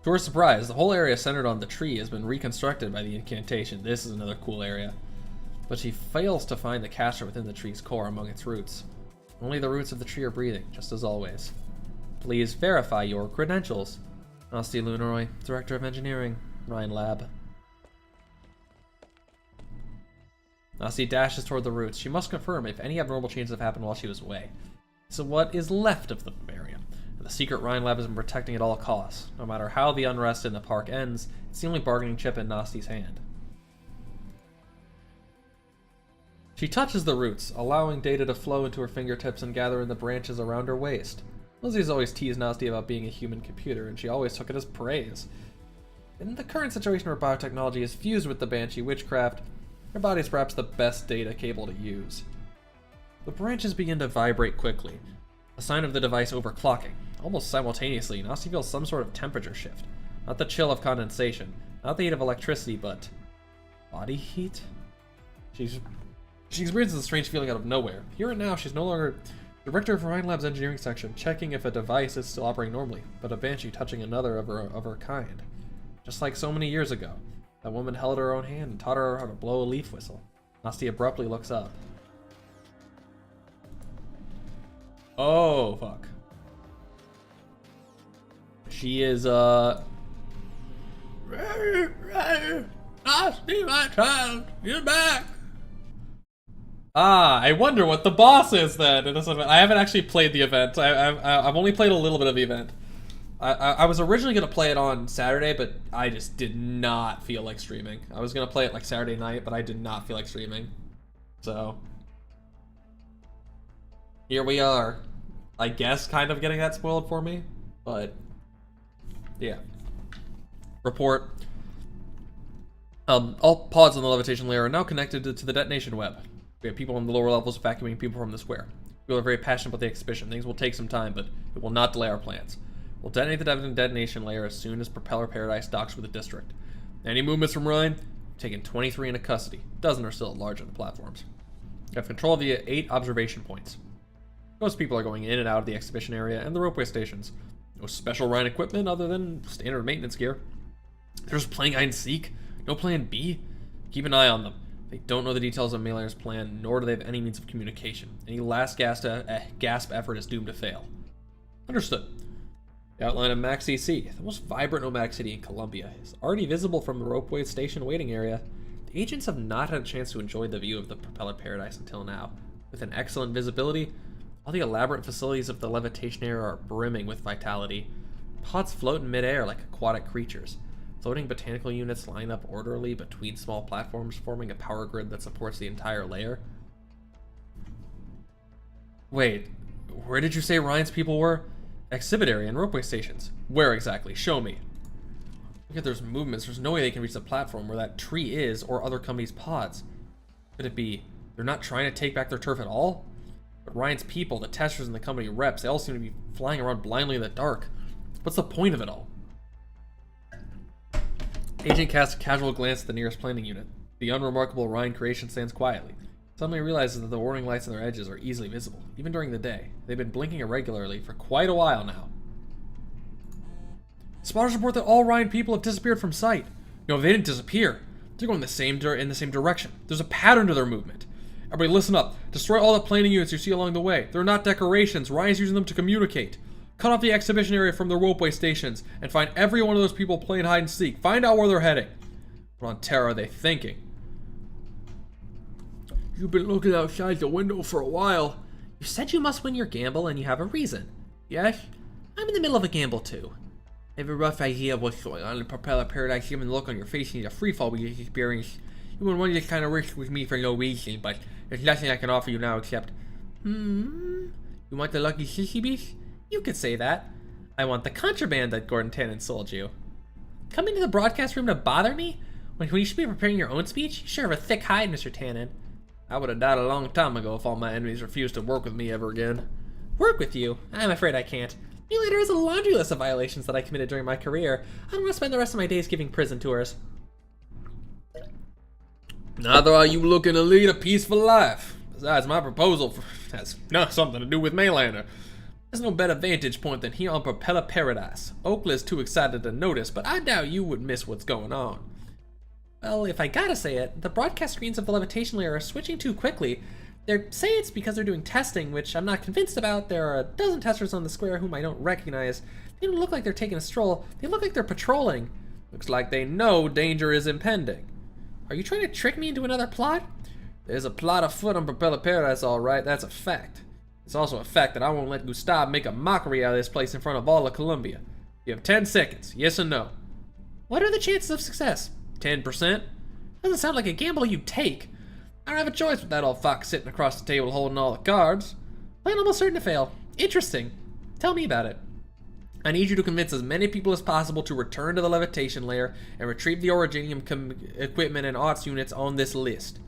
To her surprise, the whole area centered on the tree has been reconstructed by the incantation. This is another cool area. But she fails to find the caster within the tree's core among its roots. Only the roots of the tree are breathing, just as always. Please verify your credentials. Nosti Lunaroy, Director of Engineering, Ryan Lab. Nosti dashes toward the roots. She must confirm if any abnormal changes have happened while she was away. So what is left of the vivarium? The secret Ryan Lab has been protecting at all costs. No matter how the unrest in the park ends, it's the only bargaining chip in Nosti's hand. She touches the roots, allowing data to flow into her fingertips and gather in the branches around her waist. Lizzie's always teased Nosti about being a human computer, and she always took it as praise. In the current situation where biotechnology is fused with the Banshee witchcraft, her body is perhaps the best data cable to use. The branches begin to vibrate quickly, a sign of the device overclocking. Almost simultaneously, Nosti feels some sort of temperature shift. Not the chill of condensation, not the heat of electricity, but body heat? She experiences a strange feeling out of nowhere. Here and now, she's no longer director of Ryan Lab's engineering section, checking if a device is still operating normally, but a banshee touching another of her kind. Just like so many years ago, that woman held her own hand and taught her how to blow a leaf whistle. Nosti abruptly looks up. Oh, fuck. She is, Nosti, my child, you're back. Ah, I wonder what the boss is then in this event. I haven't actually played the event. I've only played a little bit of the event. I was originally going to play it on Saturday, but I just did not feel like streaming. I was going to play it like Saturday night, but I did not feel like streaming. So, here we are. I guess kind of getting that spoiled for me, but yeah. Report. All pods on the levitation layer are now connected to the detonation web. We have people on the lower levels vacuuming people from the square. People are very passionate about the exhibition. Things will take some time, but it will not delay our plans. We'll detonate the detonation layer as soon as Propeller Paradise docks with the district. Any movements from Ryan? Taking 23 into custody. A dozen are still at large on the platforms. We have control via 8 observation points. Most people are going in and out of the exhibition area and the ropeway stations. No special Ryan equipment other than standard maintenance gear. They're just playing hide and seek. No plan B. Keep an eye on them. They don't know the details of Mailer's plan, nor do they have any means of communication. Any last gasp effort is doomed to fail. Understood. The outline of Max EC, the most vibrant nomadic city in Colombia, is already visible from the ropeway station waiting area. The agents have not had a chance to enjoy the view of the Propeller Paradise until now. With an excellent visibility, all the elaborate facilities of the levitation area are brimming with vitality. Pods float in midair like aquatic creatures. Floating botanical units line up orderly between small platforms, forming a power grid that supports the entire layer. Wait, where did you say Ryan's people were? Exhibit area and ropeway stations. Where exactly? Show me. Look at there's movements. There's no way they can reach the platform where that tree is or other companies' pods. Could it be they're not trying to take back their turf at all? But Ryan's people, the testers and the company reps, they all seem to be flying around blindly in the dark. What's the point of it all? Agent casts a casual glance at the nearest planning unit. The unremarkable Ryan creation stands quietly. Suddenly realizes that the warning lights on their edges are easily visible, even during the day. They've been blinking irregularly for quite a while now. Spotters report that all Ryan people have disappeared from sight. No, they didn't disappear. They're going in the same direction. There's a pattern to their movement. Everybody listen up. Destroy all the planning units you see along the way. They're not decorations. Ryan's using them to communicate. Cut off the exhibition area from the ropeway stations and find every one of those people playing hide and seek. Find out where they're heading. What on terror are they thinking? You've been looking outside the window for a while. You said you must win your gamble and you have a reason. Yes? I'm in the middle of a gamble too. I have a rough idea of what's going on in Propeller Paradise given the look on your face and the freefall we just experienced. You would want to kind of risk with me for no reason, but there's nothing I can offer you now except... You want the lucky sissy beast? You could say that. I want the contraband that Gordon Tannen sold you. Coming to the broadcast room to bother me? When you should be preparing your own speech? You sure have a thick hide, Mr. Tannen. I would have died a long time ago if all my enemies refused to work with me ever again. Work with you? I'm afraid I can't. Emulator has a laundry list of violations that I committed during my career. I don't want to spend the rest of my days giving prison tours. Neither are you looking to lead a peaceful life. Besides, my proposal has something to do with Maylander. There's no better vantage point than here on Propeller Paradise. Oakley's too excited to notice, but I doubt you would miss what's going on. Well, if I gotta say it, the broadcast screens of the levitation layer are switching too quickly. They say it's because they're doing testing, which I'm not convinced about. There are a dozen testers on the square whom I don't recognize. They don't look like they're taking a stroll. They look like they're patrolling. Looks like they know danger is impending. Are you trying to trick me into another plot? There's a plot afoot on Propeller Paradise, all right. That's a fact. It's also a fact that I won't let Gustav make a mockery out of this place in front of all of Columbia. You have 10 seconds, yes or no. What are the chances of success? 10%? Doesn't sound like a gamble you'd take. I don't have a choice with that old fox sitting across the table holding all the cards. Plan almost certain to fail. Interesting. Tell me about it. I need you to convince as many people as possible to return to the levitation layer and retrieve the Originium equipment and arts units on this list.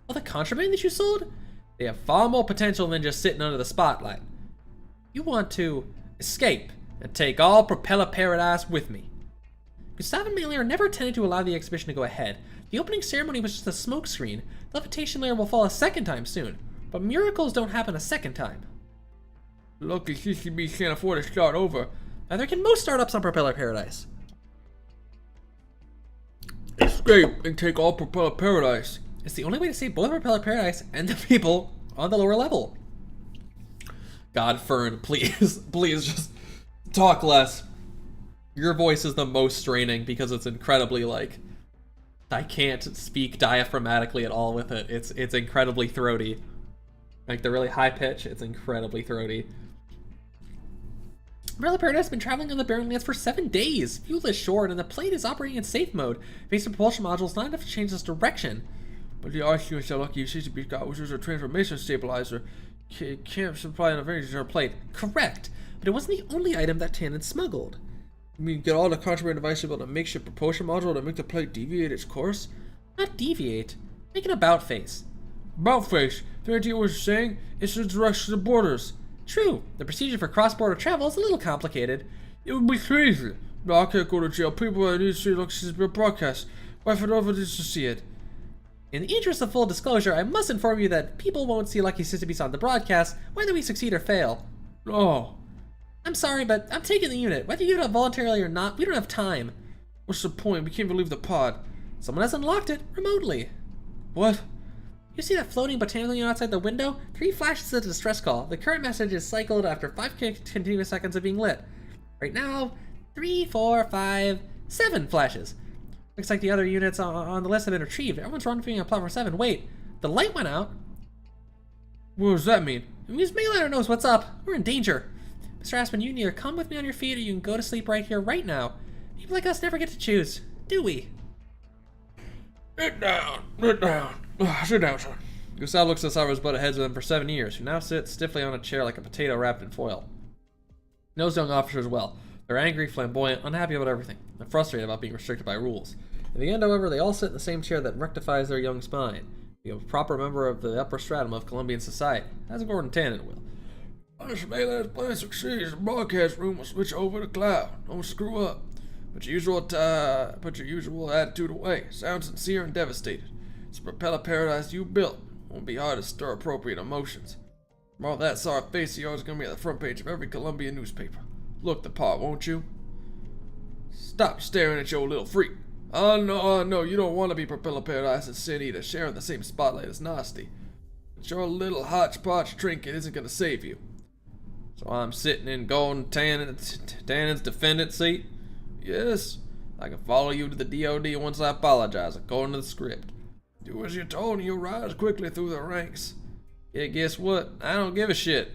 All the contraband that you sold? They have far more potential than just sitting under the spotlight. You want to escape and take all Propeller Paradise with me. Gustav and Mailer never intended to allow the exhibition to go ahead. The opening ceremony was just a smokescreen. The levitation layer will fall a second time soon, but miracles don't happen a second time. Lucky CCB can't afford to start over. Neither can most startups on Propeller Paradise. Escape and take all Propeller Paradise. It's the only way to save both Propeller Paradise and the people on the lower level. God, Fern, please, please just talk less. Your voice is the most straining because it's incredibly like, I can't speak diaphragmatically at all with it. It's incredibly throaty. Like the really high pitch, it's incredibly throaty. Propeller Paradise has been traveling on the barren lands for 7 days. Fuel is short and the plane is operating in safe mode. Basic propulsion modules not enough to change its direction. But the RQ is so lucky CCB got, which is a transformation stabilizer. Can't supply an advantage to our plate. Correct, but it wasn't the only item that Tannen smuggled. You mean get all the contraband devices to build a makeshift propulsion module to make the plate deviate its course? Not deviate. Make an about face. About face? The idea was saying it's the direction of the borders. True, the procedure for cross-border travel is a little complicated. It would be crazy. No, I can't go to jail. People I need to see look at this broadcast. Why for no evidence to see it? In the interest of full disclosure, I must inform you that people won't see Lucky Sisybees on the broadcast, whether we succeed or fail. Oh. I'm sorry, but I'm taking the unit. Whether you do it voluntarily or not, we don't have time. What's the point? We can't even leave the pod. Someone has unlocked it, remotely. What? You see that floating botanical unit outside the window? 3 flashes a distress call. The current message is cycled after 5 continuous seconds of being lit. Right now, 3, 4, 5, 7 flashes. Looks like the other units on the list have been retrieved. Everyone's running on platform 7. Wait, the light went out. What does that mean? It means Maylander knows what's up. We're in danger. Mr. Aspen, you can either come with me on your feet or you can go to sleep right here, right now. People like us never get to choose, do we? Sit down. Sit down. Sit down, son. Gustav looks at Cyrus butted heads with him for 7 years, who now sits stiffly on a chair like a potato wrapped in foil. He knows young officers well. They're angry, flamboyant, unhappy about everything, and frustrated about being restricted by rules. In the end, however, they all sit in the same chair that rectifies their young spine. Be a proper member of the upper stratum of Colombian society, as Gordon Tannen will. Once Mayland's plan succeeds, the broadcast room will switch over to cloud. Don't screw up. Put your usual attitude away. Sound sincere and devastated. It's a Propeller Paradise you built. Won't be hard to stir appropriate emotions. Tomorrow that sour face of yours is gonna be on the front page of every Colombian newspaper. Look the part, won't you? Stop staring at your little freak. Oh no, you don't want to be Propeller Paradise and Sin Eater sharing the same spotlight as Nasty. But your little hodgepodge trinket isn't gonna save you. So I'm sitting in Gordon Tannen's defendant seat? Yes, I can follow you to the DOD once I apologize, according to the script. Do as you're told and you'll rise quickly through the ranks. Yeah, guess what? I don't give a shit.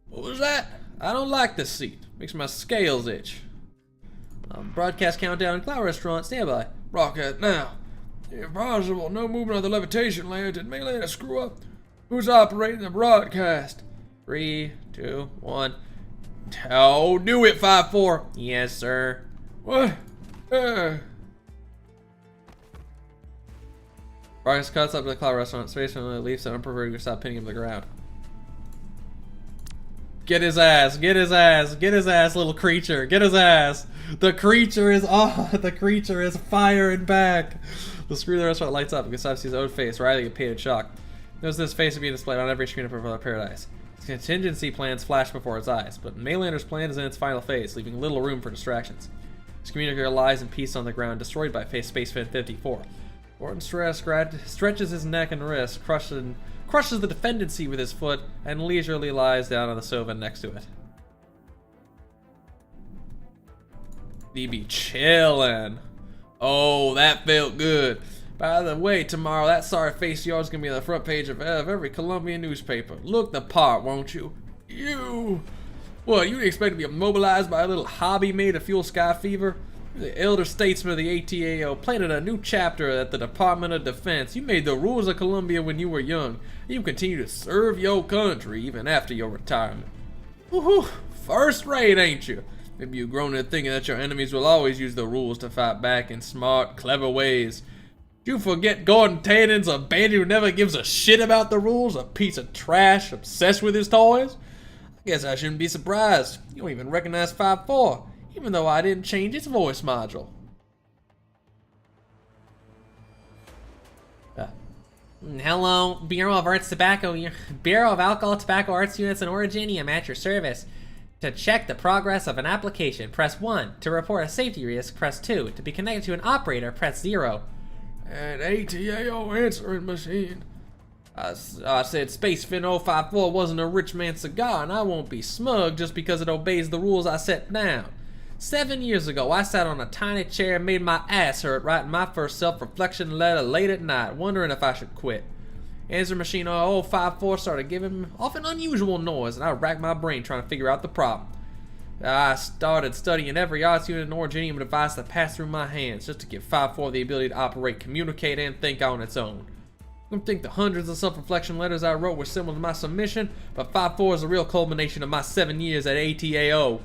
What was that? I don't like this seat. Makes my scales itch. Broadcast countdown, Cloud Restaurant, standby. Rocket now. If possible, no movement of the levitation layer. Did Melee screw up? Who's operating the broadcast? 3, 2, 1. Oh, do it, 5-4. Yes, sir. What? Broadcast cuts up to the Cloud Restaurant. Space from the leaves and unperverted stop pinning him to the ground. Get his ass, get his ass, get his ass, little creature, get his ass. The creature is firing back. The screen of the restaurant lights up and Gustav sees his own face, writhing in pain and shock. Notice this face is being displayed on every screen of Propeller Paradise. His contingency plans flash before his eyes, but Maylander's plan is in its final phase, leaving little room for distractions. His communicator lies in peace on the ground, destroyed by Space Fin 54. Gordon stretches his neck and wrist, crushes the defendancy with his foot, and leisurely lies down on the sofa next to it. He be chillin'. Oh, that felt good. By the way, tomorrow that sorry face of yours is gonna be on the front page of every Colombian newspaper. Look the part, won't you? You! What, you expect to be immobilized by a little hobby made to fuel sky fever? You're the elder statesman of the ATAO, planted a new chapter at the Department of Defense. You made the rules of Colombia when you were young. You continue to serve your country even after your retirement. Woohoo! First rate, ain't you? Maybe you've grown into thinking that your enemies will always use the rules to fight back in smart, clever ways. You forget Gordon Taden's a bandit who never gives a shit about the rules, a piece of trash obsessed with his toys? I guess I shouldn't be surprised. You don't even recognize 5-4, even though I didn't change its voice module. Hello, Bureau of Alcohol, Tobacco Arts Units and Originium at your service. To check the progress of an application, press 1. To report a safety risk, press 2. To be connected to an operator, press 0. An ATAO answering machine. I said Space Fin 054 wasn't a rich man's cigar, and I won't be smug just because it obeys the rules I set down. 7 years ago, I sat on a tiny chair and made my ass hurt writing my first self-reflection letter late at night, wondering if I should quit. Answer machine 054 started giving off an unusual noise, and I racked my brain trying to figure out the problem. I started studying every arts unit and originium device that passed through my hands, just to give 5-4 the ability to operate, communicate, and think on its own. I don't think the hundreds of self-reflection letters I wrote were similar to my submission, but 5-4 is the real culmination of my 7 years at ATAO.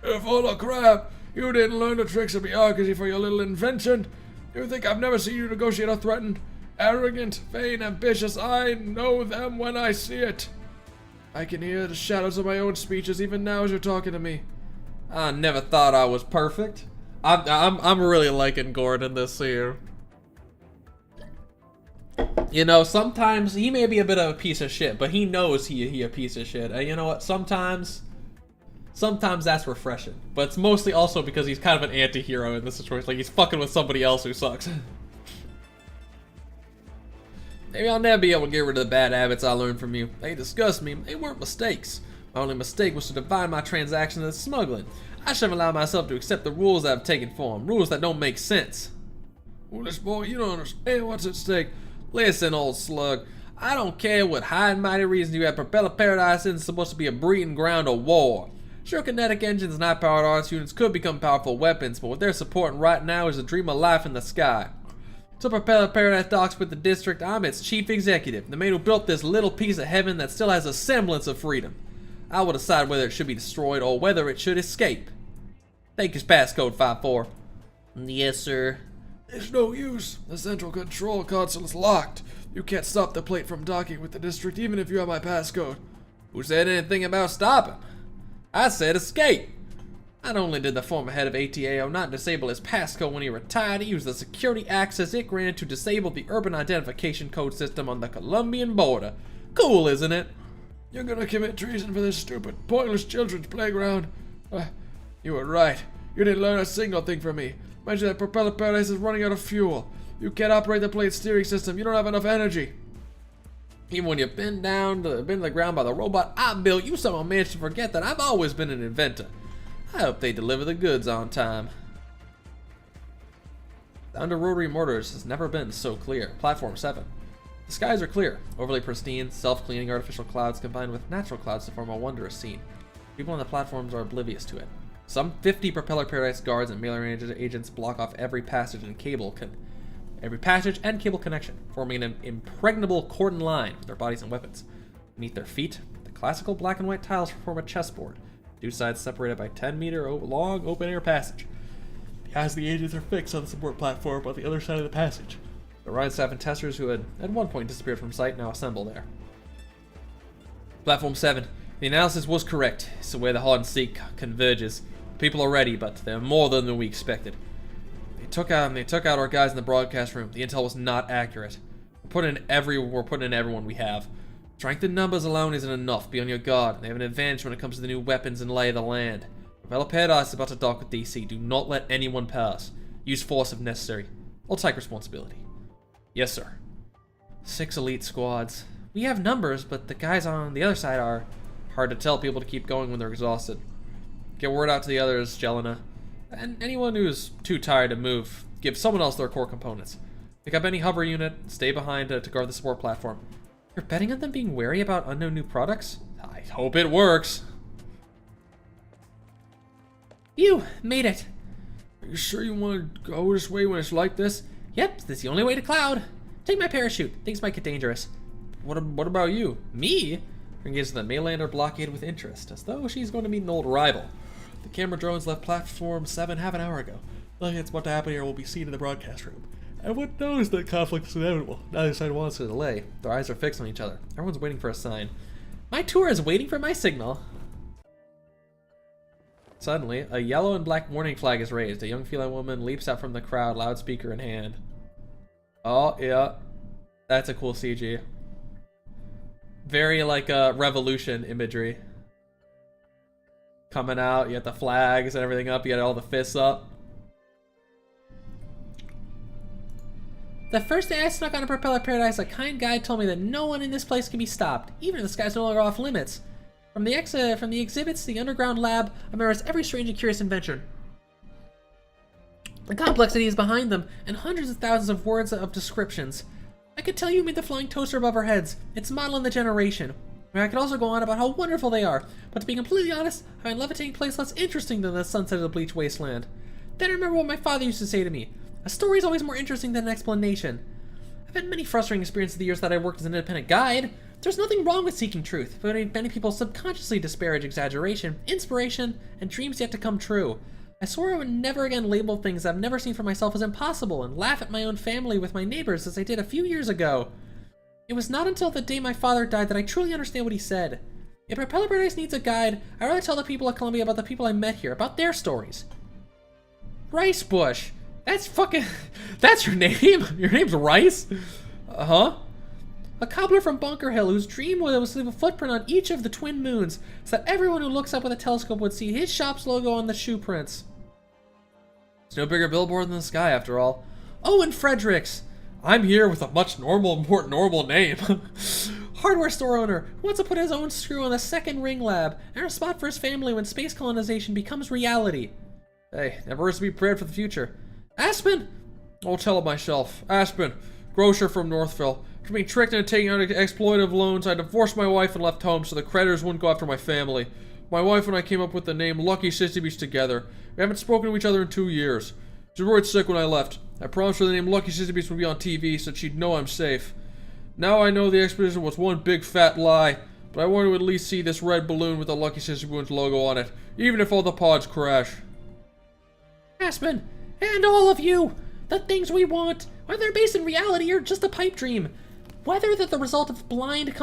You're full of crap. You didn't learn the tricks of bureaucracy for your little invention. You think I've never seen you negotiate or threaten? Arrogant, vain, ambitious, I know them when I see it. I can hear the shadows of my own speeches even now as you're talking to me. I never thought I was perfect. I'm really liking Gordon this year. You know, sometimes he may be a bit of a piece of shit, but he knows he a piece of shit. And you know what? Sometimes that's refreshing. But it's mostly also because he's kind of an anti-hero in this situation. Like, he's fucking with somebody else who sucks. Maybe I'll never be able to get rid of the bad habits I learned from you. They disgust me. They weren't mistakes. My only mistake was to define my transactions as smuggling. I should have allowed myself to accept the rules that have taken form. Rules that don't make sense. Foolish boy, you don't understand what's at stake. Listen, old slug. I don't care what high and mighty reasons you have. Propeller Paradise isn't supposed to be a breeding ground of war. Sure, kinetic engines and high-powered arts units could become powerful weapons, but what they're supporting right now is a dream of life in the sky. So Propeller Paradise docks with the district. I'm its chief executive, the man who built this little piece of heaven that still has a semblance of freedom. I will decide whether it should be destroyed or whether it should escape. Take his passcode, 5-4. Yes, sir. It's no use. The central control console is locked. You can't stop the plate from docking with the district even if you have my passcode. Who said anything about stopping? I said escape. Not only did the former head of ATAO not disable his passcode when he retired, he used the security access it granted to disable the urban identification code system on the Colombian border. Cool, isn't it? You're gonna commit treason for this stupid, pointless children's playground. You were right. You didn't learn a single thing from me. Mention that Propeller Paradise is running out of fuel. You can't operate the plate steering system. You don't have enough energy. Even when you've been to the ground by the robot I built, you somehow managed to forget that I've always been an inventor. I hope they deliver the goods on time. The under-rotary mortars has never been so clear. Platform 7. The skies are clear, overly pristine, self-cleaning artificial clouds combined with natural clouds to form a wondrous scene. People on the platforms are oblivious to it. Some 50 Propeller Paradise guards and mailing agents block off every passage and cable connection, forming an impregnable cordon line with their bodies and weapons. Beneath their feet, the classical black and white tiles form a chessboard, two sides separated by 10-meter long open-air passage. The eyes of the agents are fixed on the support platform on the other side of the passage. The Orion staff and testers who had at one point disappeared from sight now assemble there. Platform 7. The analysis was correct. It's the way the hide and seek converges. People are ready, but they're more than we expected. They took out our guys in the broadcast room. The intel was not accurate. We're putting in everyone we have. Strength in numbers alone isn't enough. Be on your guard. They have an advantage when it comes to the new weapons and lay of the land. Propeller Paradise is about to dock with DC. Do not let anyone pass. Use force if necessary. I'll take responsibility. Yes, sir. 6 elite squads. We have numbers, but the guys on the other side are hard to tell people to keep going when they're exhausted. Get word out to the others, Jelena. And anyone who's too tired to move, give someone else their core components. Pick up any hover unit, stay behind to guard the support platform. You're betting on them being wary about unknown new products? I hope it works. You made it. Are you sure you want to go this way when it's like this? Yep, this is the only way to Cloud. Take my parachute. Things might get dangerous. What about you? Me? Engages the Maylander blockade with interest, as though she's going to meet an old rival. The camera drones left platform 7 half an hour ago. Nothing that's about to happen here will be seen in the broadcast room. Everyone knows that conflict is inevitable. Neither side wants to delay. Their eyes are fixed on each other. Everyone's waiting for a sign. My tour is waiting for my signal. Suddenly, a yellow and black warning flag is raised. A young feline woman leaps out from the crowd, loudspeaker in hand. Oh, yeah. That's a cool CG. Very like revolution imagery. Coming out, you got the flags and everything up, you got all the fists up. The first day I snuck on a Propeller Paradise, a kind guide told me that no one in this place can be stopped, even if the sky's no longer off limits. From the exhibits to the underground lab, I memorized every strange and curious invention. The complexity is behind them, and hundreds of thousands of words of descriptions. I could tell you made the flying toaster above our heads. It's modeling the generation. I could also go on about how wonderful they are, but to be completely honest, I find levitating place less interesting than the sunset of the bleached wasteland. Then I remember what my father used to say to me. A story is always more interesting than an explanation. I've had many frustrating experiences the years that I worked as an independent guide. There's nothing wrong with seeking truth, but many people subconsciously disparage exaggeration, inspiration, and dreams yet to come true. I swore I would never again label things I've never seen for myself as impossible and laugh at my own family with my neighbors as I did a few years ago. It was not until the day my father died that I truly understand what he said. If Propeller Paradise needs a guide, I'd rather tell the people of Columbia about the people I met here, about their stories. Rice Bush. That's your name? Your name's Rice? Uh-huh. A cobbler from Bunker Hill whose dream was to leave a footprint on each of the twin moons so that everyone who looks up with a telescope would see his shop's logo on the shoe prints. There's no bigger billboard than the sky, after all. Owen Fredericks. I'm here with a much more normal name. Hardware store owner who wants to put his own screw on the second ring lab and a spot for his family when space colonization becomes reality. Hey, never hurts to be prepared for the future. Aspen! I'll tell it myself. Aspen, grocer from Northville. For being tricked into taking out exploitative loans, I divorced my wife and left home so the creditors wouldn't go after my family. My wife and I came up with the name Lucky Sissy Beach together. We haven't spoken to each other in 2 years. She was worried sick when I left. I promised her the name Lucky Sissy Beach would be on TV so that she'd know I'm safe. Now I know the expedition was one big fat lie, but I want to at least see this red balloon with the Lucky Sissy Beach logo on it, even if all the pods crash. Aspen, and all of you, the things we want, whether they're based in reality or just a pipe dream, whether they're the result of blind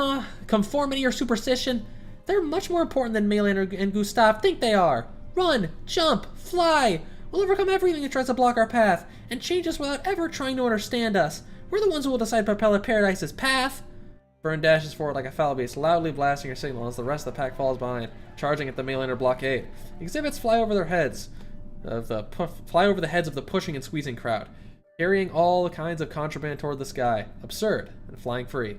conformity or superstition, they're much more important than Maylander and Gustav think they are. Run, jump, fly. We'll overcome everything that tries to block our path, and change us without ever trying to understand us. We're the ones who will decide Propeller Paradise's path. Fern dashes forward like a foul beast, loudly blasting her signal as the rest of the pack falls behind, charging at the Maylander blockade. Exhibits fly over their heads, fly over the heads of the pushing and squeezing crowd, carrying all kinds of contraband toward the sky, absurd and flying free.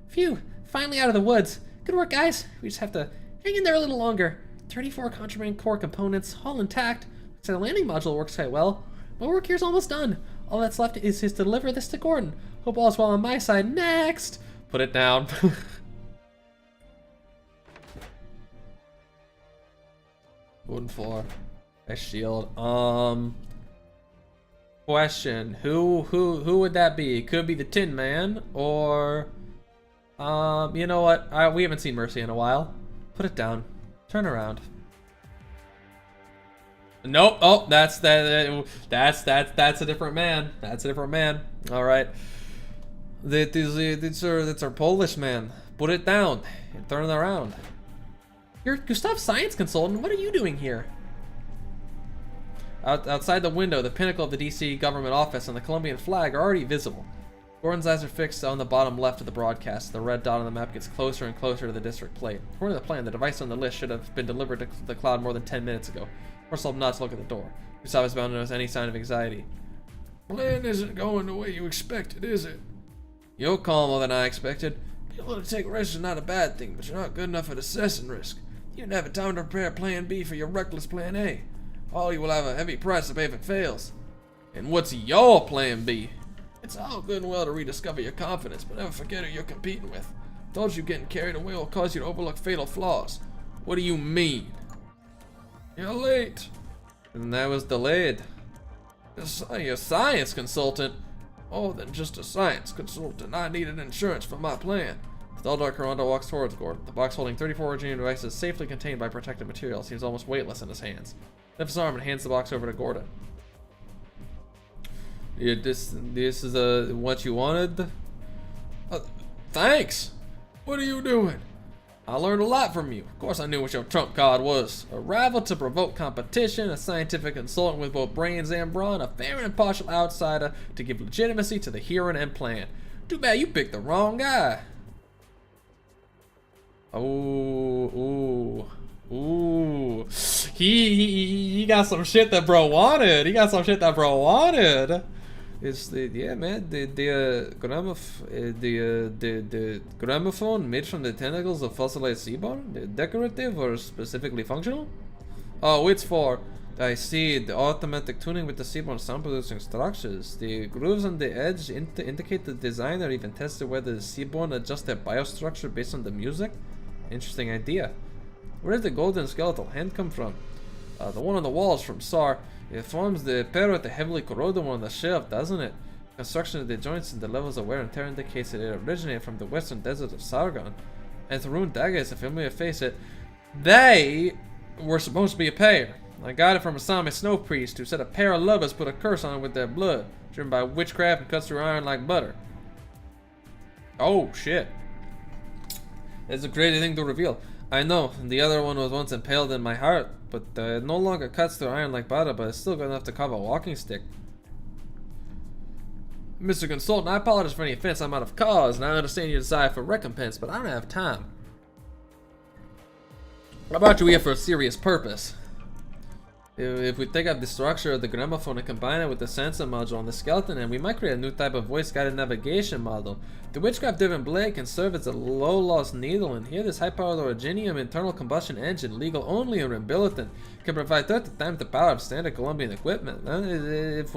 Phew, finally out of the woods. Good work, guys. We just have to hang in there a little longer. 34 contraband core components, all intact. So the landing module works quite well. My work here's almost done. All that's left is to deliver this to Gordon. Hope all's well on my side. Next! Put it down. Wooden floor. A shield. Question. Who would that be? It could be the Tin Man, or you know what? We haven't seen Mercy in a while. Put it down. Turn around. Nope. Oh, that's a different man. That's a different man. All right. That's our Polish man. Put it down and turn it around. You're Gustav's science consultant. What are you doing here? Outside the window, the pinnacle of the DC government office and the Colombian flag are already visible. Gordon's eyes are fixed on the bottom left of the broadcast. The red dot on the map gets closer and closer to the district plate. According to the plan, the device on the list should have been delivered to the cloud more than 10 minutes ago. Marcel nods to look at the door. Gustav is bound to notice any sign of anxiety. Plan isn't going the way you expected, is it? You're calmer than I expected. Being able to take risks is not a bad thing, but you're not good enough at assessing risk. You didn't have time to prepare Plan B for your reckless Plan A. All you will have a heavy price to pay if it fails. And what's your Plan B? It's all good and well to rediscover your confidence, but never forget who you're competing with. Told you getting carried away will cause you to overlook fatal flaws. What do you mean? You're late. And that was delayed. You're a science consultant. More than just a science consultant. I needed insurance for my plan. The tall dark Corona walks towards Gordon. The box holding 34 engineering devices safely contained by protective material seems almost weightless in his hands. Lifts his arm and hands the box over to Gordon. Yeah, this is what you wanted? Thanks. What are you doing? I learned a lot from you. Of course I knew what your trump card was. A rival to provoke competition, a scientific consultant with both brains and brawn, a fair and impartial outsider to give legitimacy to the hearing and plan. Too bad you picked the wrong guy. Ooh. He got some shit that bro wanted. It's the gramophone made from the tentacles of fossilized sea bone? Decorative or specifically functional? Oh, it's for, I see, the automatic tuning with the seaborne sound producing structures. The grooves on the edge indicate the design or even tested whether the seaborne adjust their biostructure based on the music. Interesting idea. Where did the golden skeletal hand come from? The one on the wall is from SAR. It forms the pair with the heavily corroded one on the shelf, doesn't it? Construction of the joints and the levels of wear and tear indicates that it originated from the western desert of Sargon. And the ruined dagger is a familiar face. They were supposed to be a pair. I got it from a Sami snow priest who said a pair of lovers put a curse on it with their blood, driven by witchcraft and cuts through iron like butter. Oh shit. It's a crazy thing to reveal. I know, the other one was once impaled in my heart, but it no longer cuts through iron like butter, but it's still good enough to carve a walking stick. Mr. Consultant, I apologize for any offense I'm out of cause, and I understand your desire for recompense, but I don't have time. I brought you here for a serious purpose. If we take up the structure of the gramophone and combine it with the sensor module on the skeleton, and we might create a new type of voice-guided navigation model. The witchcraft-driven blade can serve as a low-loss needle, and here this high-powered originium internal combustion engine, legal only in Readalong, can provide 30 times the power of standard Colombian equipment. If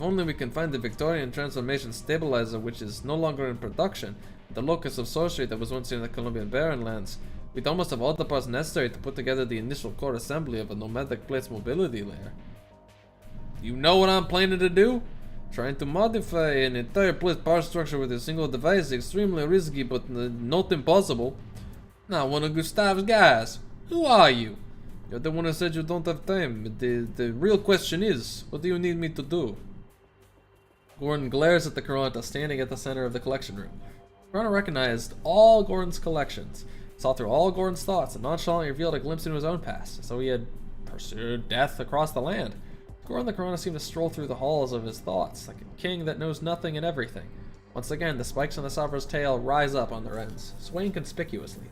only we can find the Victorian transformation stabilizer, which is no longer in production, the locus of sorcery that was once in the Colombian barren lands. We'd almost have all the parts necessary to put together the initial core assembly of a nomadic plate's mobility layer. You know what I'm planning to do? Trying to modify an entire plate power structure with a single device is extremely risky, but not impossible. Now, one of Gustav's guys. Who are you? You're the one who said you don't have time. The real question is, what do you need me to do? Gordon glares at the Corona standing at the center of the collection room. Corona recognized all Gordon's collections. Saw through all Gordon's thoughts and nonchalantly revealed a glimpse into his own past, so he had pursued death across the land. Gordon the Corona seemed to stroll through the halls of his thoughts, like a king that knows nothing and everything. Once again, the spikes on the Sovereign's tail rise up on their ends, swaying conspicuously.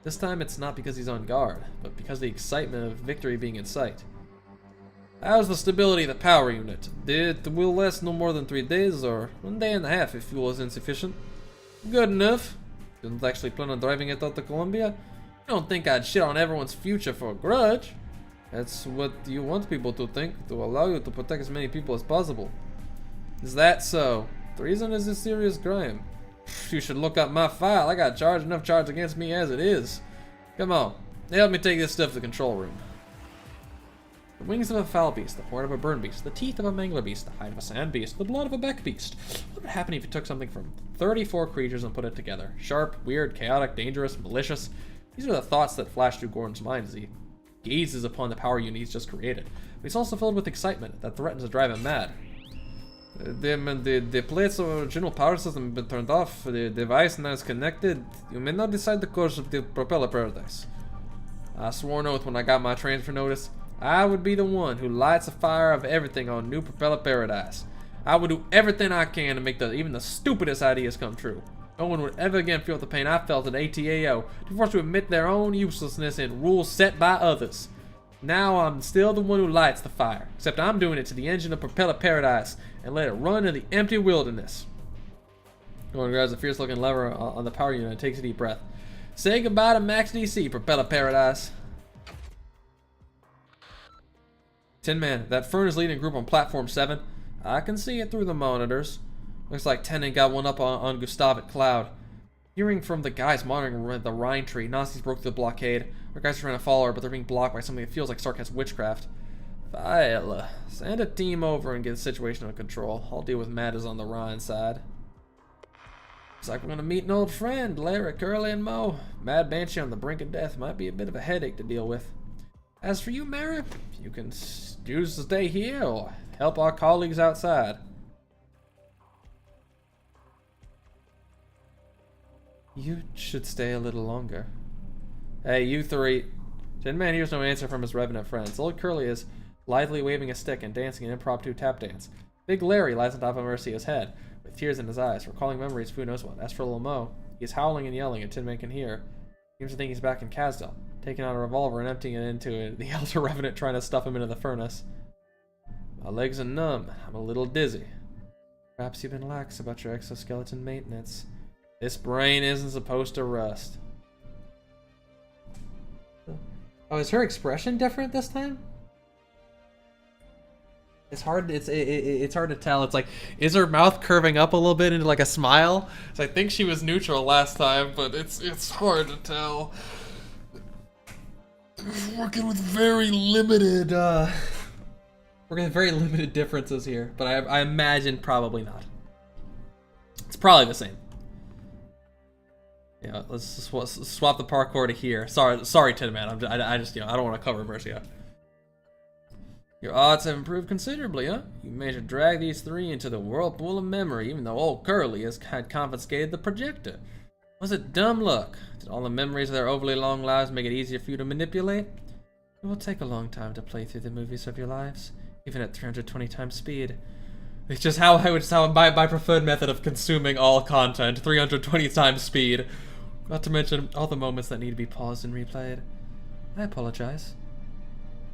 This time it's not because he's on guard, but because of the excitement of victory being in sight. How's the stability of the power unit? It will last no more than 3 days, or 1 day and a half if fuel is insufficient. Good enough. Didn't actually plan on driving it out to Colombia? You don't think I'd shit on everyone's future for a grudge? That's what you want people to think, to allow you to protect as many people as possible. Is that so? Treason is a serious crime. You should look up my file. I got enough charge against me as it is. Come on, help me take this stuff to the control room. The wings of a foul beast, the horn of a burn beast, the teeth of a mangler beast, the hide of a sand beast, the blood of a beck beast. What would happen if you took something from 34 creatures and put it together? Sharp, weird, chaotic, dangerous, malicious. These are the thoughts that flash through Gordon's mind as he gazes upon the power unit he's just created. But he's also filled with excitement that threatens to drive him mad. The plates of our general power system have been turned off. The device now is connected. You may not decide the course of the propeller paradise. I swore an oath when I got my transfer notice. I would be the one who lights the fire of everything on New Propeller Paradise. I would do everything I can to make even the stupidest ideas come true. No one would ever again feel the pain I felt at ATAO, to be forced to admit their own uselessness in rules set by others. Now I'm still the one who lights the fire, except I'm doing it to the engine of Propeller Paradise and let it run in the empty wilderness. Gordon grabs a fierce-looking lever on the power unit and takes a deep breath. Say goodbye to Max DC, Propeller Paradise. Tin Man, that Fern is leading a group on platform 7. I can see it through the monitors. Looks like Tenen got one up on Gustav at Cloud. Hearing from the guys monitoring the Rhine tree, Nazis broke through the blockade. Our guys are trying to follow her, but they're being blocked by something that feels like sarcastic witchcraft. Viola, send a team over and get the situation under control. I'll deal with matters on the Rhine side. Looks like we're gonna meet an old friend, Larry, Curly, and Mo. Mad Banshee on the brink of death might be a bit of a headache to deal with. As for you, Mary, you can choose to stay here or help our colleagues outside. You should stay a little longer. Hey, you three. Tin Man hears no answer from his revenant friends. Old Curly is lithely waving a stick and dancing an impromptu tap dance. Big Larry lies on top of Mercia's head, with tears in his eyes, recalling memories of who knows what. As for little Mo, he is howling and yelling, and Tin Man can hear. He seems to think he's back in Kazdel, taking out a revolver and emptying it into it. The Elder Revenant trying to stuff him into the furnace. My legs are numb. I'm a little dizzy. Perhaps you've been lax about your exoskeleton maintenance. This brain isn't supposed to rust. Oh, is her expression different this time? It's hard. It's hard to tell. It's like, is her mouth curving up a little bit into like a smile? So I think she was neutral last time, but it's hard to tell. Working with very limited differences here, but I imagine probably not. It's probably the same. Yeah, let's just swap the parkour to here. Sorry, Tin Man. I just I don't want to cover Mercia. Your odds have improved considerably, huh? You managed to drag these three into the whirlpool of memory, even though old Curly had confiscated the projector. Was it dumb luck? Did all the memories of their overly long lives make it easier for you to manipulate? It will take a long time to play through the movies of your lives, even at 320 times speed. It's just how my preferred method of consuming all content, 320 times speed. Not to mention all the moments that need to be paused and replayed. I apologize.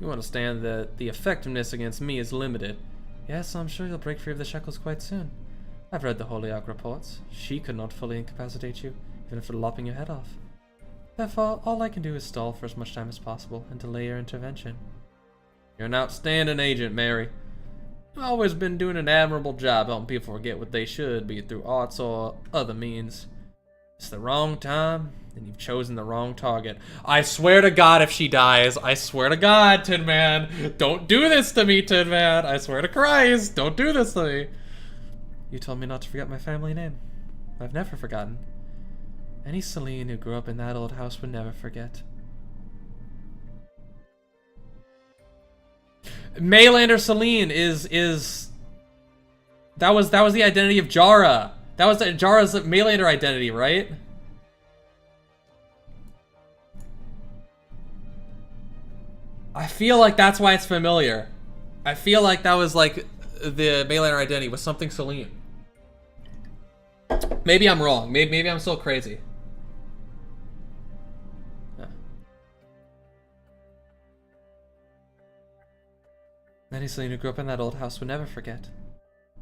You understand that the effectiveness against me is limited. Yes, I'm sure you'll break free of the shackles quite soon. I've read the Holyoke reports. She could not fully incapacitate you, even for lopping your head off. Therefore, all I can do is stall for as much time as possible and delay your intervention. You're an outstanding agent, Mary. You've always been doing an admirable job helping people forget what they should, be it through arts or other means. It's the wrong time, and you've chosen the wrong target. I swear to God, if she dies, I swear to God, Tin Man, don't do this to me, Tin Man. I swear to Christ, don't do this to me. You told me not to forget my family name. I've never forgotten. Any Celine who grew up in that old house would never forget. Maylander Celine is that was the identity of Jara. That was Jara's Maylander identity, right? I feel like that's why it's familiar. I feel like that was like the Maylander identity was something Celine. Maybe I'm wrong. Maybe I'm so crazy. Any Celine who grew up in that old house would never forget.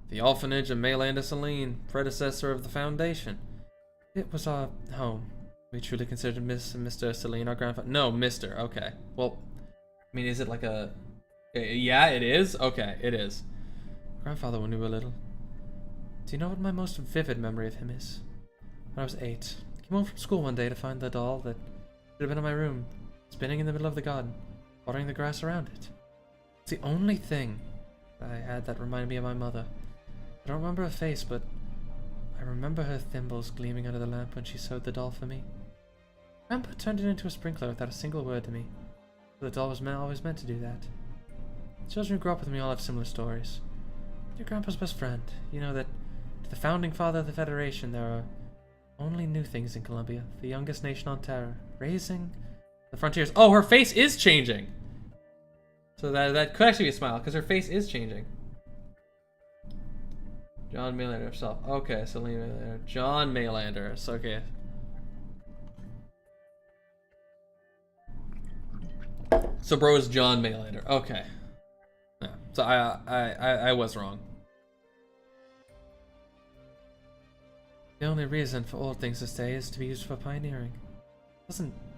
The orphanage of Maylander Celine, predecessor of the Foundation. It was our home. We truly considered Mr. Celine our grandfather. No, Mr. Okay. Well, I mean, is it like a... Yeah, it is? Okay, it is. Grandfather, when we were little, Do you know what my most vivid memory of him is? When I was 8, I came home from school one day to find the doll that should have been in my room, spinning in the middle of the garden, watering the grass around it. It's the only thing I had that reminded me of my mother. I don't remember her face, but I remember her thimbles gleaming under the lamp when she sewed the doll for me. Grandpa turned it into a sprinkler without a single word to me. The doll was always meant to do that. Children who grew up with me all have similar stories. You're Grandpa's best friend. You know that to the founding father of the Federation, there are only new things in Columbia, the youngest nation on Terra, raising the frontiers. Oh, her face is changing! So that could actually be a smile, because her face is changing. John Maylander himself. Okay, Celine Maylander. John Maylander. So, okay. So bro is John Maylander. Okay. Yeah. So I was wrong. The only reason for old things to stay is to be used for pioneering.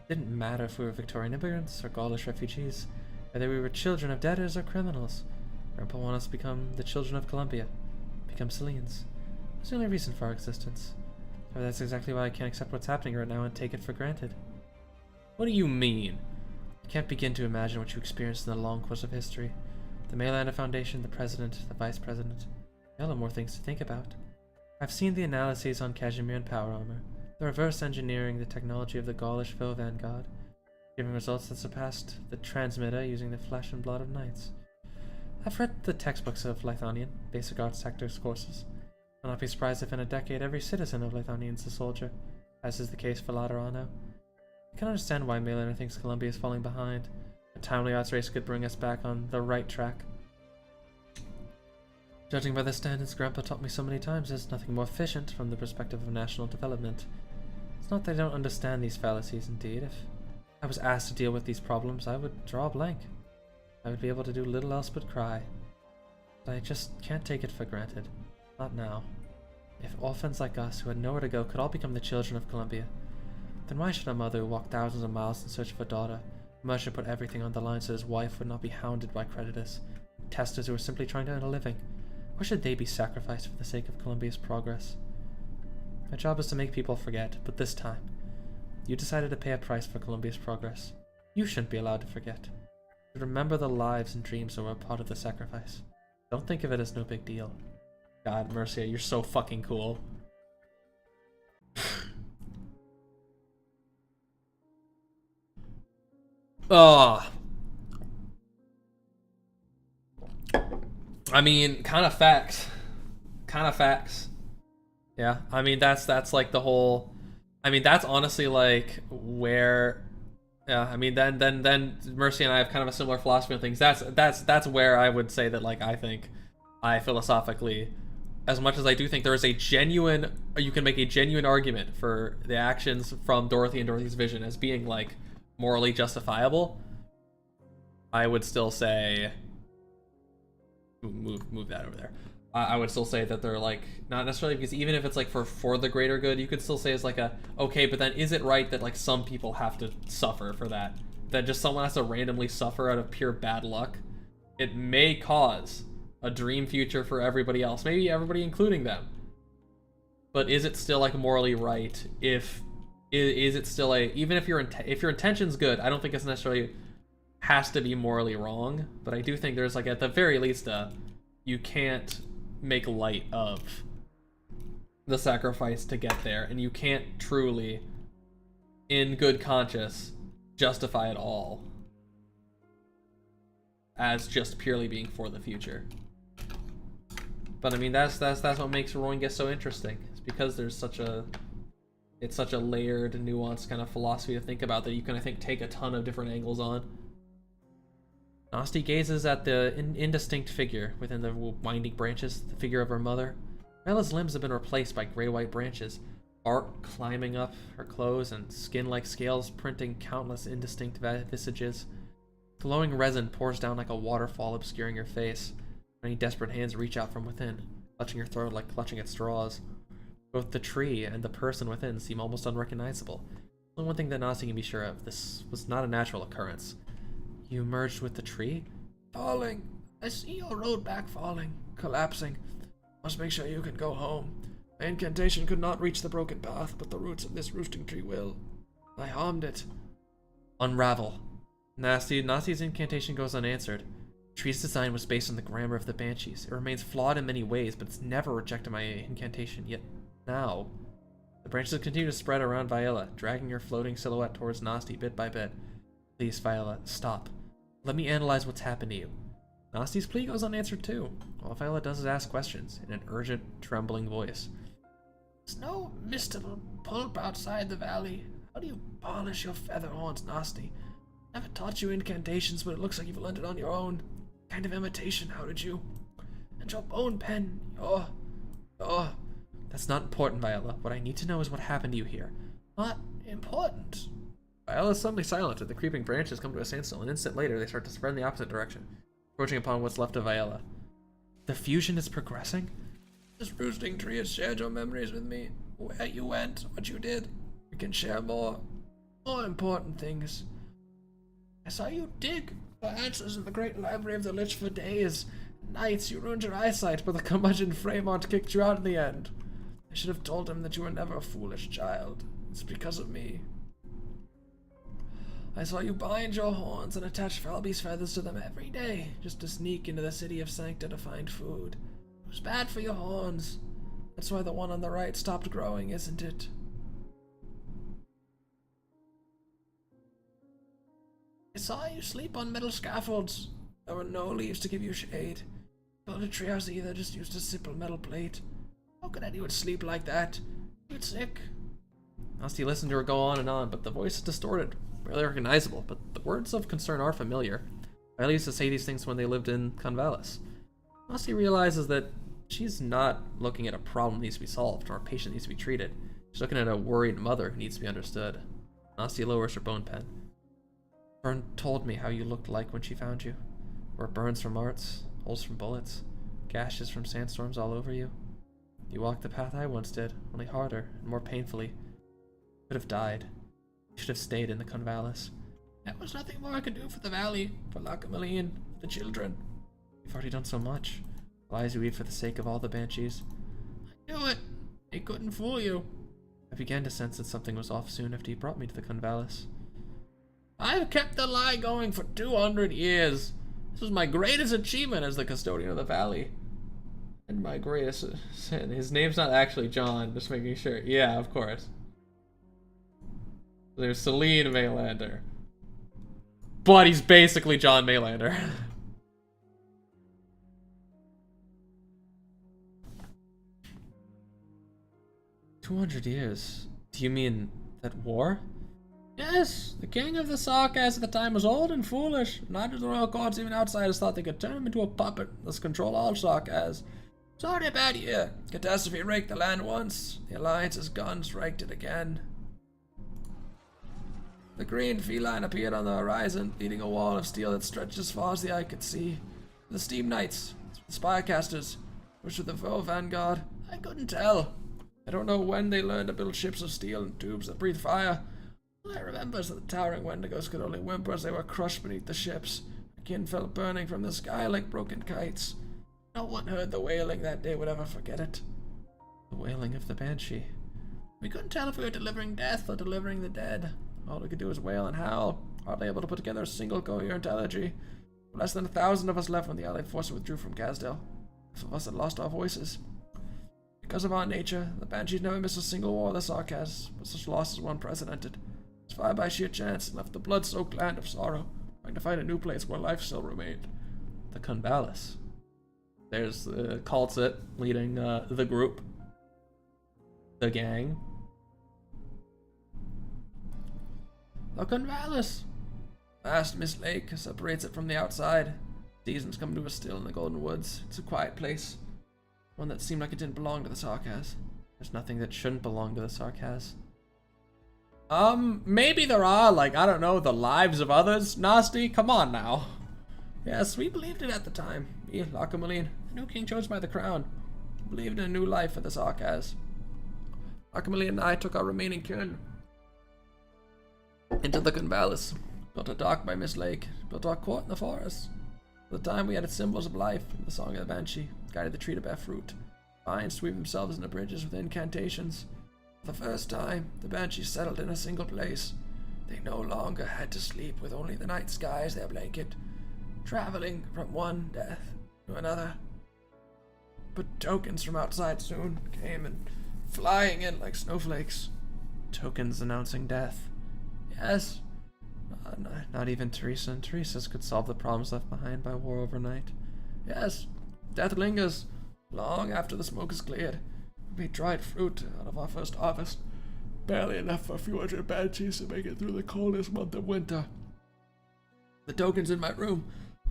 Didn't matter if we were Victorian immigrants or Gaulish refugees, whether we were children of debtors or criminals. Grandpa wanted us to become the children of Columbia, become Selenes. That's the only reason for our existence. But that's exactly why I can't accept what's happening right now and take it for granted. What do you mean? I can't begin to imagine what you experienced in the long course of history. The Maylander Foundation, the president, the vice president. They all have more things to think about. I've seen the analyses on Kashmir and power armor, the reverse engineering the technology of the Gaulish Foe Vanguard, giving results that surpassed the transmitter using the flesh and blood of knights. I've read the textbooks of Lithonian, basic arts tactics courses. I'll not be surprised if in a decade every citizen of Lithonian is a soldier, as is the case for Laterano. I can understand why Maylander thinks Columbia is falling behind. A timely arts race could bring us back on the right track. Judging by the standards Grandpa taught me so many times, there's nothing more efficient from the perspective of national development. It's not that I don't understand these fallacies, indeed. If I was asked to deal with these problems, I would draw a blank. I would be able to do little else but cry. But I just can't take it for granted. Not now. If orphans like us, who had nowhere to go, could all become the children of Columbia, then why should a mother who walked thousands of miles in search of a daughter, a mother should put everything on the line so his wife would not be hounded by creditors, testers who were simply trying to earn a living? Why should they be sacrificed for the sake of Columbia's progress? My job is to make people forget, but this time, you decided to pay a price for Columbia's progress. You shouldn't be allowed to forget. You should remember the lives and dreams that were a part of the sacrifice. Don't think of it as no big deal. God, Mercia, you're so fucking cool. Oh. I mean, kind of facts. Yeah, I mean that's like the whole. I mean that's honestly like where. Yeah, I mean then Mercy and I have kind of a similar philosophy on things. That's where I would say that like I think I philosophically, as much as I do think there is a genuine, you can make a genuine argument for the actions from Dorothy and Dorothy's vision as being like morally justifiable. I would still say. Move that over there. I would still say that they're like not necessarily, because even if it's like for the greater good, you could still say it's like a okay, but then is it right that like some people have to suffer for that? That just someone has to randomly suffer out of pure bad luck? It may cause a dream future for everybody else, maybe everybody including them. But is it still like morally right? If is it still a, even if your intention's good, I don't think it's necessarily has to be morally wrong, but I do think there's like at the very least you can't make light of the sacrifice to get there, and you can't truly in good conscience justify it all as just purely being for the future. But I mean that's what makes roingus so interesting. It's because there's such a layered, nuanced kind of philosophy to think about that you can, I think, take a ton of different angles on. Nosti gazes at the indistinct figure within the winding branches, the figure of her mother. Bella's limbs have been replaced by gray-white branches, bark climbing up her clothes and skin-like scales printing countless indistinct visages. Glowing resin pours down like a waterfall, obscuring her face. Many desperate hands reach out from within, clutching her throat like clutching at straws. Both the tree and the person within seem almost unrecognizable. Only one thing that Nosti can be sure of: this was not a natural occurrence. You merged with the tree? Falling. I see your road back falling, collapsing. Must make sure you can go home. My incantation could not reach the broken path, but the roots of this roosting tree will. I harmed it. Unravel. Nasty's incantation goes unanswered. The tree's design was based on the grammar of the Banshees. It remains flawed in many ways, but it's never rejected my incantation, yet now. The branches continue to spread around Viola, dragging her floating silhouette towards Nasty bit by bit. Please, Viola, stop. Let me analyze what's happened to you. Nasty's plea goes unanswered too. All Viola does is ask questions in an urgent, trembling voice. There's no mystical pulp outside the valley. How do you polish your feather horns, Nasty? Never taught you incantations, but it looks like you've learned it on your own. Kind of imitation, how did you? And your bone pen, your... That's not important, Viola. What I need to know is what happened to you here. Not important. Viola is suddenly silent, and the creeping branches come to a standstill. An instant later, they start to spread in the opposite direction, approaching upon what's left of Viola. The fusion is progressing? This roosting tree has shared your memories with me. Where you went, what you did. We can share more important things. I saw you dig for answers in the great library of the Lich for days. Nights you ruined your eyesight, but the curmudgeon Fremont kicked you out in the end. I should have told him that you were never a foolish child. It's because of me. I saw you bind your horns and attach Falby's feathers to them every day, just to sneak into the city of Sancta to find food. It was bad for your horns. That's why the one on the right stopped growing, isn't it? I saw you sleep on metal scaffolds. There were no leaves to give you shade. Built a treehouse either, just used a simple metal plate. How could anyone sleep like that? You'd sick. Nasty listened to her go on and on, but the voice is distorted, barely recognizable, but the words of concern are familiar. Viola used to say these things when they lived in Convalis. Nasty realizes that she's not looking at a problem that needs to be solved or a patient that needs to be treated. She's looking at a worried mother who needs to be understood. Nasty lowers her bone pen. Fern told me how you looked like when she found you. Were burns from arts, holes from bullets, gashes from sandstorms all over you. You walked the path I once did, only harder and more painfully. You could have died. You should have stayed in the Convalis. There was nothing more I could do for the valley, for Lackameline, for the children. You've already done so much. Lies you eat for the sake of all the banshees. I knew it. They couldn't fool you. I began to sense that something was off soon after you brought me to the Convalis. I've kept the lie going for 200 years. This was my greatest achievement as the custodian of the valley. And my greatest sin. His name's not actually John, just making sure. Yeah, of course. There's Celine Maylander. But he's basically John Maylander. 200 years? Do you mean that war? Yes, the king of the Sarkas at the time was old and foolish. Neither of the royal courts, even outsiders, thought they could turn him into a puppet, thus control all Sarkas. It's already a bad year. Catastrophe raked the land once. The Alliance's guns raked it again. The green feline appeared on the horizon, leading a wall of steel that stretched as far as the eye could see. The Steam Knights, the Spirecasters, which were the foe vanguard, I couldn't tell. I don't know when they learned to build ships of steel and tubes that breathe fire. All I remember is that the towering Wendigos could only whimper as they were crushed beneath the ships. The kin fell burning from the sky like broken kites. No one heard the wailing that day would ever forget it. The wailing of the banshee. We couldn't tell if we were delivering death or delivering the dead. All we could do was wail and howl, hardly able to put together a single coherent elegy. Less than 1,000 of us left when the Allied forces withdrew from Casdale. Half of us had lost our voices. Because of our nature, the Banshees never missed a single war of the Sarkas, but such losses were unprecedented. It was fired by sheer chance and left the blood-soaked land of sorrow, trying to find a new place where life still remained. The Convalis. There's Kaltzit leading the group. The gang. The Convalis. Vast mist lake separates it from the outside. Seasons come to a still in the Golden Woods. It's a quiet place. One that seemed like it didn't belong to the Sarkas. There's nothing that shouldn't belong to the Sarkas. Maybe there are, like, I don't know, the lives of others, Nasty? Come on now. Yes, we believed it at the time. Me, Lackameline, the new king chosen by the crown. We believed in a new life for the Sarkas. Lackameline and I took our remaining kin into the Convalis, built a dock by Mist Lake, built our court in the forest. At the time we added symbols of life in the song of the Banshee, guided the tree to bear fruit. try and sweep themselves into bridges with incantations. For the first time, the banshees settled in a single place. They no longer had to sleep with only the night sky as their blanket, traveling from one death to another. But tokens from outside soon came and flying in like snowflakes. Tokens announcing death. Yes, Not even Teresa and Teresa's could solve the problems left behind by war overnight. yes, death lingers long after the smoke is cleared. We dried fruit out of our first harvest, barely enough for a few hundred banshees to make it through the coldest month of winter. The tokens in my room,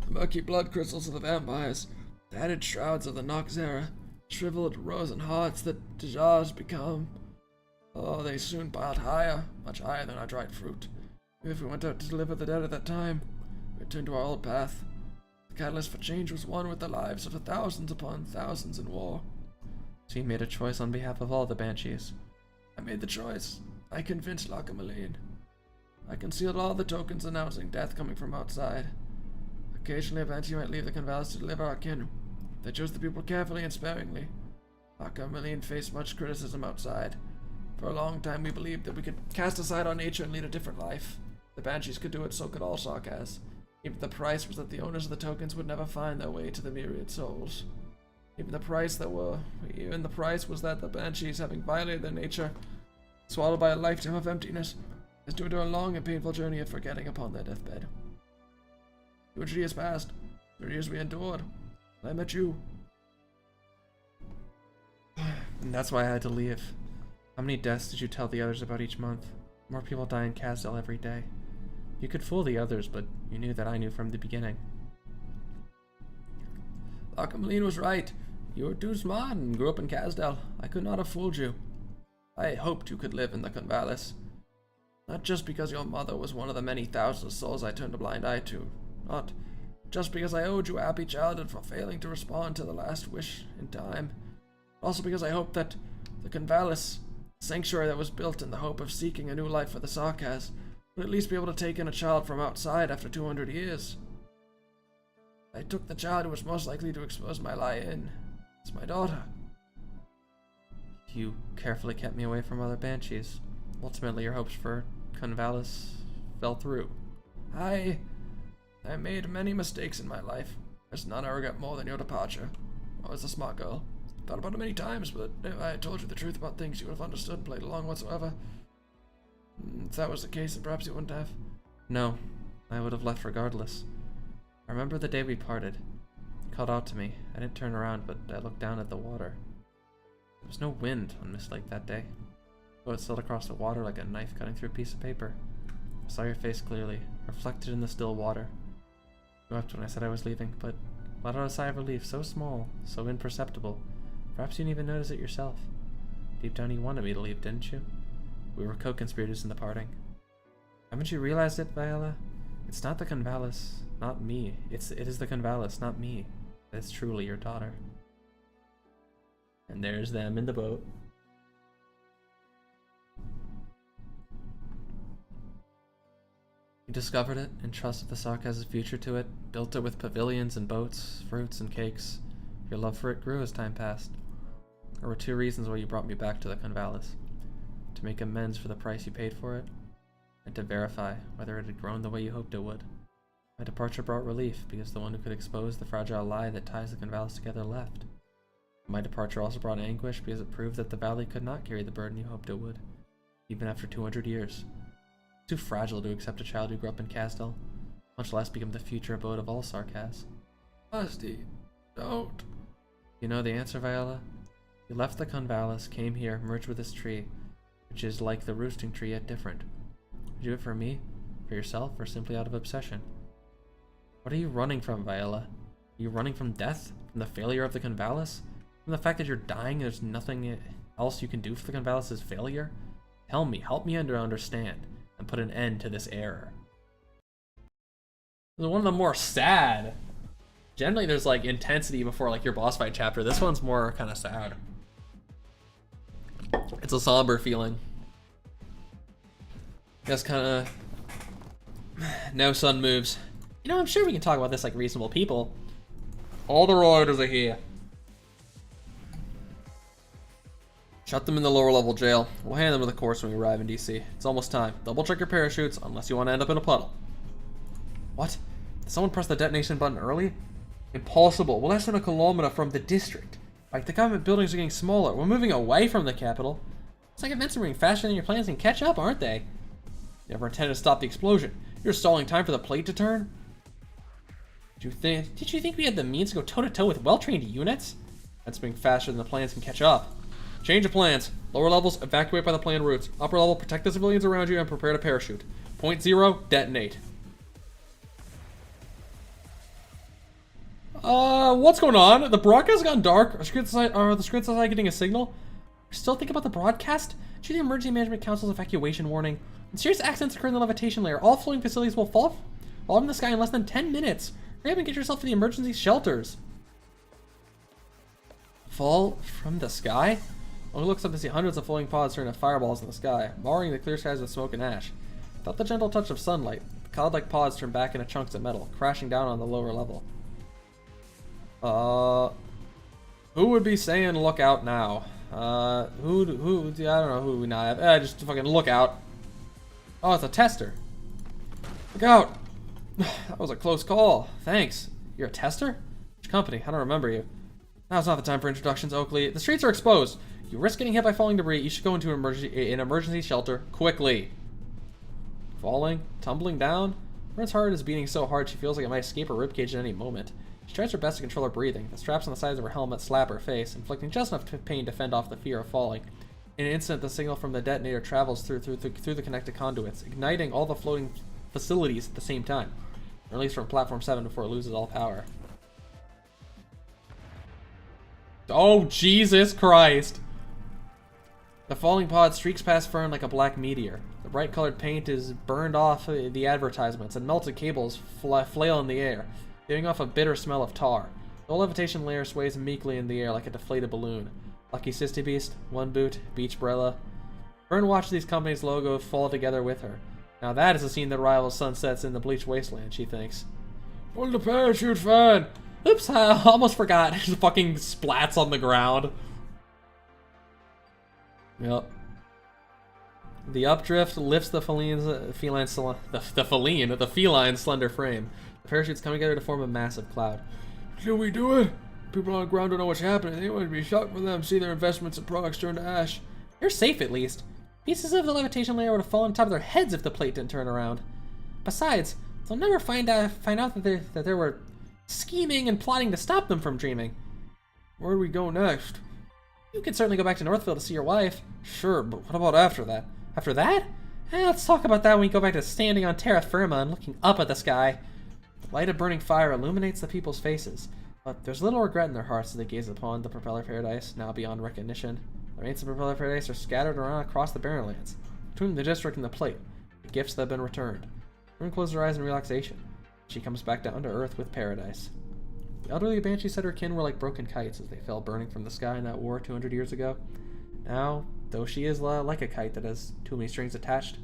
the murky blood crystals of the vampires, the added shrouds of the Noxera, shriveled rose and hearts that Dejars become. Oh, they soon piled higher, much higher than our dried fruit. If we went out to deliver the dead at that time, we returned to our old path. The catalyst for change was one with the lives of the thousands upon thousands in war. So you made a choice on behalf of all the banshees. I made the choice. I convinced Lockameline. I concealed all the tokens announcing death coming from outside. Occasionally a banshee might leave the Convalis to deliver our kin. They chose the people carefully and sparingly. Lockameline faced much criticism outside. For a long time we believed that we could cast aside our nature and lead a different life. The banshees could do it, so could all Sarkaz. Even the price was that the owners of the tokens would never find their way to the myriad souls. Even the price was that the banshees, having violated their nature, swallowed by a lifetime of emptiness, is to endure a long and painful journey of forgetting upon their deathbed. 200 years passed. 3 years we endured. I met you. And that's why I had to leave. How many deaths did you tell the others about each month? More people die in Casdell every day. You could fool the others, but you knew that I knew from the beginning. Lockameline was right. You were too smart and grew up in Casdell. I could not have fooled you. I hoped you could live in the Convalis. Not just because your mother was one of the many thousands of souls I turned a blind eye to. Not just because I owed you a happy childhood for failing to respond to the last wish in time. Also because I hoped that the Convalis, sanctuary that was built in the hope of seeking a new life for the Sarkaz, would at least be able to take in a child from outside after 200 years. I took the child who was most likely to expose my lie in. It's my daughter. You carefully kept me away from other banshees. Ultimately, your hopes for Convalis fell through. I made many mistakes in my life. There's none I regret more than your departure. I was a smart girl. Thought about it many times, but if I had told you the truth about things, you would have understood and played along whatsoever. If that was the case, then perhaps you wouldn't have. No, I would have left regardless. I remember the day we parted. You called out to me. I didn't turn around, but I looked down at the water. There was no wind on Mist Lake that day. The boat sailed across the water like a knife cutting through a piece of paper. I saw your face clearly, reflected in the still water. You wept when I said I was leaving, but let out a sigh of relief so small, so imperceptible. Perhaps you didn't even notice it yourself. Deep down you wanted me to leave, didn't you? We were co-conspirators in the parting. Haven't you realized it, Viola? It's not the Convalis, not me. It is the Convalis, not me. That's truly your daughter. And there's them in the boat. You discovered it, entrusted the Sarkaz's future to it, built it with pavilions and boats, fruits and cakes. Your love for it grew as time passed. There were 2 reasons why you brought me back to the Convalis. To make amends for the price you paid for it, and to verify whether it had grown the way you hoped it would. My departure brought relief, because the one who could expose the fragile lie that ties the Convalis together left. My departure also brought anguish, because it proved that the valley could not carry the burden you hoped it would, even after 200 years. It's too fragile to accept a child who grew up in Casdell, much less become the future abode of all Sarkaz. Rusty, don't. You know the answer, Viola? You left the Convalis, came here, merged with this tree, which is like the roosting tree yet different. Did you do it for me, for yourself, or simply out of obsession? What are you running from, Viola? Are you running from death? From the failure of the Convalis? From the fact that you're dying, there's nothing else you can do for the Convalis' failure? Tell me, help me understand, and put an end to this error. This is one of the more sad. Generally there's like intensity before like your boss fight chapter. This one's more kind of sad. It's a somber feeling. Just kind of no sun moves. You know, I'm sure we can talk about this like reasonable people. All the riders are here. Shut them in the lower level jail. We'll hand them to the course when we arrive in DC. It's almost time. Double check your parachutes, unless you want to end up in a puddle. What? Did someone press the detonation button early? Impossible. We're less than a kilometer from the district. Like, the government buildings are getting smaller. We're moving away from the capital. It's like events are moving faster than your plans can catch up, aren't they? You never intended to stop the explosion. You're stalling time for the plate to turn? Did you think we had the means to go toe-to-toe with well-trained units? That's moving faster than the plans can catch up. Change of plans. Lower levels, evacuate by the planned routes. Upper level, protect the civilians around you and prepare to parachute. Point 0, detonate. What's going on? The broadcast has gone dark. Are the screens outside getting a signal? Still think about the broadcast? Due to the Emergency Management Council's evacuation warning, when serious accidents occur in the levitation layer, all floating facilities will fall from the sky in less than 10 minutes. Hurry up and get yourself to the emergency shelters. Fall from the sky? When he looks up to see hundreds of floating pods turn into fireballs in the sky, marring the clear skies with smoke and ash. Without the gentle touch of sunlight, the cloud-like pods turn back into chunks of metal, crashing down on the lower level. Who would be saying look out now? I don't know who we now have. Just fucking look out. Oh, it's a tester. Look out. That was a close call. Thanks. You're a tester? Which company? I don't remember you. Now's not the time for introductions, Oakley. The streets are exposed. You risk getting hit by falling debris. You should go into an emergency shelter quickly. Falling? Tumbling down? Ren's heart is beating so hard she feels like it might escape her ribcage at any moment. She tries her best to control her breathing. The straps on the sides of her helmet slap her face, inflicting just enough pain to fend off the fear of falling. In an instant, the signal from the detonator travels through the connected conduits, igniting all the floating facilities at the same time. Released from Platform 7 before it loses all power. Oh, Jesus Christ! The falling pod streaks past Fern like a black meteor. The bright-colored paint is burned off the advertisements, and melted cables flail in the air, giving off a bitter smell of tar. The whole levitation layer sways meekly in the air like a deflated balloon. Lucky Sisty Beast, One Boot, Beachbrella. Fern watched these companies' logos fall together with her. Now that is a scene that rivals sunsets in the bleached wasteland, she thinks. Pull the parachute, Fern! Oops, I almost forgot. Just fucking splats on the ground. Yep. The updrift lifts the feline slender frame. The parachutes come together to form a massive cloud. Should we do it? People on the ground don't know what's happening. It would be shocked for them to see their investments and products turn to ash. You're safe at least. Pieces of the levitation layer would have fallen on top of their heads if the plate didn't turn around. Besides, they'll never find out that there were scheming and plotting to stop them from dreaming. Where do we go next? You could certainly go back to Northfield to see your wife. Sure, but what about after that? After that? Let's talk about that when we go back to standing on terra firma and looking up at the sky. The light of burning fire illuminates the people's faces, but there's little regret in their hearts as they gaze upon the propeller paradise, now beyond recognition. The remains of propeller paradise are scattered around across the barren lands, between the district and the plate, the gifts that have been returned. Rune closes her eyes in relaxation. She comes back down to earth with paradise. The elderly Banshee said her kin were like broken kites as they fell burning from the sky in that war 200 years ago. Now, though she is like a kite that has too many strings attached,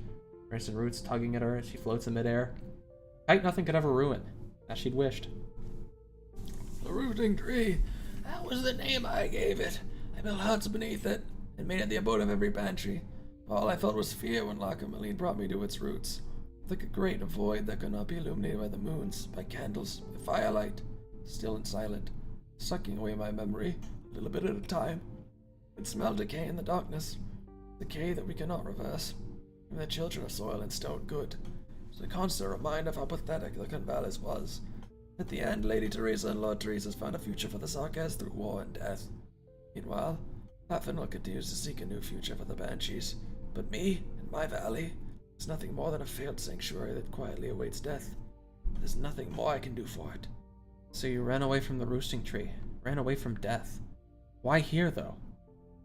roots and roots tugging at her as she floats in midair, kite nothing could ever ruin, as she'd wished. The rooting tree. That was the name I gave it. I built huts beneath it and made it the abode of every banshee. All I felt was fear when Lockermaline brought me to its roots. Like a great void that could not be illuminated by the moons, by candles, by firelight, still and silent, sucking away my memory, a little bit at a time. It smelled decay in the darkness, decay that we cannot reverse. Even the children of soil and stone could. It was a constant reminder of how pathetic the Convalis was. At the end, Lady Teresa and Lord Teresa's found a future for the Sarkas through war and death. Meanwhile, Afinal continues to seek a new future for the Banshees. But me, in my valley, is nothing more than a failed sanctuary that quietly awaits death. There's nothing more I can do for it. So you ran away from the roosting tree, ran away from death. Why here, though?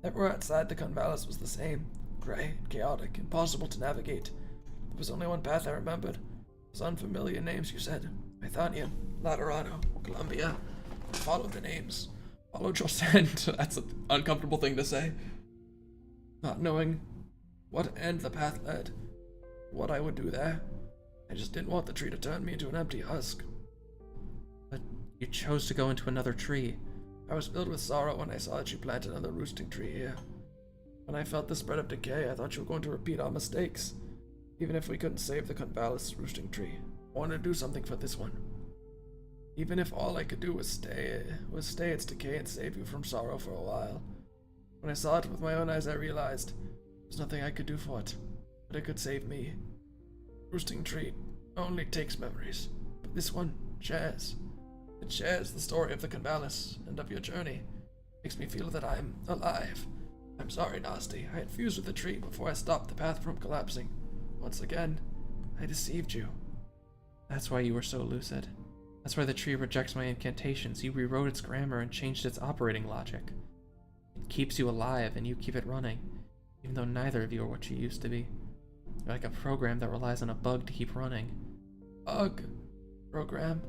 Everywhere outside the Convalis was the same. Grey, chaotic, impossible to navigate. There was only one path I remembered. Those unfamiliar names you said. Pythonian, Laterano, Columbia. I followed the names. Followed your scent. That's an uncomfortable thing to say. Not knowing what end the path led. What I would do there. I just didn't want the tree to turn me into an empty husk. But you chose to go into another tree. I was filled with sorrow when I saw that you planted another roosting tree here. When I felt the spread of decay, I thought you were going to repeat our mistakes. Even if we couldn't save the Convalis roosting tree, I wanted to do something for this one. Even if all I could do was stay its decay and save you from sorrow for a while. When I saw it with my own eyes, I realized there's nothing I could do for it, but it could save me. Roosting tree only takes memories, but this one shares. It shares the story of the Convalis and of your journey. Makes me feel that I'm alive. I'm sorry, Nasty. I had fused with the tree before I stopped the path from collapsing. Once again, I deceived you. That's why you were so lucid. That's why the tree rejects my incantations. You rewrote its grammar and changed its operating logic. It keeps you alive and you keep it running, even though neither of you are what you used to be. You're like a program that relies on a bug to keep running. Bug? Program?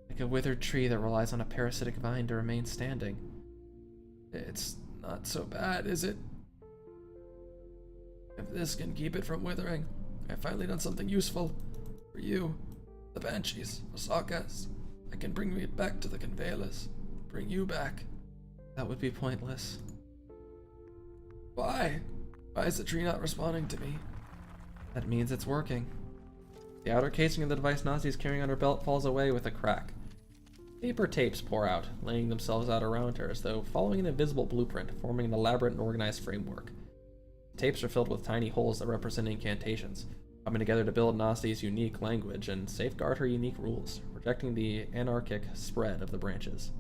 Like a withered tree that relies on a parasitic vine to remain standing. It's not so bad, is it? If this can keep it from withering, I've finally done something useful. For you, the Banshees, Osakas. I can bring it back to the Convalis. Bring you back. That would be pointless. Why? Why is the tree not responding to me? That means it's working. The outer casing of the device Nazi is carrying on her belt falls away with a crack. Paper tapes pour out, laying themselves out around her as though following an invisible blueprint, forming an elaborate and organized framework. The tapes are filled with tiny holes that represent incantations, coming together to build Nasti's unique language and safeguard her unique rules, rejecting the anarchic spread of the branches.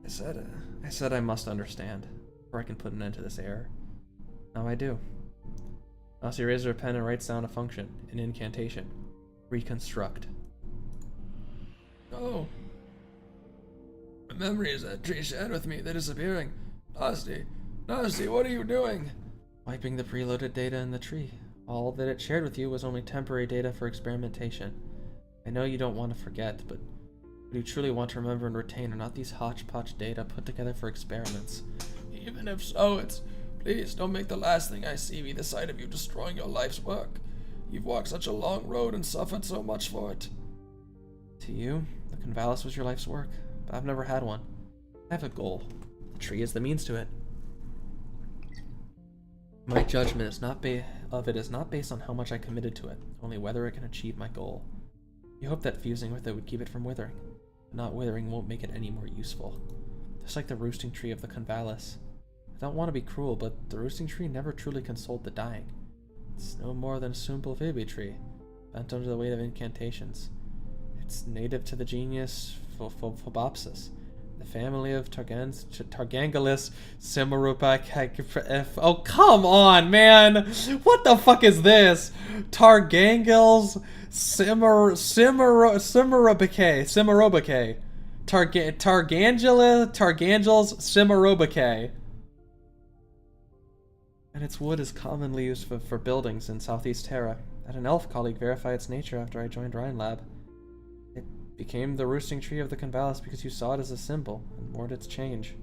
I said I must understand, or I can put an end to this error. Now I do. Nasti raises her pen and writes down a function, an incantation. Reconstruct. Oh. The memories that tree shared with me, they're disappearing. Nasty, what are you doing? Wiping the preloaded data in the tree. All that it shared with you was only temporary data for experimentation. I know you don't want to forget, but what you truly want to remember and retain are not these hodgepodge data put together for experiments. Even if so, please don't make the last thing I see be the sight of you destroying your life's work. You've walked such a long road and suffered so much for it. To you, the Convalis was your life's work, but I've never had one. I have a goal. The tree is the means to it. My judgment is not based on how much I committed to it, only whether it can achieve my goal. You hope that fusing with it would keep it from withering, but not withering won't make it any more useful. Just like the roosting tree of the Convalis. I don't want to be cruel, but the roosting tree never truly consoled the dying. It's no more than a simple Phoebe tree, bent under the weight of incantations. It's native to the genus Phobopsis, the family of Targangelis Simarupac. Oh, come on, man! What the fuck is this? Targangels Simarobaceae. Targangels Simarobaceae. And its wood is commonly used for buildings in Southeast Terra. I had an elf colleague verify its nature after I joined Rhine Lab. It became the roosting tree of the Convalis because you saw it as a symbol and mourned its change.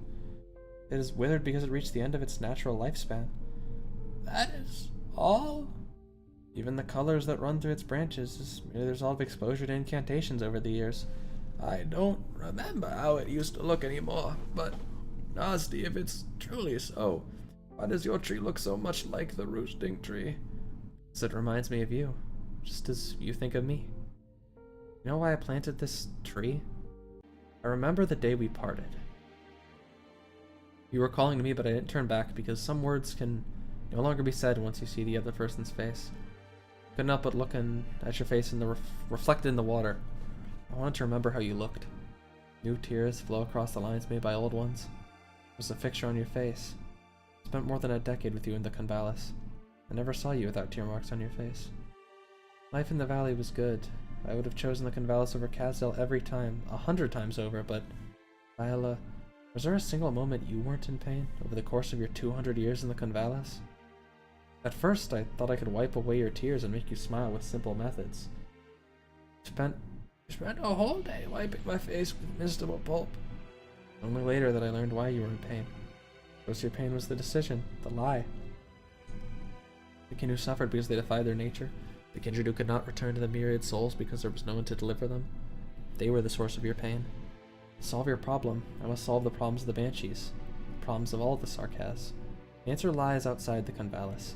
It is withered because it reached the end of its natural lifespan. That is all? Even the colors that run through its branches is merely the result of exposure to incantations over the years. I don't remember how it used to look anymore, but Nasty, if it's truly so, why does your tree look so much like the roosting tree? Because it reminds me of you, just as you think of me. You know why I planted this tree? I remember the day we parted. You were calling to me, but I didn't turn back because some words can no longer be said once you see the other person's face. Couldn't help but looking at your face in the reflected in the water. I wanted to remember how you looked. New tears flow across the lines made by old ones. There's a picture on your face. I spent more than a decade with you in the Convalis. I never saw you without tear marks on your face. Life in the valley was good. I would have chosen the Convalis over Casdale every time, 100 times over, but Viola, was there a single moment you weren't in pain over the course of your 200 years in the Convalis? At first, I thought I could wipe away your tears and make you smile with simple methods. You spent a whole day wiping my face with mistable pulp. Only later that I learned why you were in pain. Because your pain was the decision, the lie. The kin who suffered because they defied their nature. The kindred who could not return to the myriad souls because there was no one to deliver them. They were the source of your pain. To solve your problem, I must solve the problems of the Banshees. The problems of all the Sarkaz. The answer lies outside the Convalis,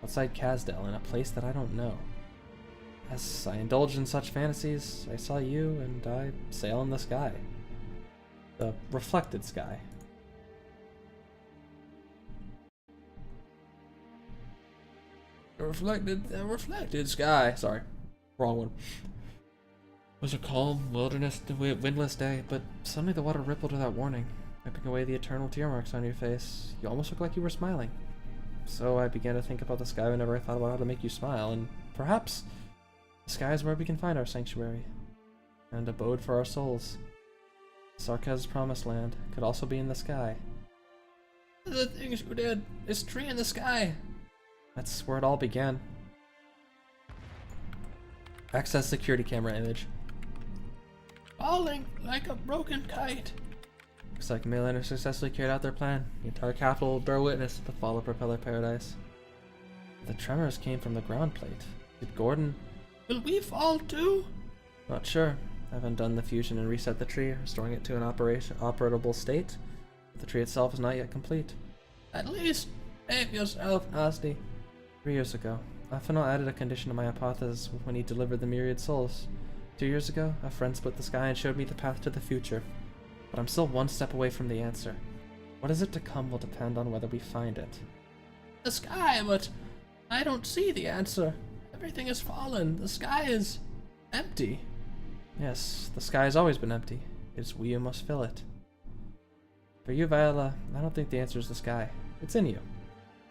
outside Casdell, in a place that I don't know. As I indulge in such fantasies, I saw you and I sail in the sky. The reflected sky. The reflected sky. Sorry, wrong one. It was a calm, windless day, but suddenly the water rippled without warning, wiping away the eternal tear marks on your face. You almost looked like you were smiling. So I began to think about the sky whenever I thought about how to make you smile, and perhaps the sky is where we can find our sanctuary, and abode for our souls. Sarkaz's promised land could also be in the sky. The things you did. This tree in the sky. That's where it all began. Access security camera image. Falling like a broken kite. Looks like Mainlanders successfully carried out their plan. The entire capital will bear witness to the fall of Propeller Paradise. The tremors came from the ground plate. Did Gordon... Will we fall too? Not sure. I haven't done the fusion and reset the tree, restoring it to an operable state. But the tree itself is not yet complete. At least save yourself, Nasty. 3 years ago, Afanal added a condition to my hypothesis when he delivered the myriad souls. 2 years ago, a friend split the sky and showed me the path to the future. But I'm still one step away from the answer. What is it to come will depend on whether we find it. The sky, but I don't see the answer. Everything has fallen. The sky is empty. Yes, the sky has always been empty. It's we who must fill it. For you, Viola, I don't think the answer is the sky. It's in you. You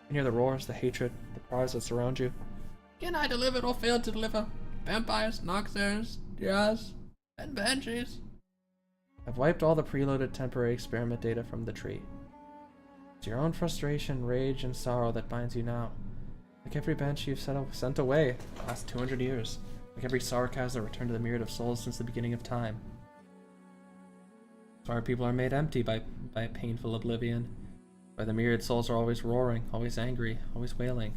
can hear the roars, the hatred, the cries that surround you. Can I deliver or fail to deliver? Vampires, Noxers, Jazz, and Banshees. I've wiped all the preloaded temporary experiment data from the tree. It's your own frustration, rage, and sorrow that binds you now. Like every banshee you've sent away the last 200 years. Like every sarcasm that returned to the myriad of souls since the beginning of time. Our people are made empty by painful oblivion. Why the myriad souls are always roaring, always angry, always wailing.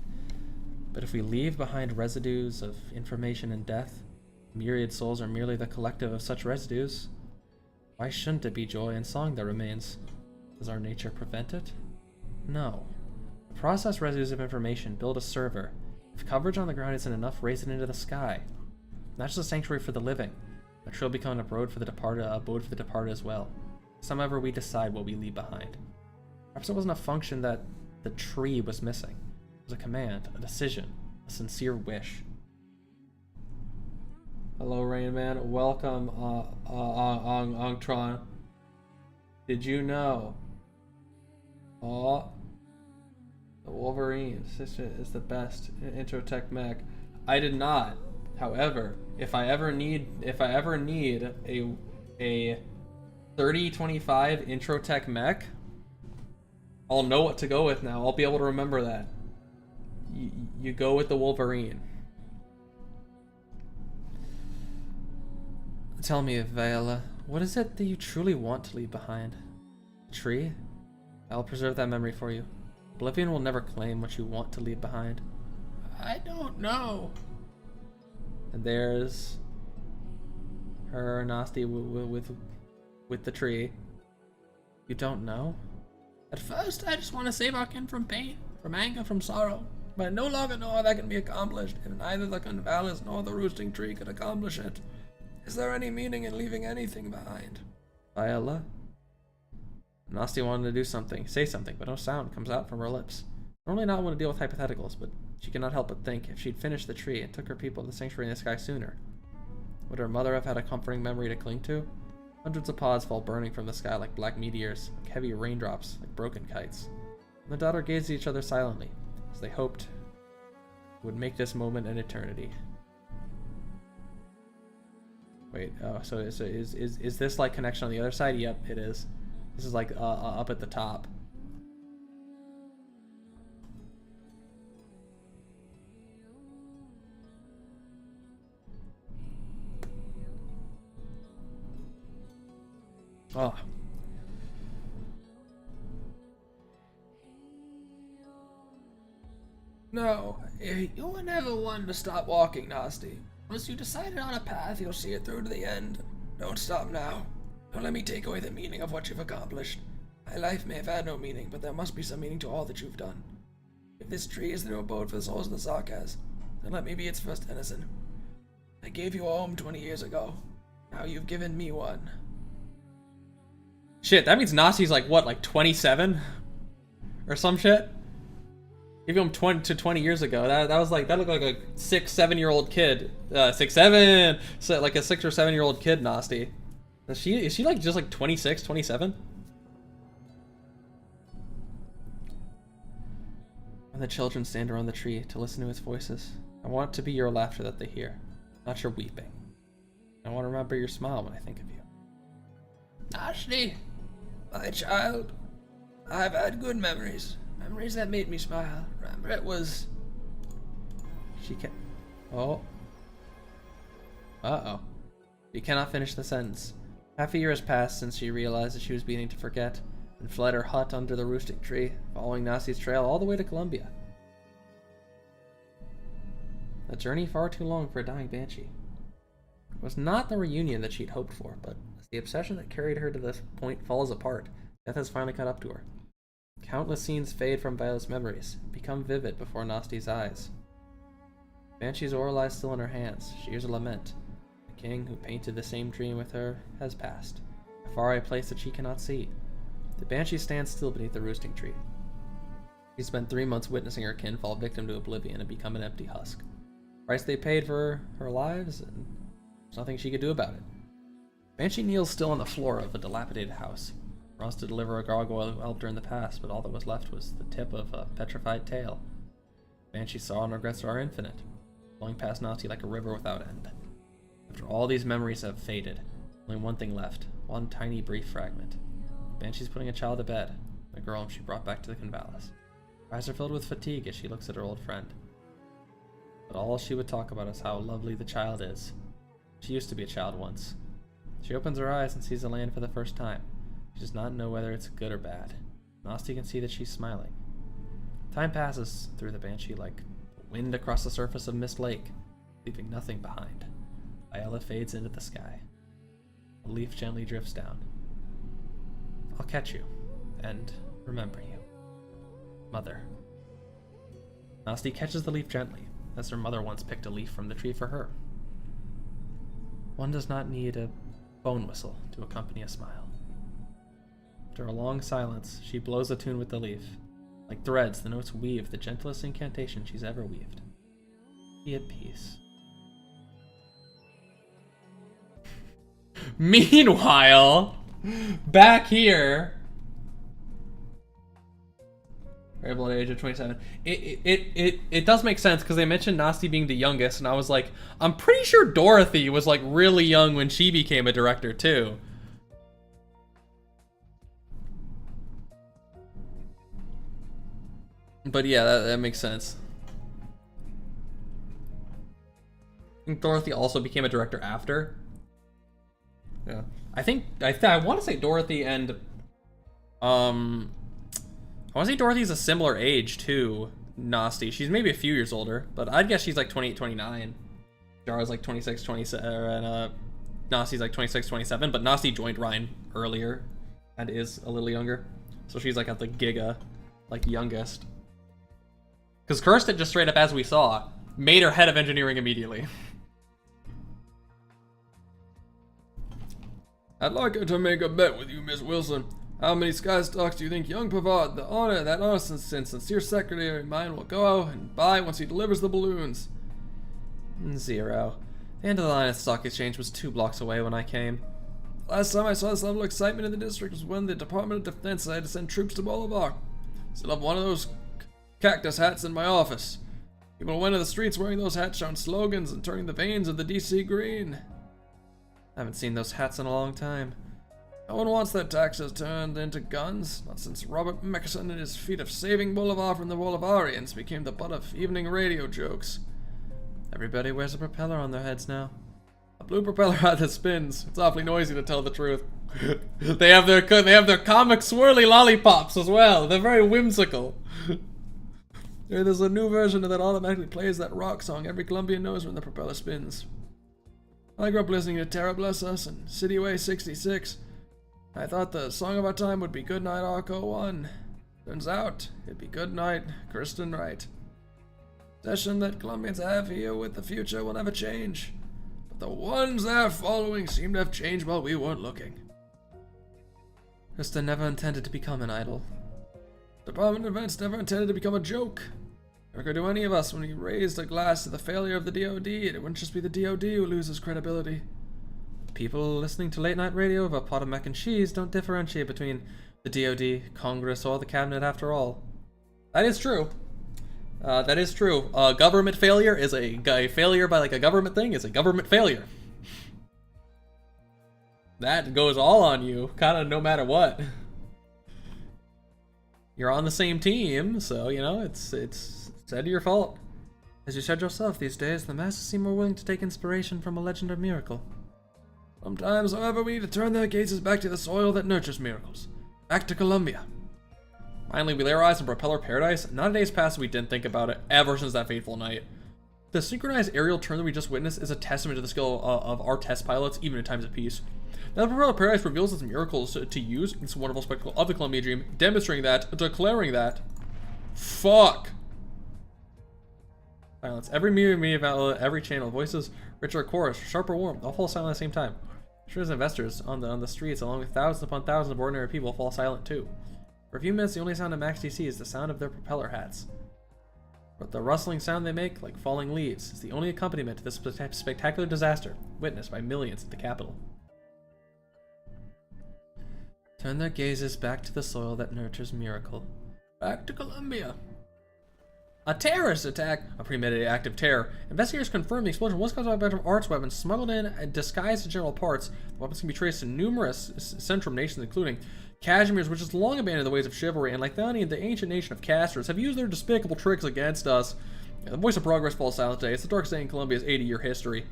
But if we leave behind residues of information and death, myriad souls are merely the collective of such residues. Why shouldn't it be joy and song that remains? Does our nature prevent it? No. Process residues of information, build a server. If coverage on the ground isn't enough, raise it into the sky. Not just a sanctuary for the living, but it will become an abode for the departed as well. Somever we decide what we leave behind. Perhaps it wasn't a function that the tree was missing. It was a command, a decision, a sincere wish. Hello, Rain Man. Welcome, Ongtron. Did you know? Oh, the Wolverine is the best Introtech mech. I did not. However, if I ever need a 3025 Introtech mech, I'll know what to go with now. I'll be able to remember that. You go with the Wolverine. Tell me, Viola, what is it that you truly want to leave behind? A tree? I'll preserve that memory for you. Oblivion will never claim what you want to leave behind. I don't know. And there's her Nasty with the tree. You don't know? At first, I just want to save our kin from pain, from anger, from sorrow. But I no longer know how that can be accomplished, and neither the Convalis nor the roosting tree could accomplish it. Is there any meaning in leaving anything behind? Viola? Nasty wanted to do something, say something, but no sound comes out from her lips. Normally not want to deal with hypotheticals, but she cannot help but think if she'd finished the tree and took her people to the sanctuary in the sky sooner, would her mother have had a comforting memory to cling to? Hundreds of pods fall burning from the sky like black meteors, like heavy raindrops, like broken kites. And the daughter gazed at each other silently, as they hoped it would make this moment an eternity. Wait, oh, so is this like connection on the other side? Yep, it is. This is like up at the top. Oh. No, you were never one to stop walking, Nasty. Once you decided on a path, you'll see it through to the end. Don't stop now. Don't let me take away the meaning of what you've accomplished. I My life may have had no meaning, but there must be some meaning to all that you've done. If this tree is the new abode for the souls of the Sarkas, then let me be its first denizen. I gave you a home 20 years ago. Now you've given me one. Shit, that means Nasti's like, what, like 27? Or some shit? Gave him 20 years ago. That was like, that looked like a 6-7-year-old kid. 6-7! So like a 6 or 7-year-old kid, Nasti. Is she like just like 26, 27? When the children stand around the tree to listen to its voices, I want it to be your laughter that they hear, not your weeping. I want to remember your smile when I think of you. Nasti, my child, I've had good memories. Memories that made me smile. Remember, it was... She can... Oh. Uh-oh. She cannot finish the sentence. Half a year has passed since she realized that she was beginning to forget, and fled her hut under the roosting tree, following Nasti's trail all the way to Columbia. A journey far too long for a dying banshee. It was not the reunion that she'd hoped for, but as the obsession that carried her to this point falls apart, death has finally caught up to her. Countless scenes fade from Violet's memories, become vivid before Nasti's eyes. Banshee's aura lies still in her hands. She hears a lament. The king who painted the same dream with her has passed, a faraway place that she cannot see. The Banshee stands still beneath the roosting tree. She spent 3 months witnessing her kin fall victim to oblivion and become an empty husk. Price they paid for her lives, and there's nothing she could do about it. Banshee kneels still on the floor of a dilapidated house. Promised to deliver a gargoyle who helped her in the past, but all that was left was the tip of a petrified tail. Banshee's sorrow and regrets are infinite, flowing past Nasti like a river without end. After all these memories have faded, only one thing left, one tiny brief fragment. Banshee's putting a child to bed, the girl whom she brought back to the Convalis. Her eyes are filled with fatigue as she looks at her old friend. But all she would talk about is how lovely the child is. She used to be a child once. She opens her eyes and sees the land for the first time. She does not know whether it's good or bad. Nasti can see that she's smiling. Time passes through the Banshee like wind across the surface of Mist Lake, leaving nothing behind. Viola fades into the sky. A leaf gently drifts down. I'll catch you, and remember you. Mother. Nasti catches the leaf gently, as her mother once picked a leaf from the tree for her. One does not need a bone whistle to accompany a smile. After a long silence, she blows a tune with the leaf. Like threads, the notes weave the gentlest incantation she's ever weaved. Be at peace. Meanwhile, back here, variable at age of 27. It does make sense because they mentioned Nasti being the youngest, and I was like, I'm pretty sure Dorothy was like really young when she became a director too. But yeah, that makes sense. I think Dorothy also became a director after. Yeah, I want to say Dorothy and I want to say Dorothy's a similar age to Nasti. She's maybe a few years older, but I'd guess she's like 28, 29. Jara's like 26, 27, and Nasti's like 26, 27. But Nasti joined Ryan earlier and is a little younger, so she's like at the giga, like youngest. Because Kirsten just straight up, as we saw, made her head of engineering immediately. I'd like to make a bet with you, Miss Wilson. How many sky stocks do you think young Pavard, that honest and sincere secretary of mine, will go out and buy once he delivers the balloons? 0. The end of the line at the stock exchange was 2 blocks away when I came. Last time I saw this level of excitement in the district was when the Department of Defense decided to send troops to Bolivar. Set up one of those cactus hats in my office. People went to the streets wearing those hats, shouting slogans and turning the veins of the DC green. I haven't seen those hats in a long time. No one wants their taxes turned into guns, not since Robert Mickelson and his feat of saving Bolivar from the Bolivarians became the butt of evening radio jokes. Everybody wears a propeller on their heads now. A blue propeller hat that spins. It's awfully noisy, to tell the truth. They have their comic swirly lollipops as well. They're very whimsical. There's a new version that automatically plays that rock song every Colombian knows when the propeller spins. I grew up listening to Terra Bless Us and Cityway 66. I thought the song of our time would be Goodnight Arco 1. Turns out, it'd be Goodnight Kristen Wright. Obsession that Colombians have here with the future will never change. But the ones they're following seem to have changed while we weren't looking. Kristen never intended to become an idol. Department of Events never intended to become a joke. Never could do any of us when we raised a glass to the failure of the DoD. It wouldn't just be the DoD who loses credibility. People listening to late night radio over a pot of mac and cheese don't differentiate between the DoD, Congress, or the cabinet after all. That is true. That is true. Government failure is a failure by like a government thing is a government failure. That goes all on you, kind of no matter what. You're on the same team, so you know it's said your fault. As you said yourself, these days the masses seem more willing to take inspiration from a legend or miracle. Sometimes, however, we need to turn their gazes back to the soil that nurtures miracles. Back to Colombia. Finally, we lay our eyes on Propeller Paradise. Not a day's passed we didn't think about it ever since that fateful night. The synchronized aerial turn that we just witnessed is a testament to the skill of our test pilots, even in times of peace. Now, the Propeller Paradise reveals its miracles to use this wonderful spectacle of the Columbia Dream, demonstrating that, declaring that. Fuck! Silence. Every media outlet, every channel, voices, richer chorus, sharper warm, all fall silent at the same time. Sure as investors on the streets, along with thousands upon thousands of ordinary people, fall silent too. For a few minutes, the only sound of Max DC is the sound of their propeller hats. But the rustling sound they make, like falling leaves, is the only accompaniment to this spectacular disaster, witnessed by millions at the Capitol. Turn their gazes back to the soil that nurtures miracle. Back to Colombia. A terrorist attack, a premeditated act of terror. Investigators confirm the explosion was caused by a bunch of arts weapons smuggled in and disguised as general parts. The weapons can be traced to numerous central nations, including Kashmirs, which has long abandoned the ways of chivalry, and like Thani, the ancient nation of casters, have used their despicable tricks against us. The voice of progress falls silent today. It's the dark day in Colombia's 80-year history.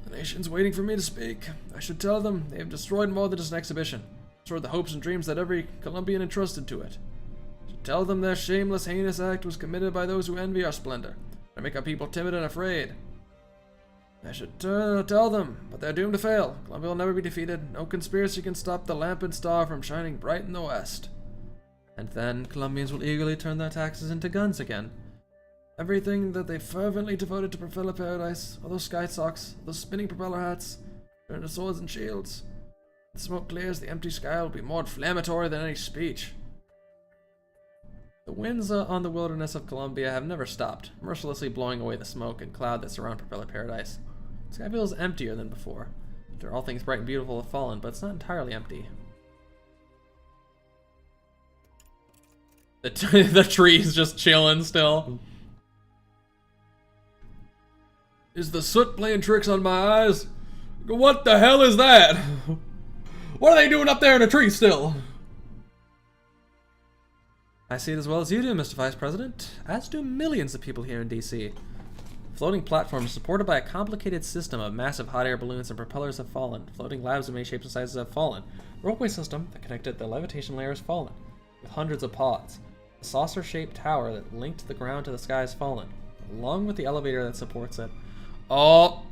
The nation's waiting for me to speak. I should tell them they have destroyed more than just an exhibition. Destroyed the hopes and dreams that every Colombian entrusted to it. Tell them their shameless, heinous act was committed by those who envy our splendor, to make our people timid and afraid. I should tell them, but they're doomed to fail. Colombia will never be defeated. No conspiracy can stop the lamp and star from shining bright in the west. And then Colombians will eagerly turn their taxes into guns again. Everything that they fervently devoted to Propeller Paradise, all those sky socks, those spinning propeller hats, turn to swords and shields. When smoke clears, the empty sky will be more inflammatory than any speech. The winds on the wilderness of Colombia have never stopped, mercilessly blowing away the smoke and cloud that surround Propeller Paradise. The sky feels emptier than before. After all things bright and beautiful have fallen, but it's not entirely empty. The tree's just chilling still. Is the soot playing tricks on my eyes? What the hell is that? What are they doing up there in a tree still? I see it as well as you do, Mr. Vice President, as do millions of people here in DC. Floating platforms supported by a complicated system of massive hot air balloons and propellers have fallen. Floating labs of many shapes and sizes have fallen. The ropeway system that connected the levitation layer has fallen, with hundreds of pods. The saucer-shaped tower that linked the ground to the sky has fallen, along with the elevator that supports it. Oh,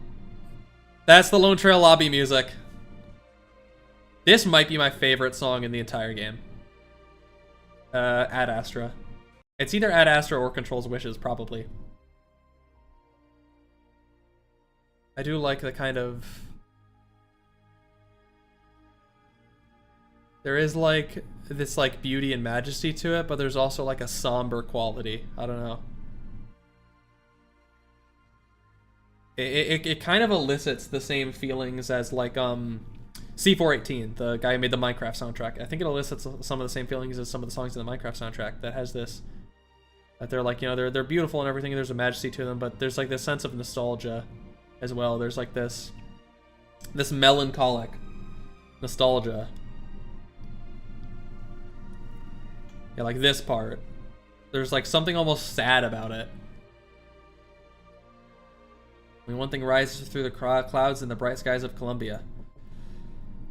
that's the Lone Trail lobby music. This might be my favorite song in the entire game. Ad Astra. It's either Ad Astra or Control's Wishes, probably. I do like the kind of... There is like this like beauty and majesty to it, but there's also like a somber quality. I don't know. It kind of elicits the same feelings as like C418, the guy who made the Minecraft soundtrack. I think it elicits some of the same feelings as some of the songs in the Minecraft soundtrack that has this, that they're like, you know, they're beautiful and everything, and there's a majesty to them, but there's like this sense of nostalgia as well. There's like this melancholic nostalgia. Yeah, like this part. There's like something almost sad about it. When one thing rises through the clouds in the bright skies of Colombia.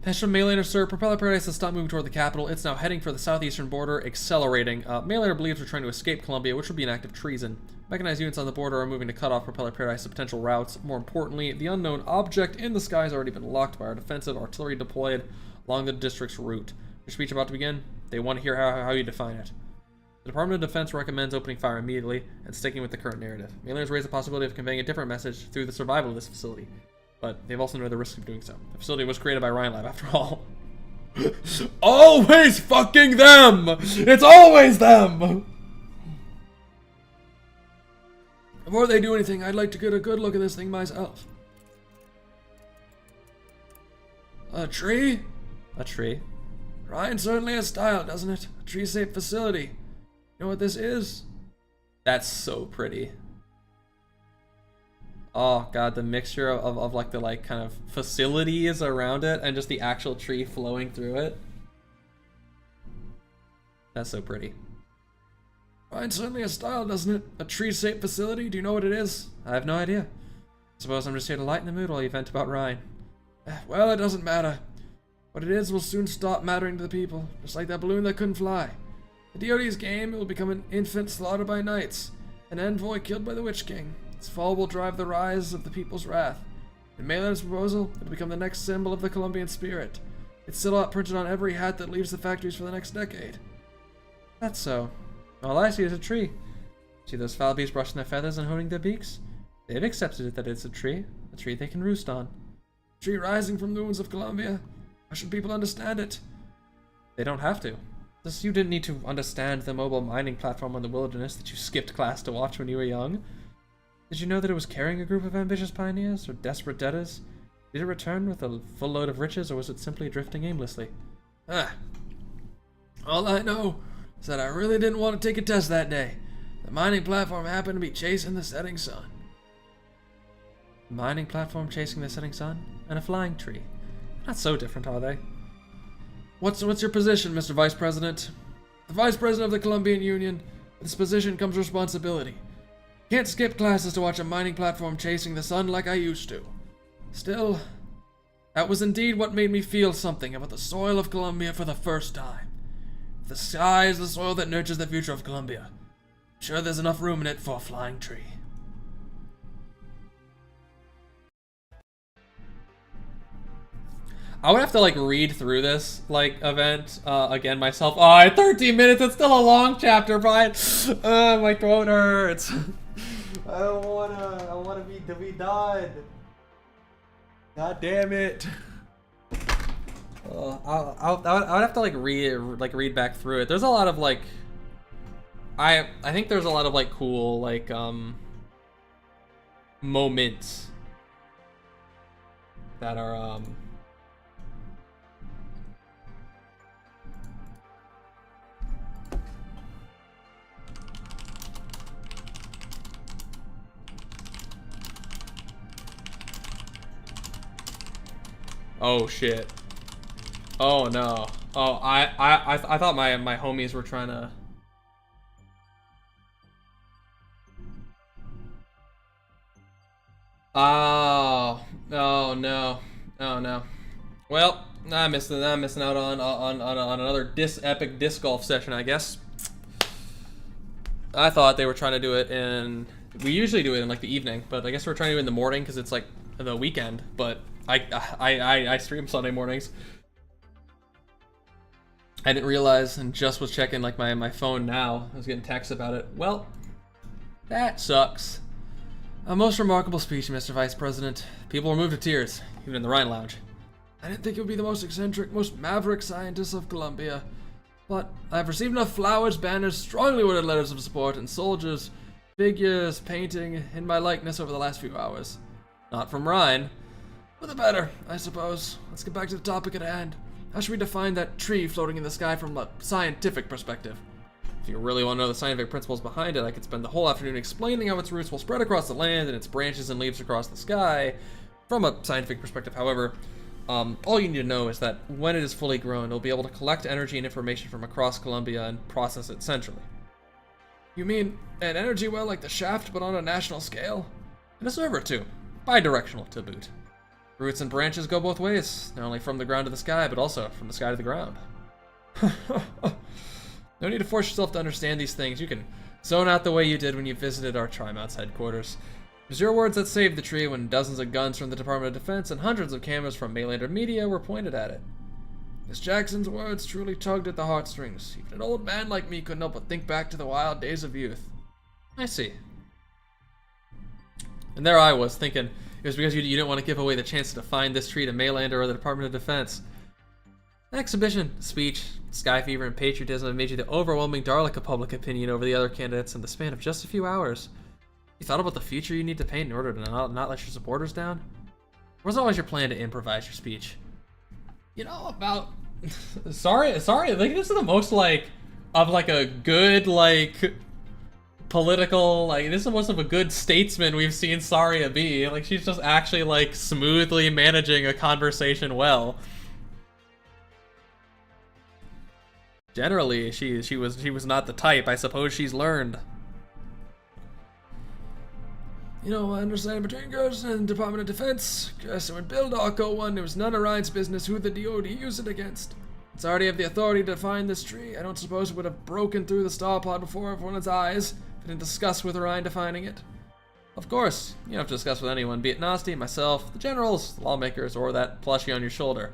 Passion Mayliner, sir. Propeller Paradise has stopped moving toward the capital. It's now heading for the southeastern border, accelerating. Mayliner believes we're trying to escape Colombia, which would be an act of treason. Mechanized units on the border are moving to cut off Propeller Paradise's potential routes. More importantly, the unknown object in the sky has already been locked by our defensive artillery deployed along the district's route. Your speech about to begin? They want to hear how you define it. The Department of Defense recommends opening fire immediately and sticking with the current narrative. Aliens raise the possibility of conveying a different message through the survival of this facility, but they've also noted the risk of doing so. The facility was created by Ryan Lab, after all. Always fucking them! It's always them! Before they do anything, I'd like to get a good look at this thing myself. A tree? A tree? Ryan certainly has style, doesn't it? A tree-shaped facility. You know what this is? That's so pretty. Oh god, the mixture of like the like kind of facilities around it and just the actual tree flowing through it. That's so pretty. Ryan certainly has style, doesn't it? A tree-shaped facility? Do you know what it is? I have no idea. Suppose I'm just here to lighten the mood while you vent about Ryan. Well, it doesn't matter. What it is will soon stop mattering to the people, just like that balloon that couldn't fly. The DoD's game, it will become an infant slaughtered by knights, an envoy killed by the Witch King. Its fall will drive the rise of the people's wrath. In Maynard's proposal, it will become the next symbol of the Colombian spirit. Its silhouette printed on every hat that leaves the factories for the next decade. That's so. All I see is a tree. See those foul bees brushing their feathers and honing their beaks? They've accepted it that it's a tree they can roost on. A tree rising from the wounds of Colombia. How should people understand it? They don't have to. You didn't need to understand the mobile mining platform on the wilderness that you skipped class to watch when you were young. Did you know that it was carrying a group of ambitious pioneers or desperate debtors? Did it return with a full load of riches, or was it simply drifting aimlessly? All I know is that I really didn't want to take a test that day. The mining platform happened to be chasing the setting sun. Mining platform chasing the setting sun? And a flying tree. Not so different, are they? What's your position, Mr. Vice President? The Vice President of the Colombian Union. With this position comes responsibility. Can't skip classes to watch a mining platform chasing the sun like I used to. Still, that was indeed what made me feel something about the soil of Colombia for the first time. If the sky is the soil that nurtures the future of Colombia, I'm sure there's enough room in it for a flying tree. I would have to like read through this like event again myself. Oh, 13 minutes. It's still a long chapter, Brian. My throat hurts. I don't wanna. I wanna be done. God damn it. I would have to like read back through it. There's a lot of like. I think there's a lot of like cool like moments that are Oh shit. Oh no. Oh, I thought my homies were trying to. Oh no. Oh no. Well, I'm missing out on another epic disc golf session, I guess. I thought they were trying to do it in. We usually do it in like the evening, but I guess we're trying to do it in the morning because it's like the weekend. But I stream Sunday mornings. I didn't realize and just was checking like my phone now. I was getting texts about it. Well, that sucks. A most remarkable speech, Mr. Vice President. People were moved to tears, even in the Rhine Lounge. I didn't think it would be the most eccentric, most maverick scientist of Colombia. But I've received enough flowers, banners, strongly worded letters of support, and soldiers, figures, painting in my likeness over the last few hours. Not from Rhine. For the better, I suppose. Let's get back to the topic at hand. How should we define that tree floating in the sky from a scientific perspective? If you really want to know the scientific principles behind it, I could spend the whole afternoon explaining how its roots will spread across the land and its branches and leaves across the sky. From a scientific perspective, however, all you need to know is that when it is fully grown, it'll be able to collect energy and information from across Colombia and process it centrally. You mean an energy well like the shaft, but on a national scale? And a server too, bi-directional to boot. Roots and branches go both ways, not only from the ground to the sky, but also from the sky to the ground. No need to force yourself to understand these things. You can zone out the way you did when you visited our Trimount's headquarters. It was your words that saved the tree when dozens of guns from the Department of Defense and hundreds of cameras from Mainlander Media were pointed at it. Miss Jackson's words truly tugged at the heartstrings. Even an old man like me couldn't help but think back to the wild days of youth. I see. And there I was, thinking it was because you didn't want to give away the chance to find this tree to Maylander or the Department of Defense. The exhibition, speech, sky fever, and patriotism have made you the overwhelming Dalek of public opinion over the other candidates in the span of just a few hours. You thought about the future you need to paint in order to not let your supporters down? Or was it always your plan to improvise your speech? You know, about... sorry, like, this is the most, like, of, like, a good, like, political, like, this is the most of a good statesman we've seen Saria be. Like, she's just actually, like, smoothly managing a conversation well. Generally, she was not the type. I suppose she's learned. You know, I understand between Gerson and the Department of Defense. Guess when Bill Darko won, it was none of Ryan's business who the DOD used it against. It's already have the authority to find this tree. I don't suppose it would have broken through the star pod before everyone's eyes if it didn't discuss with Ryan defining it. Of course, you don't have to discuss with anyone, be it Nasty, myself, the generals, the lawmakers, or that plushie on your shoulder.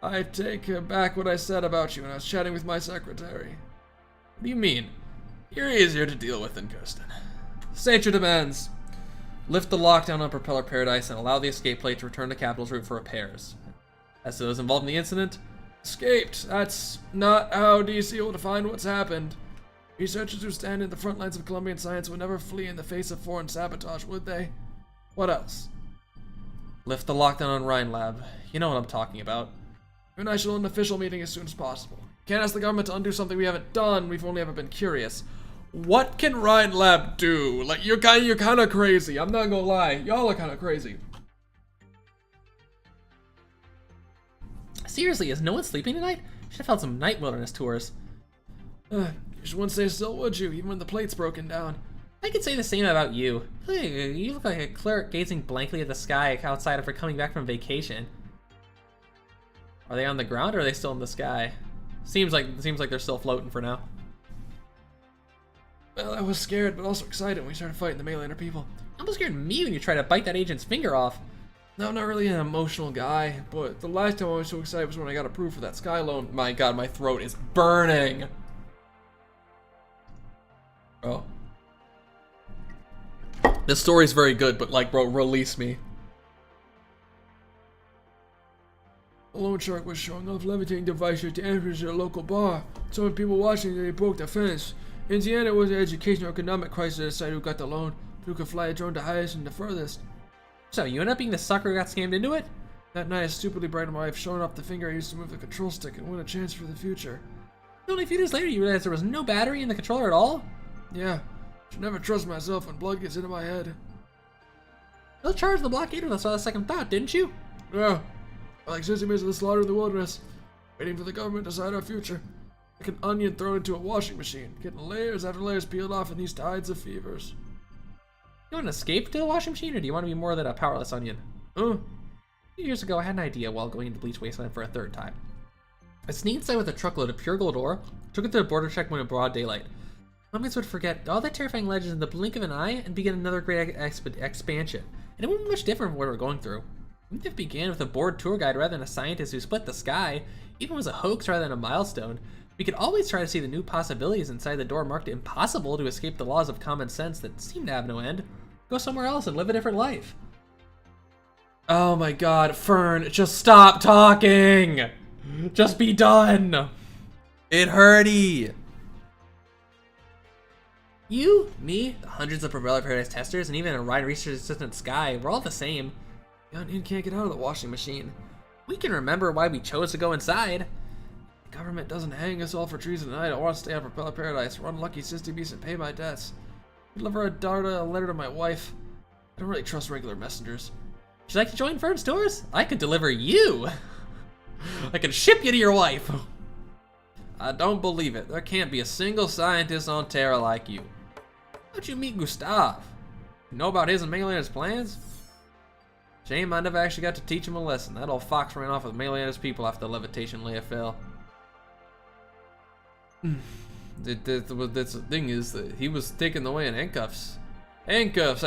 I take back what I said about you when I was chatting with my secretary. What do you mean? You're easier to deal with than Kirsten. State your demands. Lift the lockdown on Propeller Paradise and allow the escape plate to return to Capital's route for repairs. As to those involved in the incident, Escaped. That's not how DC will define what's happened. Researchers who stand in the front lines of Colombian science would never flee in the face of foreign sabotage, would they? What else? lift the lockdown on Rhine Lab. You know what I'm talking about. You and I shall hold an official meeting as soon as possible. Can't ask the government to undo something we haven't done. We've only ever been curious. What can Rhine Lab do? Like, you're kind of crazy. I'm not gonna lie. Y'all are kind of crazy. Seriously, is no one sleeping tonight? Should have held some night wilderness tours. You just wouldn't stay still, would you? Even when the plate's broken down. I could say the same about you. You look like a clerk gazing blankly at the sky outside after coming back from vacation. Are they on the ground or are they still in the sky? Seems like they're still floating for now. Well, I was scared, but also excited when we started fighting the Maylander people. Almost scared me when you tried to bite that agent's finger off. No, I'm not really an emotional guy, but the last time I was so excited was when I got approved for that Sky loan. My god, my throat is burning. Oh. This story's very good, but like, bro, release me. A loan shark was showing off levitating devices to entrance at a local bar. So many people watching that they broke the fence. In the end, it was an educational economic crisis that decided who got the loan, who could fly a drone the highest and the furthest. So you ended up being the sucker who got scammed into it? That night, I stupidly bribed my wife, showing off the finger I used to move the control stick and win a chance for the future. Only a few days later, you realized there was no battery in the controller at all? Yeah, should never trust myself when blood gets into my head. You charged the blockade with us without a second thought, didn't you? Yeah, like 60 minutes of the slaughter in the wilderness, waiting for the government to decide our future. Like an onion thrown into a washing machine, getting layers after layers peeled off in these tides of fevers. You want to escape to the washing machine, or do you want to be more than a powerless onion? A few years ago, I had an idea while going into Bleach Wasteland for a third time. I sneaked inside with a truckload of pure gold ore, took it to the border check when in broad daylight. My mates would forget all that terrifying legends in the blink of an eye and begin another great expansion. And it wouldn't be much different from what we're going through. Even if it began with a bored tour guide rather than a scientist who split the sky, even was a hoax rather than a milestone, we could always try to see the new possibilities inside the door marked impossible to escape the laws of common sense that seem to have no end. Go somewhere else and live a different life. Oh my god, Fern, just stop talking! Just be done! It hurty! You, me, the hundreds of Propeller Paradise testers, and even a Ride Research Assistant Sky, we're all the same. The onion can't get out of the washing machine. We can remember why we chose to go inside. The government doesn't hang us all for treason tonight. I want to stay on Propeller Paradise, run Lucky Sisty Beast, and pay my debts. Deliver a letter to my wife. I don't really trust regular messengers. Would you like to join Fern's tours? I could deliver you. I could ship you to your wife. I don't believe it. There can't be a single scientist on Terra like you. How'd you meet Gustav? You know about his and Maylander's plans? Shame I never actually got to teach him a lesson. That old fox ran off with Maylander's people after the levitation layer fell. The thing is that he was taken away in handcuffs. Handcuffs!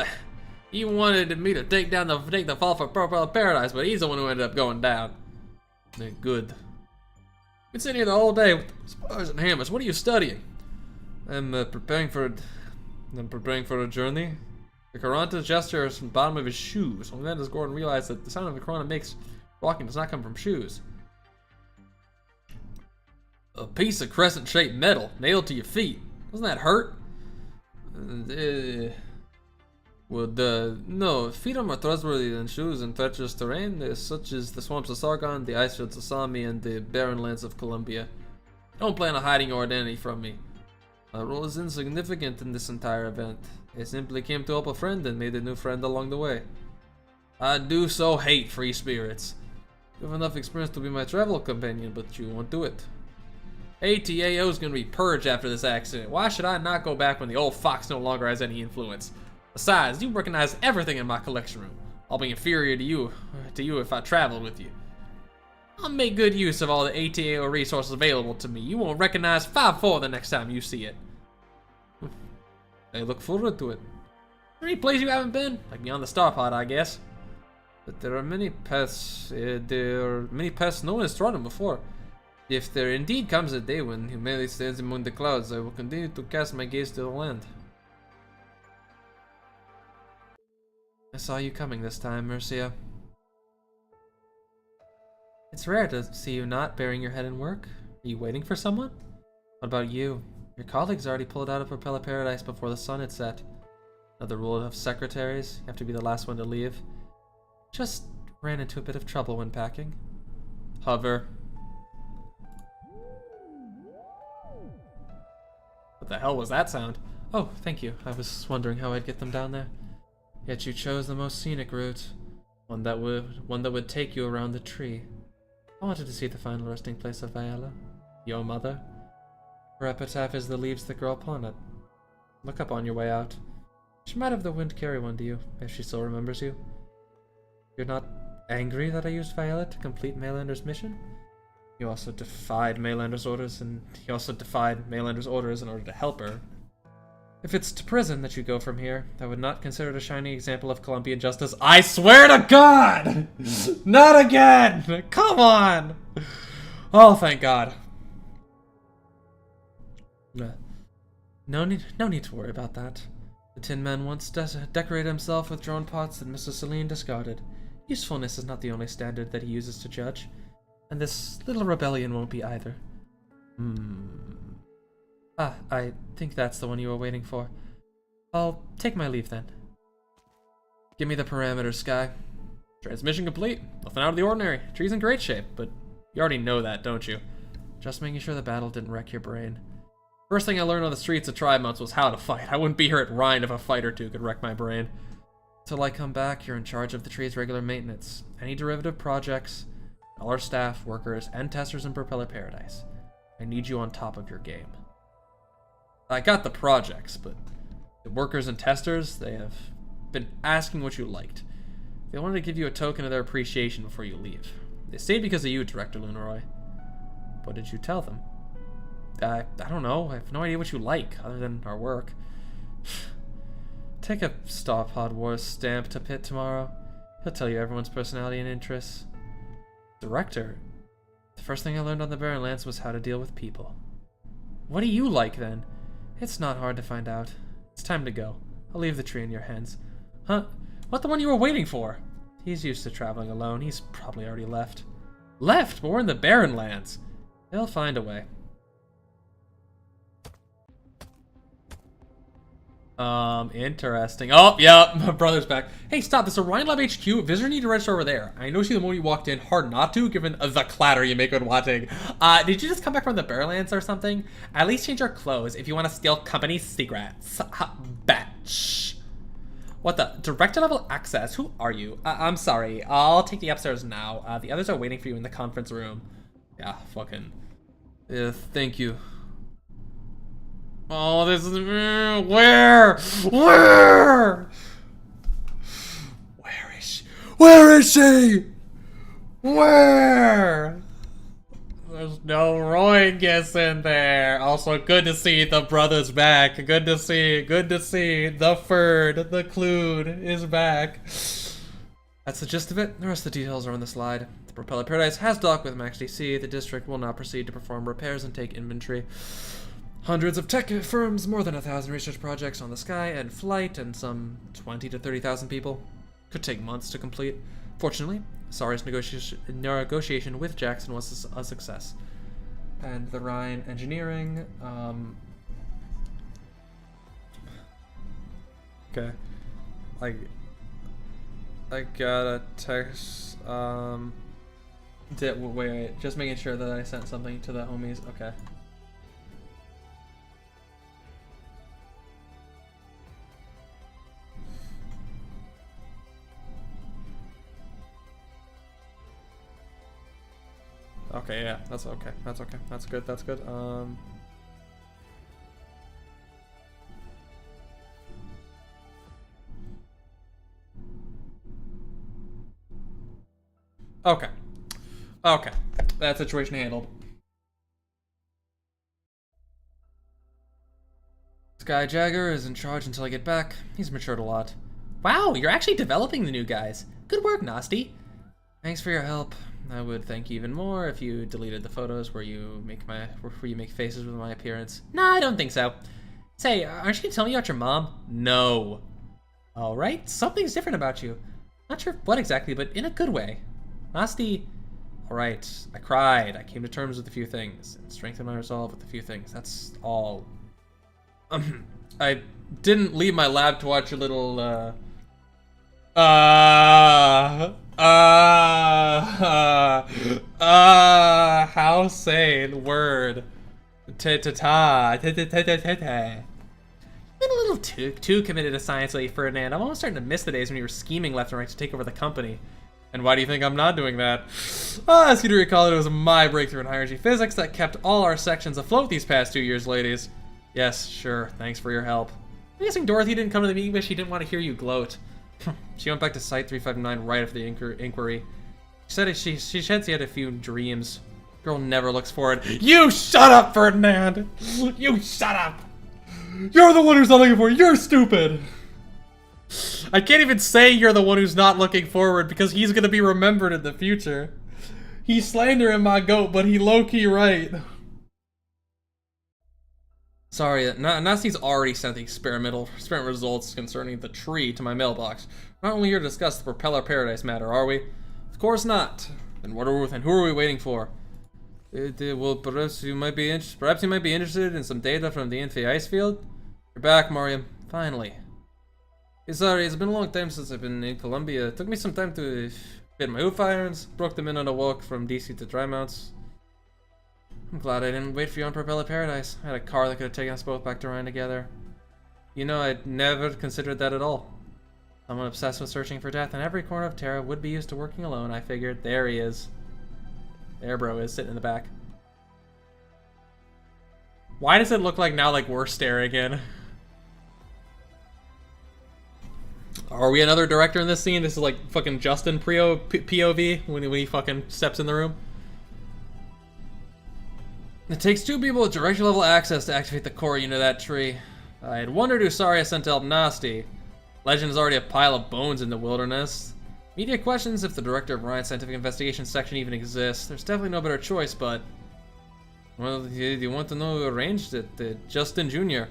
He wanted me to take the fall for Propeller Paradise, but he's the one who ended up going down. Good. Been sitting here the whole day with spars and hammers. What are you studying? I'm preparing for a journey. The Karanta gestures from the bottom of his shoes. Only then does Gordon realize that the sound of the Karanta makes walking does not come from shoes. A piece of crescent-shaped metal nailed to your feet. Doesn't that hurt? No, feet are more trustworthy than shoes in treacherous terrain, such as the swamps of Sargon, the ice fields of Sami, and the barren lands of Columbia. Don't plan on hiding your identity from me. My role is insignificant in this entire event. I simply came to help a friend and made a new friend along the way. I do so hate free spirits. You have enough experience to be my travel companion, but you won't do it. ATAO is going to be purged after this accident. Why should I not go back when the old fox no longer has any influence? Besides, you recognize everything in my collection room. I'll be inferior to you if I traveled with you. I'll make good use of all the ATAO resources available to me. You won't recognize 5-4 the next time you see it. I look forward to it. Is there any place you haven't been? Like beyond the star pod, I guess. But there are many paths. No one has trodden before. If there indeed comes a day when humanity stands among the clouds, I will continue to cast my gaze to the land. I saw you coming this time, Mercia. It's rare to see you not bearing your head in work. Are you waiting for someone? What about you? Your colleagues already pulled out of Propeller Paradise before the sun had set. Another rule of secretaries, you have to be the last one to leave. Just ran into a bit of trouble when packing. Hover. What the hell was that sound? Oh, thank you. I was wondering how I'd get them down there. Yet you chose the most scenic route. One that would take you around the tree. I wanted to see the final resting place of Viola, your mother. Her epitaph is the leaves that grow upon it. Look up on your way out. She might have the wind carry one to you, if she still remembers you. You're not angry that I used Viola to complete Maylander's mission? You also defied Maylander's orders, in order to help her. If it's to prison that you go from here, I would not consider it a shining example of Columbian justice. I swear to God! Not again! Come on! Oh, thank God. No need to worry about that. The Tin Man once decorated himself with drone pots that Mr. Celine discarded. Usefulness is not the only standard that he uses to judge. And this little rebellion won't be either. I think that's the one you were waiting for. I'll take my leave then. Give me the parameters, Sky. Transmission complete. Nothing out of the ordinary. Tree's in great shape, but you already know that, don't you? Just making sure the battle didn't wreck your brain. First thing I learned on the streets of Tri-Mounts was how to fight. I wouldn't be here at Rind if a fight or two could wreck my brain. Till I come back, you're in charge of the tree's regular maintenance. Any derivative projects, all our staff, workers, and testers in Propeller Paradise. I need you on top of your game. I got the projects, but the workers and testers, they have been asking what you liked. They wanted to give you a token of their appreciation before you leave. They stayed because of you, Director Lunaroy. What did you tell them? I don't know. I have no idea what you like, other than our work. Take a Star Pod Wars stamp to Pitt tomorrow. He'll tell you everyone's personality and interests. Director, the first thing I learned on the Barren Lands was how to deal with people. What do you like, then? It's not hard to find out. It's time to go. I'll leave the tree in your hands. Huh? What, the one you were waiting for? He's used to traveling alone. He's probably already left. Left? But we're in the Barren Lands. He'll find a way. Interesting. Oh, yeah, my brother's back. Hey, stop. This is Orion Lab HQ. Visitor need to register over there. I noticed you the moment you walked in. Hard not to, given the clatter you make when watching. Did you just come back from the Barrowlands or something? At least change your clothes if you want to steal company secrets. Batch. What the? Director level access? Who are you? I'm sorry. I'll take the upstairs now. The others are waiting for you in the conference room. Yeah, fucking. Yeah, thank you. Oh, this is where is she? Where is she? Where? There's no roingus in there. Also, good to see the brothers back. Good to see the Ferd, the Clued is back. That's the gist of it. The rest of the details are on the slide. The Propeller Paradise has docked with Max DC. The district will now proceed to perform repairs and take inventory. Hundreds of tech firms, more than 1,000 research projects on the sky and flight, and some 20 to 30,000 people. Could take months to complete. Fortunately, Sari's negotiation with Jackson was a success. And the Ryan Engineering, okay. I got a text, wait, just making sure that I sent something to the homies, okay. Okay, yeah, that's okay. That's okay. That's good. That's good. Okay. Okay. That situation handled. Sky Jagger is in charge until I get back. He's matured a lot. Wow, you're actually developing the new guys. Good work, Nasty. Thanks for your help. I would thank you even more if you deleted the photos where you make faces with my appearance. Nah, I don't think so. Say, aren't you gonna tell me about your mom? No. Alright, something's different about you. Not sure what exactly, but in a good way. Nasty. Alright, I cried. I came to terms with a few things and strengthened my resolve with a few things. That's all. I didn't leave my lab to watch your little, how sane word. Ta-ta-ta. Ta-ta-ta-ta-ta. Been a little too committed to science lately, Ferdinand. I'm almost starting to miss the days when you were scheming left and right to take over the company. And why do you think I'm not doing that? I'll ask you to recall that it was my breakthrough in high-energy physics that kept all our sections afloat these past 2 years, ladies. Yes, sure. Thanks for your help. I'm guessing Dorothy didn't come to the meeting because she didn't want to hear you gloat. She went back to Site 359 right after the inquiry. She said she said she had a few dreams. Girl never looks forward. You shut up, Ferdinand! You shut up! You're the one who's not looking forward. You're stupid! I can't even say you're the one who's not looking forward because he's gonna be remembered in the future. He's slandering my goat, but he low-key right. Sorry, Nasty's already sent the experiment results concerning the tree to my mailbox. We're not only here to discuss the Propeller Paradise matter, are we? Of course not. Then who are we waiting for? Well, perhaps you might be interested in some data from the Infi ice field. You're back, Mariam. Finally. Sorry, it's been a long time since I've been in Colombia. It took me some time to fit my hoof irons, broke them in on a walk from DC to Drymounts. I'm glad I didn't wait for you on Propeller Paradise. I had a car that could have taken us both back to Ryan together. You know, I'd never considered that at all. Someone obsessed with searching for death in every corner of Terra would be used to working alone, I figured. There he is. There bro is, sitting in the back. Why does it look like now like we're staring in? Are we another director in this scene? This is like fucking Justin POV when he fucking steps in the room. It takes 2 people with director level access to activate the core unit of that tree. I had wondered who Saria sent to help Nasty. Legend is already a pile of bones in the wilderness. Media questions if the director of Ryan's Scientific Investigations section even exists. There's definitely no better choice, but... Well, you want to know who arranged it? Justin Jr.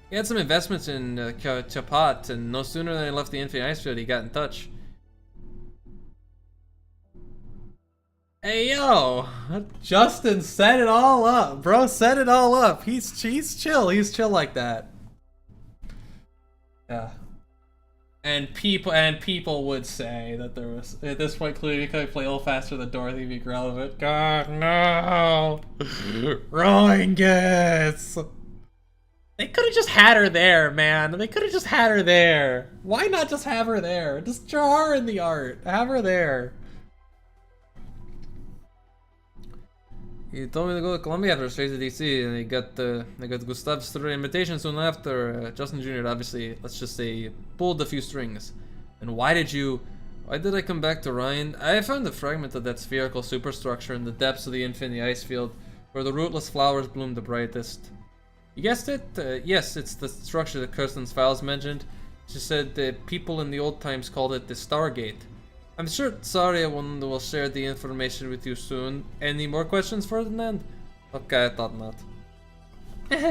He had some investments in Chapat, and no sooner than I left the Infi ice field, he got in touch. Hey yo, Justin set it all up, bro. Set it all up. He's chill. He's chill like that. Yeah. And people would say that there was at this point clearly could play a little faster than Dorothy be relevant. God no, roingus. They could have just had her there, man. They could have just had her there. Why not just have her there? Just draw her in the art. Have her there. He told me to go to Colombia after straight to DC, and they got Gustav's invitation soon after. Justin Jr. obviously, let's just say, pulled a few strings. And why did I come back to Ryan? I found a fragment of that spherical superstructure in the depths of the infinity ice field, where the rootless flowers bloom the brightest. You guessed it? Yes, it's the structure that Kirsten's files mentioned. She said that people in the old times called it the Stargate. I'm sure Saria will share the information with you soon. Any more questions, Ferdinand? Okay, I thought not.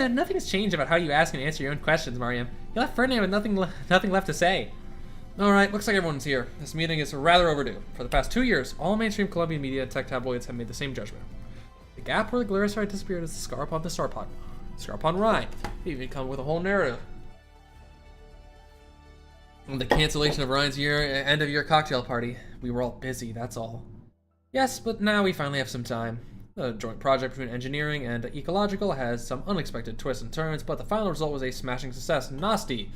Nothing's changed about how you ask and answer your own questions, Mariam. You left Ferdinand with nothing left to say. Alright, looks like everyone's here. This meeting is rather overdue. For the past 2 years, all mainstream Colombian media and tech tabloids have made the same judgment. The gap where the Glaricide disappeared is the scar upon the star pod. Scar upon Rhine. They even come with a whole narrative. And the cancellation of Ryan's end of year cocktail party. We were all busy, that's all. Yes, but now we finally have some time. The joint project between engineering and ecological has some unexpected twists and turns, but the final result was a smashing success. Nasty!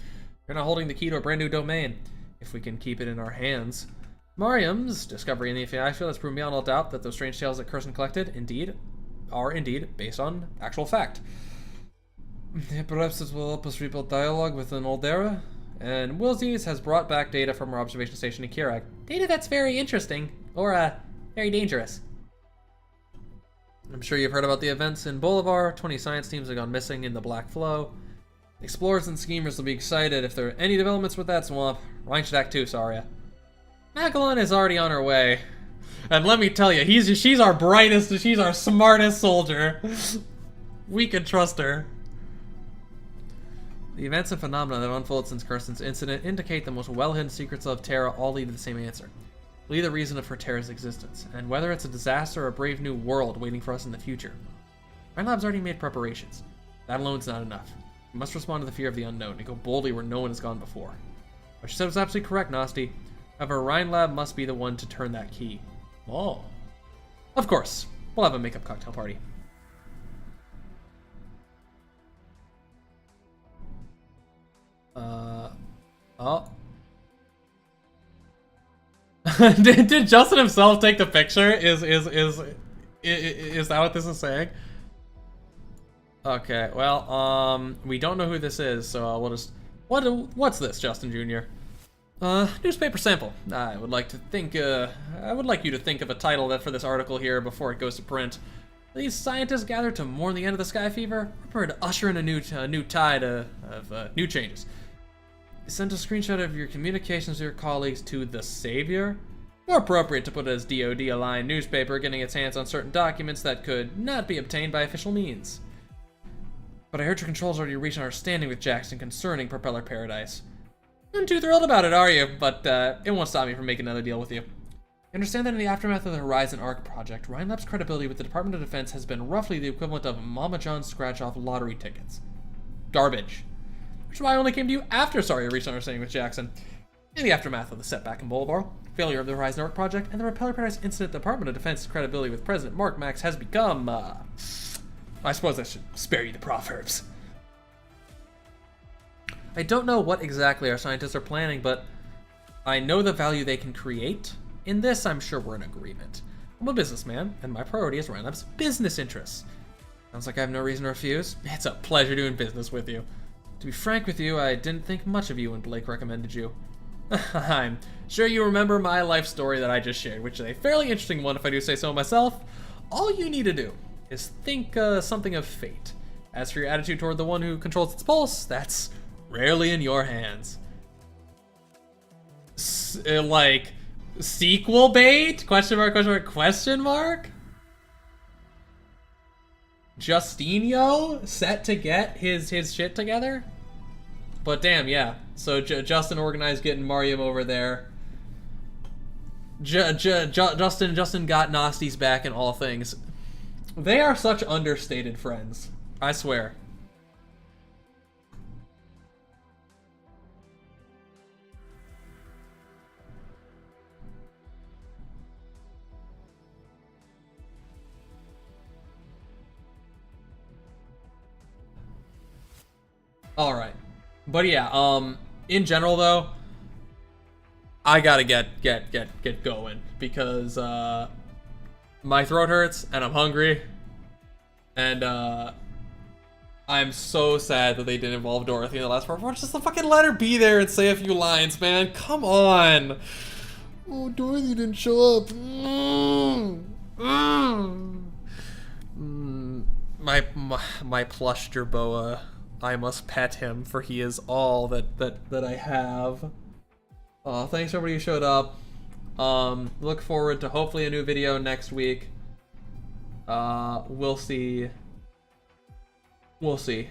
You're now holding the key to a brand new domain, if we can keep it in our hands. Mariam's discovery in the FAI field has proven beyond all doubt that those strange tales that Kirsten collected are indeed based on actual fact. Perhaps it will help us rebuild dialogue with an old era. And Wilsey's has brought back data from our observation station in Kirag. Data that's very interesting, or very dangerous. I'm sure you've heard about the events in Bolivar. 20 science teams have gone missing in the Black Flow. Explorers and schemers will be excited if there are any developments with that swamp. Ryan should act too, Saria. Magellan is already on her way. And let me tell you, she's our brightest, she's our smartest soldier. We can trust her. The events and phenomena that have unfolded since Kirsten's incident indicate the most well-hidden secrets of Terra all lead to the same answer. Lead the reason for Terra's existence, and whether it's a disaster or a brave new world waiting for us in the future. Rhine Lab's already made preparations. That alone's not enough. We must respond to the fear of the unknown and go boldly where no one has gone before. What she said was absolutely correct, Nasty. However, Rhine Lab must be the one to turn that key. Oh. Of course, we'll have a makeup cocktail party. Oh. did Justin himself take the picture? Is that what this is saying? Okay, well, we don't know who this is, so we'll just... What's this, Justin Jr.? Newspaper sample. I would like you to think of a title for this article here before it goes to print. These scientists gather to mourn the end of the sky fever, prepare to usher in a new tide of new changes. Send a screenshot of your communications with your colleagues to the Savior? More appropriate to put it as DoD-aligned newspaper getting its hands on certain documents that could not be obtained by official means. But I heard your controls already reached an understanding with Jackson concerning Propeller Paradise. Not too thrilled about it, are you? But it won't stop me from making another deal with you. I understand that in the aftermath of the Horizon Arc project, Rhine Lab's credibility with the Department of Defense has been roughly the equivalent of Mama John's scratch-off lottery tickets. Garbage. Which is why I only came to you after Saria reached an understanding with Jackson. In the aftermath of the setback in Bolivar, failure of the Horizon Arc project, and the Propeller Paradise incident, the Department of Defense's credibility with President Mark Max has become, I suppose I should spare you the proverbs. I don't know what exactly our scientists are planning, but I know the value they can create. In this, I'm sure we're in agreement. I'm a businessman, and my priority is Rhine Lab's business interests. Sounds like I have no reason to refuse. It's a pleasure doing business with you. To be frank with you, I didn't think much of you when Blake recommended you. I'm sure you remember my life story that I just shared, which is a fairly interesting one if I do say so myself. All you need to do is think something of fate. As for your attitude toward the one who controls its pulse, that's rarely in your hands. Like, sequel bait? Question mark, question mark, question mark? Justinio set to get his shit together? But damn, yeah. So Justin organized getting Mariam over there. Justin got Nasty's back in all things. They are such understated friends. I swear. All right. But yeah, in general though, I gotta get going because my throat hurts and I'm hungry, and I'm so sad that they didn't involve Dorothy in the last part. Just fucking let her be there and say a few lines, man. Come on. Oh, Dorothy didn't show up. My plush Jerboa. I must pet him, for he is all that I have. Thanks everybody who showed up. Look forward to hopefully a new video next week. We'll see. We'll see.